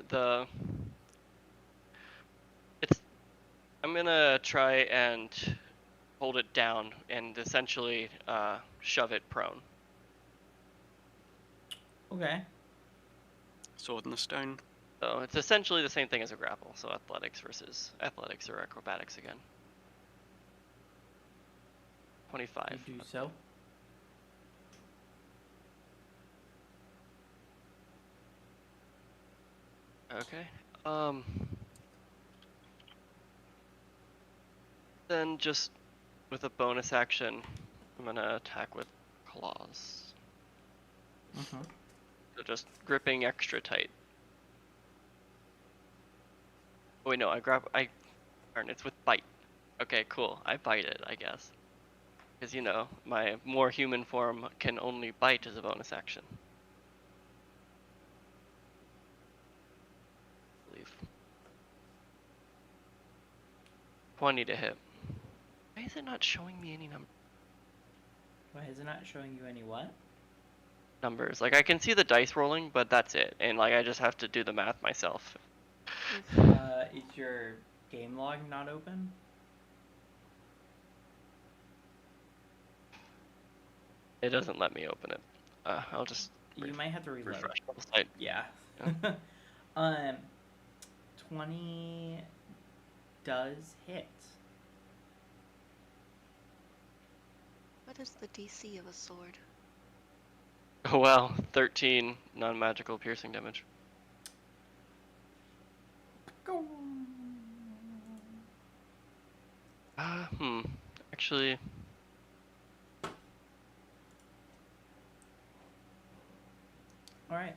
gonna try and hold it down and essentially shove it prone. Okay. Sword in the stone. So it's essentially the same thing as a grapple. So athletics versus athletics or acrobatics again. 25. You do so. Okay. Then just with a bonus action, I'm gonna attack with claws. Mm-hmm. So just gripping extra tight. Oh wait, no, darn, it's with bite. Okay, cool. I bite it, I guess. Because, you know, my more human form can only bite as a bonus action. I believe. 20 to hit. Why is it not showing me any Why is it not showing you any what? numbers? Like, I can see the dice rolling, but that's it. And, like, I just have to do the math myself. Is your game log not open? It doesn't let me open it. I'll just You might have to reload. refresh the site. Yeah. 20 does hit. What is the DC of a sword? Oh well, 13 non-magical piercing damage. Go. Actually, All right.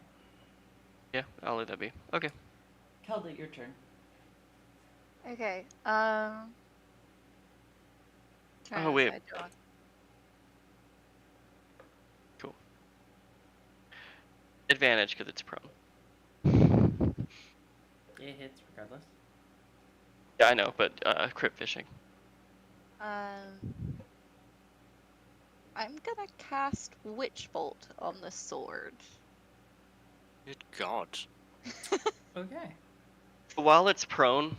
yeah, I'll let that be. Okay. Kelda, your turn. Okay. Oh, wait. Cool. Advantage because it's prone. It hits regardless. Yeah, I know, but crit fishing. I'm gonna cast Witch Bolt on the sword. Good God. Okay. While it's prone,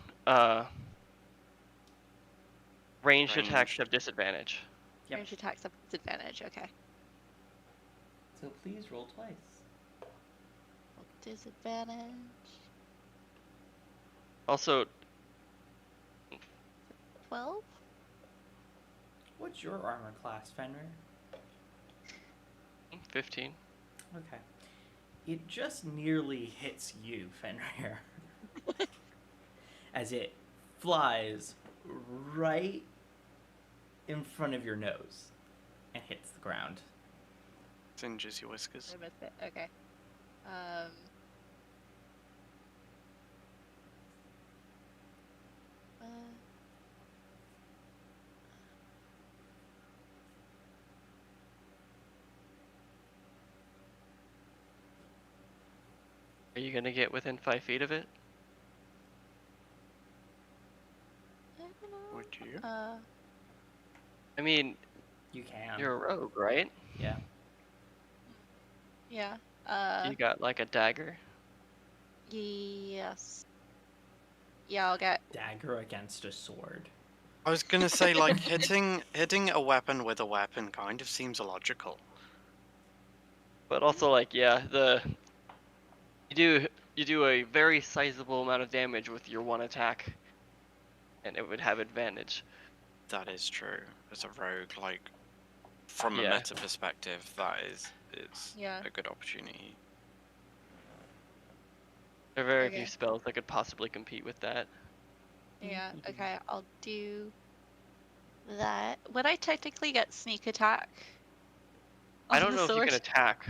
ranged attacks Ranged. have disadvantage. Yep. Range attacks have disadvantage. Okay. So please roll twice. Disadvantage. Also, 12? What's your armor class, Fenrir? 15. Okay. It just nearly hits you, Fenrir. As it flies right in front of your nose and hits the ground. Singes your whiskers. I missed it. Okay. Are you gonna get within 5 feet of it? I don't know. Would you? I mean, You can. you're a rogue, right? Yeah. Yeah. You got like a dagger. Yes. Yeah, I'll get. Dagger against a sword. I was gonna say, like, hitting a weapon with a weapon kind of seems illogical. But also, like, yeah, you do a very sizable amount of damage with your one attack, and it would have advantage. That is true. As a rogue, like, from a Yeah. meta perspective, it's Yeah. a good opportunity. There are very Okay. few spells that could possibly compete with that. Yeah. Okay, I'll do that. Would I technically get sneak attack? I on don't the know if you sword? can attack.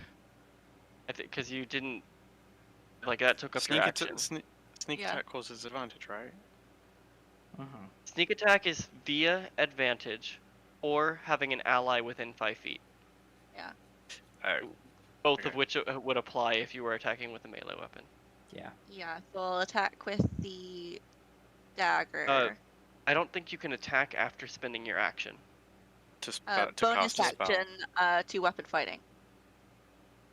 I think because you didn't like that took up your action. Sneak Yeah. attack causes advantage, right? Mm-hmm. Sneak attack is via advantage, or having an ally within 5 feet. Yeah. Oh, Both Okay. of which would apply if you were attacking with a melee weapon. Yeah. Yeah. So I'll attack with the dagger. I don't think you can attack after spending your action. to Bonus cast a spell. action to weapon fighting.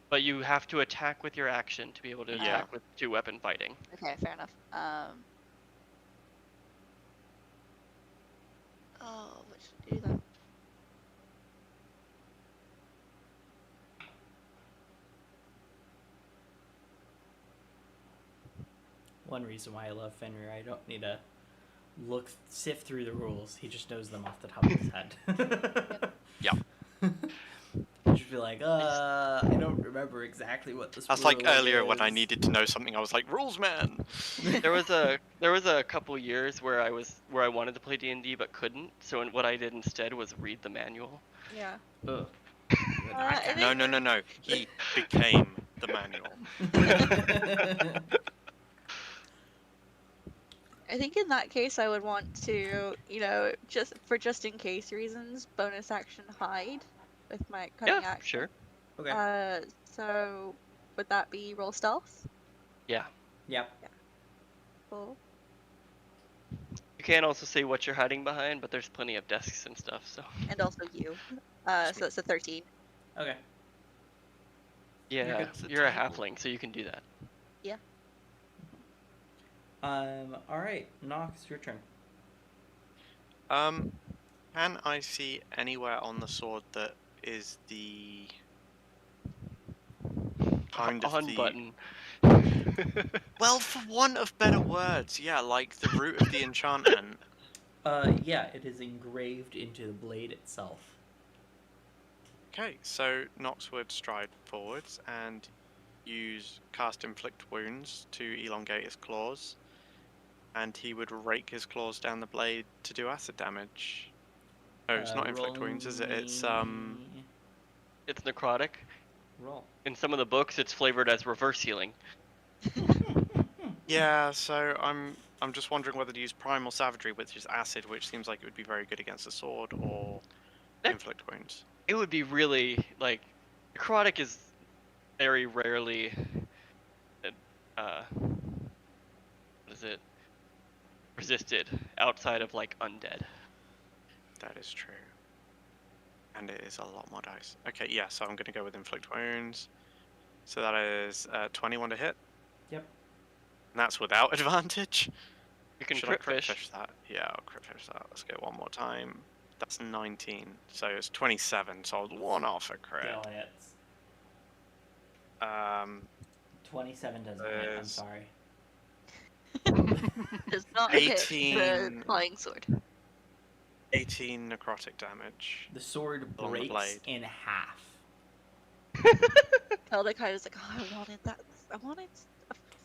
But you have to attack with your action to be able to Yeah. attack with 2-weapon fighting. Okay, fair enough. Oh, what should I do then? One reason why I love Fenrir, I don't need to sift through the rules. He just knows them off the top of his head. Yeah. He'd just be like, I don't remember exactly what this That's rule like earlier when I is." needed to know something. I was like, rules, man. There was a couple years where I wanted to play D&D but couldn't. So what I did instead was read the manual. Yeah. Ugh. I No, think- no, no, no. He became the manual. I think in that case, I would want to, just in case reasons, bonus action hide with my cunning Yeah, action. sure. Okay. So would that be roll stealth? Yeah. Yep. Cool. You can also say what you're hiding behind, but there's plenty of desks and stuff, so. And also you. So that's a 13. Okay. Yeah, good as a you're a table. halfling, so you can do that. Yeah. All right, Nox, your turn. Can I see anywhere on the sword that is the kind of On the button. well, for want of better words, yeah, like the root of the enchantment. Yeah, it is engraved into the blade itself. Okay, so Nox would stride forwards and cast inflict wounds to elongate his claws, and he would rake his claws down the blade to do acid damage. Oh, it's not inflict wounds, is it? It's It's necrotic. Roll. In some of the books, it's flavored as reverse healing. Yeah, so I'm just wondering whether to use primal savagery, which is acid, which seems like it would be very good against a sword, or That- inflict wounds. It would be really, like, necrotic is very rarely, what is it, resisted outside of, like, undead. That is true. And it is a lot more dice. Okay, yeah, so I'm going to go with inflict wounds. So that is 21 to hit. Yep. And that's without advantage. You can Should I crit crit fish. that? Yeah, I'll crit fish that. Let's go one more time. That's 19. So it's 27. So I'll one off a crit. Still hits. 27 doesn't hit, I'm There's- sorry. Does not hit the 18. flying sword. 18 necrotic damage. The sword Along the breaks blade. in half. Eldekai is like, oh, I wanted a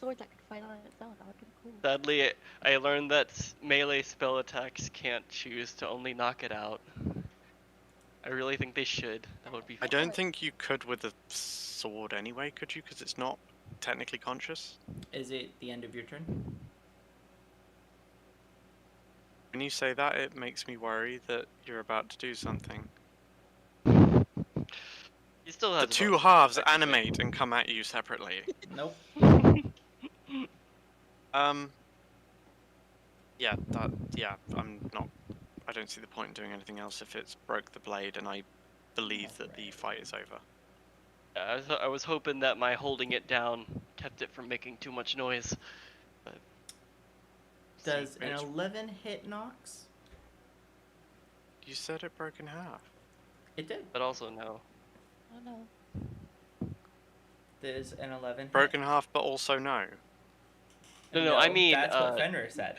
sword that could fight on its own. That would be cool. Sadly, I learned that melee spell attacks can't choose to only knock it out. I really think they should. That would be I fun. don't think you could with a sword anyway, could you? Because it's not technically conscious. Is it the end of your turn? When you say that, it makes me worry that you're about to do something. He still has The a two bonus halves action, animate and come at you separately. Nope. Yeah, I don't see the point in doing anything else if it's broke the blade and I believe that the fight is over. Yeah, I was hoping that my holding it down kept it from making too much noise. But Does an Mitch. 11 hit Nox? You said it broke in half. It did. but also no. Oh no. There's an 11 hit. Broken half, but also no. No, I mean, that's what Fenrir said.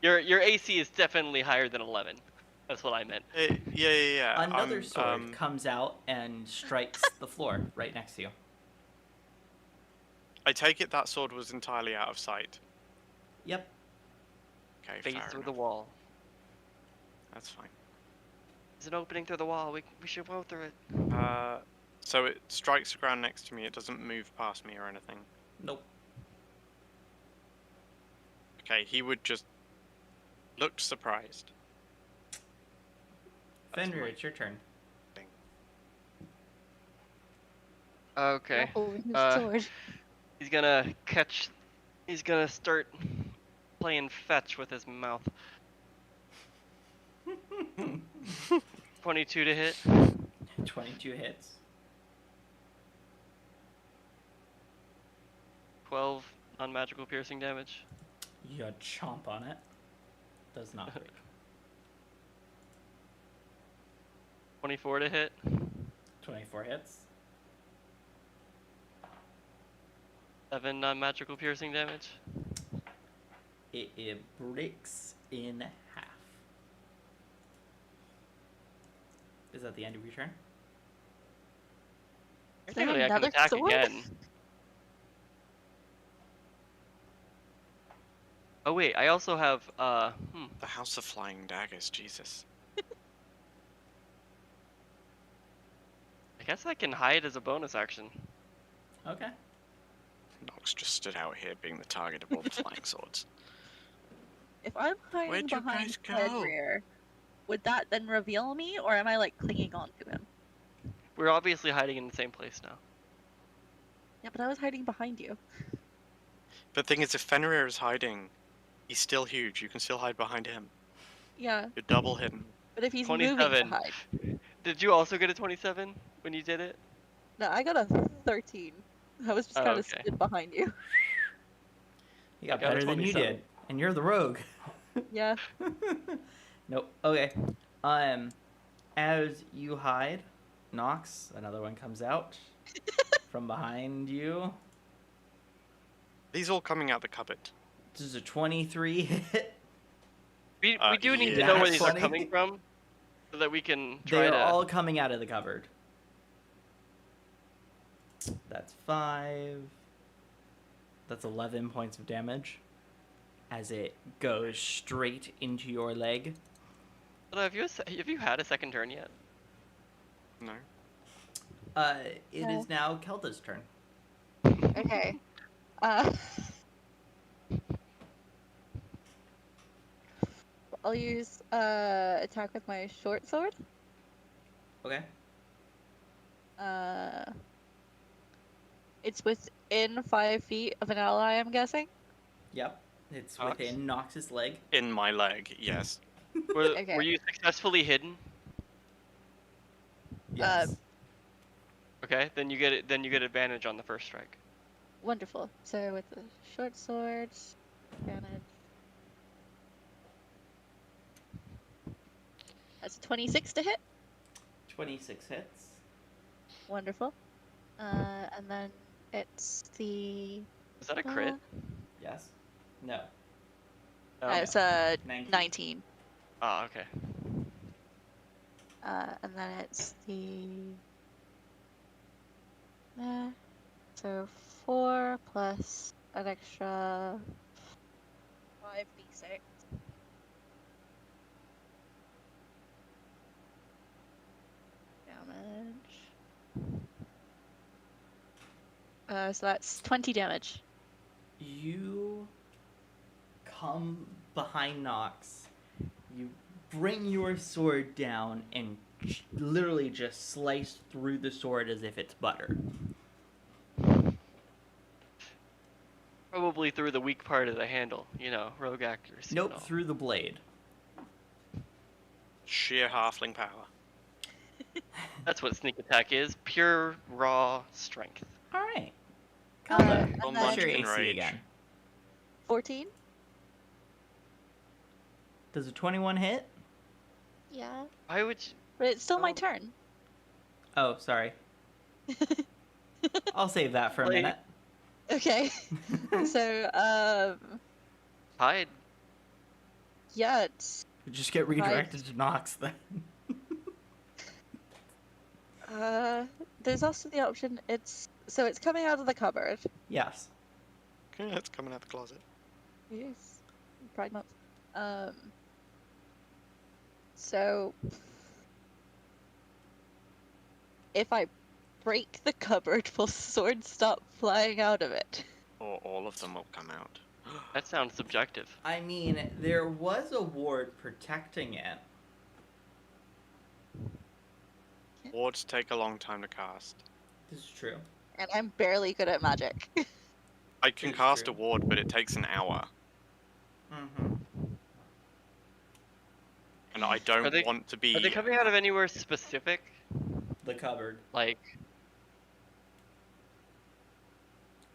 Your AC is definitely higher than 11. That's what I meant. Yeah. Another sword comes out and strikes the floor right next to you. I take it that sword was entirely out of sight. Yep. Okay, Face fair through the enough. wall. That's fine. There's an opening through the wall. We should go through it. So it strikes the ground next to me. It doesn't move past me or anything. Nope. Okay, he would just look surprised. That's Fenrir, my it's your turn. thing. Okay. Oh, his Uh, sword. He's gonna catch. He's gonna start playing fetch with his mouth. 22 to hit. 22 hits. 12 non-magical piercing damage. You chomp on it. Does not break. 24 to hit. 24 hits. 7 non-magical piercing damage. It breaks in half. Is that the end of your turn? Is there Technically, I can another attack sword? again. Oh wait, I also have The House of Flying Daggers, Jesus. I guess I can hide as a bonus action. Okay. Nox just stood out here being the target of all the flying swords. If I'm hiding Where'd you behind guys go? Fenrir, would that then reveal me, or am I like clinging on to him? We're obviously hiding in the same place now. Yeah, but I was hiding behind you. The thing is, if Fenrir is hiding, he's still huge. You can still hide behind him. Yeah, You're double hidden. but if he's moving to 27. hide. Did you also get a 27 when you did it? No, I got a 13. I was just Oh, kind of okay. stood behind you. You got I got a better than you 27. did, and you're the rogue. Yeah. Nope. Okay. As you hide, Nox, another one comes out from behind you. These all coming out the cupboard. This is a 23 hit. We do need to yeah. know where these are 20. coming from, so that we can try They're to. all coming out of the cupboard. That's 5. That's 11 points of damage. As it goes straight into your leg. Have you had a second turn yet? No. It No. is now Kelda's turn. Okay. I'll use attack with my short sword. Okay. It's within 5 feet of an ally, I'm guessing. Yep. It's Nox? within Nox's leg. In my leg, yes. Were Okay. you successfully hidden? Yes. Okay, then you get advantage on the first strike. Wonderful. So with the short sword, advantage. That's a 26 to hit. 26 hits. Wonderful. And then it's the. Is that a crit? Yes. No. No. It's a 19. 19. Ah, okay. And then it's the. So 4 plus an extra 5d6. Damage. So that's 20 damage. You come behind Nox. You bring your sword down and literally just slice through the sword as if it's butter. Probably through the weak part of the handle, rogue accuracy. and Nope, all. through the blade. Sheer halfling power. That's what sneak attack is. Pure raw strength. Alright. And Kelda, Well, then what's your Munchkin AC Rage. again? 14? Does a 21 hit? Yeah. Why would you... But it's still my Oh. turn. Oh, sorry. I'll save that for a Blade. minute. Okay. So, hide? yeah, it's. Just get redirected to Nox then. There's also the option, it's coming out of the cupboard. Yes. Okay, it's coming out the closet. Yes. Pride month. So if I break the cupboard, will swords stop flying out of it? Or all of them will come out. That sounds subjective. I mean, there was a ward protecting it. Wards take a long time to cast. This is true. And I'm barely good at magic. I can It's cast true. a ward, but it takes an hour. Mm-hmm. And I don't Are they- want to be... Are they coming out of anywhere specific? The cupboard. Like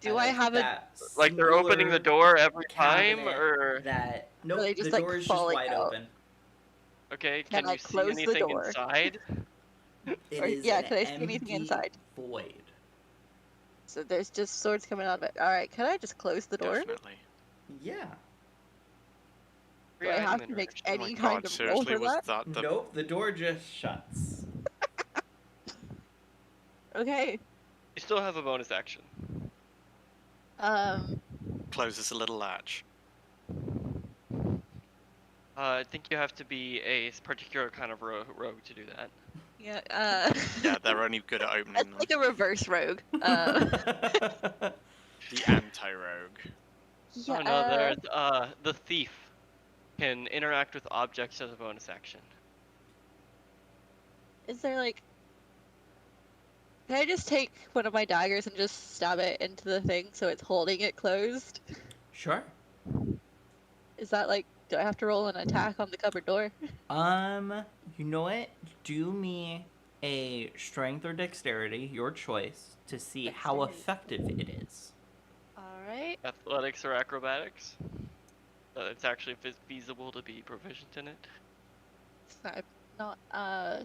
Do I have a? like they're opening the door every time, cabinet or that? Nope. they just, the like, door is just falling wide out? open. okay? Can Can I you see close the anything door? inside? It Or- is yeah, an can I see anything empty inside? void. So there's just swords coming out of it. Alright, can I just close the door? Definitely. Yeah. Do Free I item have to make interaction. Oh my any kind god, of roll seriously, for was that? that the Nope, the door just shuts. Okay. You still have a bonus action. closes a little latch? I think you have to be a particular kind of rogue to do that. Yeah, Yeah, they're only good at opening that's them. like a reverse rogue. The anti-rogue. Yeah, Oh no, there's the thief can interact with objects as a bonus action. is there like... Can I just take one of my daggers and just stab it into the thing so it's holding it closed? Sure. Is that like... Do I have to roll an attack on the cupboard door? You know what? Do me a strength or dexterity, your choice, to see how Dexterity. effective it is. Alright. Athletics or acrobatics. It's actually feasible to be proficient in it. So I'm not...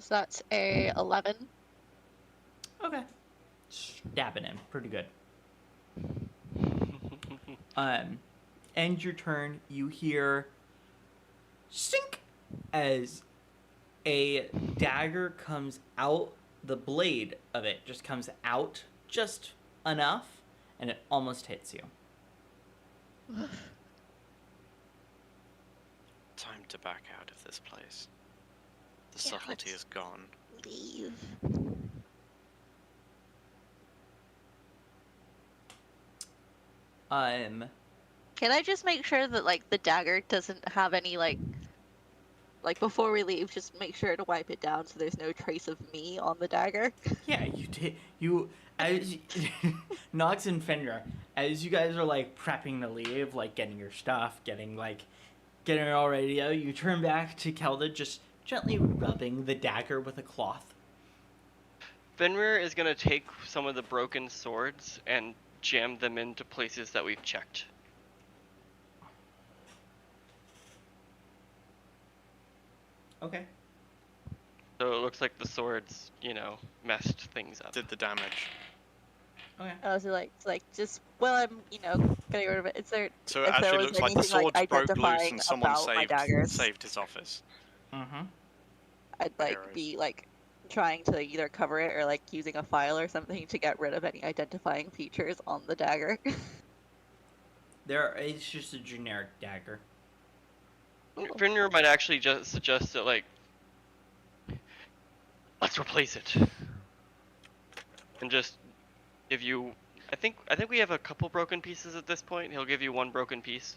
so that's a 11. Okay. Stabbing him. Pretty good. End your turn, you hear sink as a dagger comes out, the blade of it just comes out just enough, and it almost hits you. Time to back out of this place. The Yeah, subtlety let's- is gone. Leave. Can I just make sure that like the dagger doesn't have any like before we leave, just make sure to wipe it down so there's no trace of me on the dagger. Yeah, you did. You, as Nox and Fenrir, as you guys are like prepping to leave, like getting your stuff, getting it all ready to go, you turn back to Kelda, just gently rubbing the dagger with a cloth. Fenrir is gonna take some of the broken swords and jam them into places that we've checked. Okay. So it looks like the swords, messed things up. Did the damage. Okay. So like just I'm getting rid of it. Is there So if it there actually was looks like the anything like swords broke loose identifying and someone about my saved daggers, his office. Mm-hmm. I'd Arrows. be trying to either cover it or using a file or something to get rid of any identifying features on the dagger. It's just a generic dagger. Fenrir might actually just suggest that let's replace it. And just give you I think we have a couple broken pieces at this point. He'll give you one broken piece.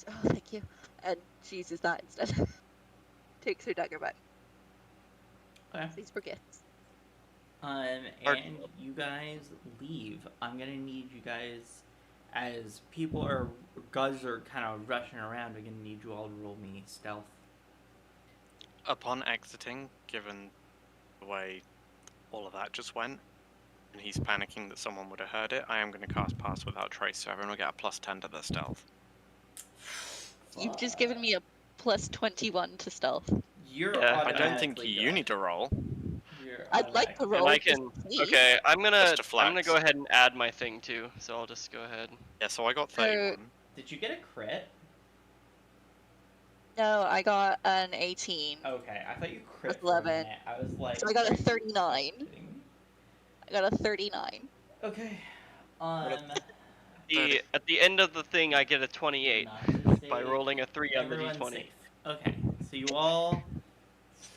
Oh, thank you. And she uses that instead. Takes her dagger back. Okay. Please forgets. And you guys leave. I'm gonna need you guys, as guys are kind of rushing around, I'm gonna need you all to roll me stealth. Upon exiting, given the way all of that just went, and he's panicking that someone would have heard it, I am going to cast Pass Without Trace, so everyone will get a +10 to their stealth. You've just given me a +21 to stealth. You're Yeah, I don't think automatically you good. need to roll. You're I'd like to automatically roll. And I just can. to see. Okay, I'm gonna Just a I'm gonna flex. go ahead and add my thing too. So I'll just go ahead. Yeah, so I got 31. Did you get a crit? No, I got an 18. Okay, I thought you crit. That's 11. For a minute. I was like. So I got a are you 39. kidding me? I got a 39. Okay. At the end of the thing, I get a 28 Not to by say rolling a 3 on the everyone's d20. safe. Okay, so you all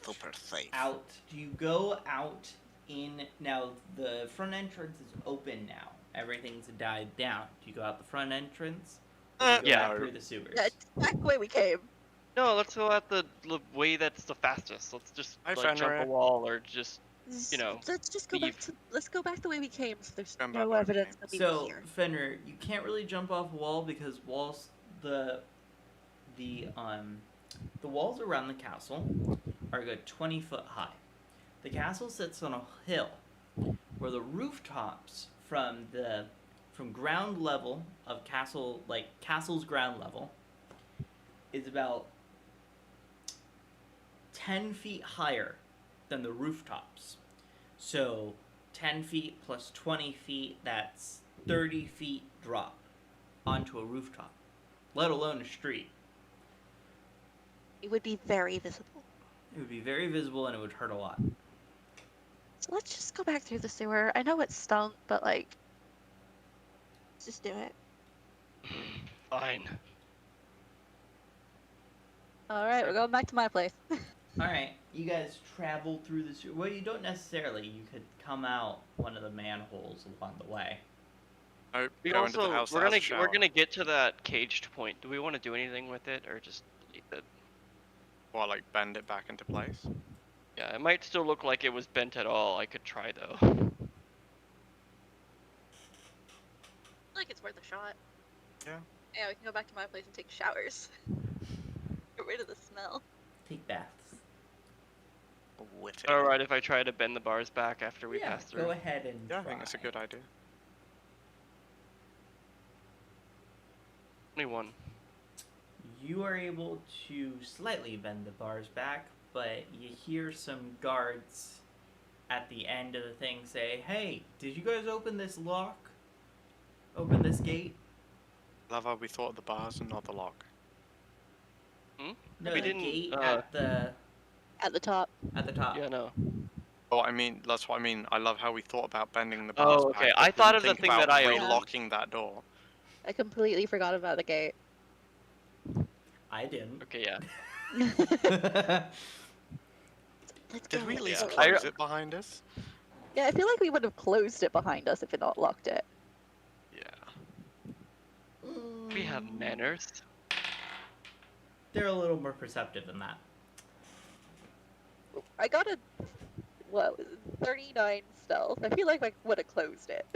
Super safe. out. Do you go out in now? The front entrance is open now. Everything's died down. Do you go out the front entrance? Or do you go Yeah. back through the sewers. That's back the way we came. No, let's go at the way that's the fastest. Let's just Hi, jump Fenrir. a wall or just Let's just go leave. back to. Let's go back the way we came. So there's Going back no the way we evidence came. that we So were here. Fenrir, you can't really jump off a wall because the walls around the castle are a good 20 foot high. The castle sits on a hill where the rooftops from ground level of castle's ground level is about 10 feet higher than the rooftops. So 10 feet plus 20 feet, that's 30 feet drop onto a rooftop, let alone a street. It would be very visible. It would be very visible and it would hurt a lot. So let's just go back through the sewer. I know it stunk, but like, let's just do it. Fine. All right, we're going back to my place. Alright, you guys travel through the sewer. Well, you don't necessarily. You could come out one of the manholes along the way. Oh, We go into the also house we're that has a gonna shower. we're gonna get to that caged point. Do we want to do anything with it or just leave it? Or like bend it back into place. Yeah, it might still look like it was bent at all. I could try though. I feel like it's worth a shot. Yeah. Yeah, we can go back to my place and take showers. Get rid of the smell. Take baths. With it. All right, if I try to bend the bars back after we Yeah, pass through. go ahead and Yeah, I try. think that's a good idea. 21. You are able to slightly bend the bars back, but you hear some guards at the end of the thing say, "Hey, did you guys open this lock? Open this gate?" Love how we thought of the bars and not the lock. No, We the didn't, gate At the top. at the top. Yeah, no. Oh, I mean, that's what I mean. I love how we thought about bending the bars Oh, back. okay. but I thought didn't of the think thing about that I relocking that door. I completely forgot about the gate. I didn't. Okay, yeah. Let's Did go, we at let's least go. close it behind us? Yeah, I feel like we would have closed it behind us if it not locked it. Yeah. We have manners. They're a little more perceptive than that. I got a, what was it, 39 stealth. I feel like I would have closed it.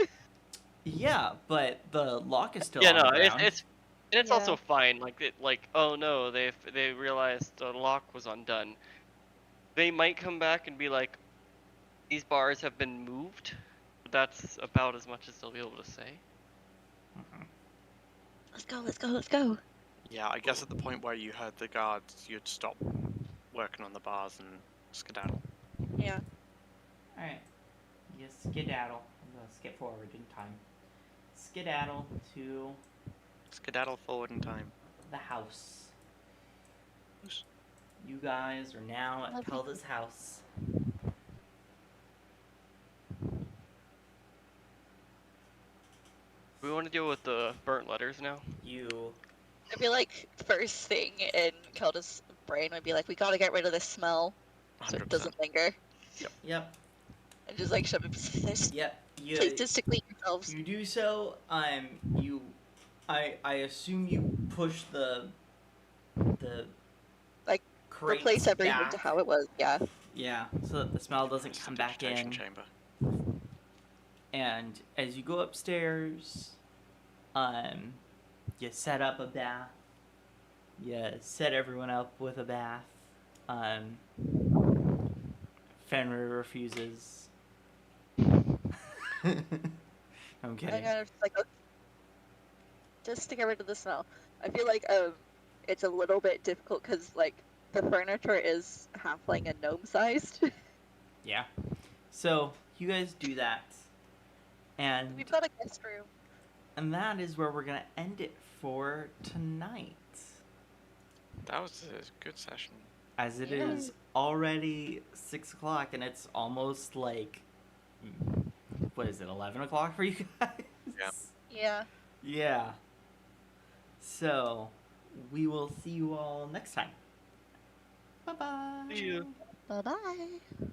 Yeah, but the lock is still Yeah, on no, the ground. it's Yeah. also fine. Like oh no, they realized the lock was undone. They might come back and be like, these bars have been moved. But that's about as much as they'll be able to say. Mhm. Let's go, let's go, let's go. Yeah, I guess at the point where you heard the guards, you'd stop working on the bars and skedaddle. Yeah. Alright. You skedaddle. I'm gonna skip forward in time. Skedaddle to Skedaddle forward in time. the house. You guys are now at Love you. Kelda's house. We want to deal with the burnt letters now. You I feel like first thing in Kelda's brain would be like, we gotta get rid of this smell so 100%. it doesn't linger. Yep. And just like shove it this Yep. places to clean yourselves. You do so. I assume you push the Like, crates replace everything back. to how it was, yeah. Yeah, so that the smell doesn't It's a come back vegetation in. chamber. And as you go upstairs, you set up a bath. You set everyone up with a bath. Fenrir refuses. I'm I'm kidding. kind of just like, okay, just to get rid of the smell. I feel like it's a little bit difficult because like the furniture is halfling and gnome sized. Yeah. So you guys do that, and We've got a guest room. that is where we're gonna end it for tonight, That was a good session. as it Yeah. is already 6 o'clock, and it's almost like, what is it, 11 o'clock for you guys? Yeah. Yeah. Yeah. So we will see you all next time. Bye bye. See you. Bye bye.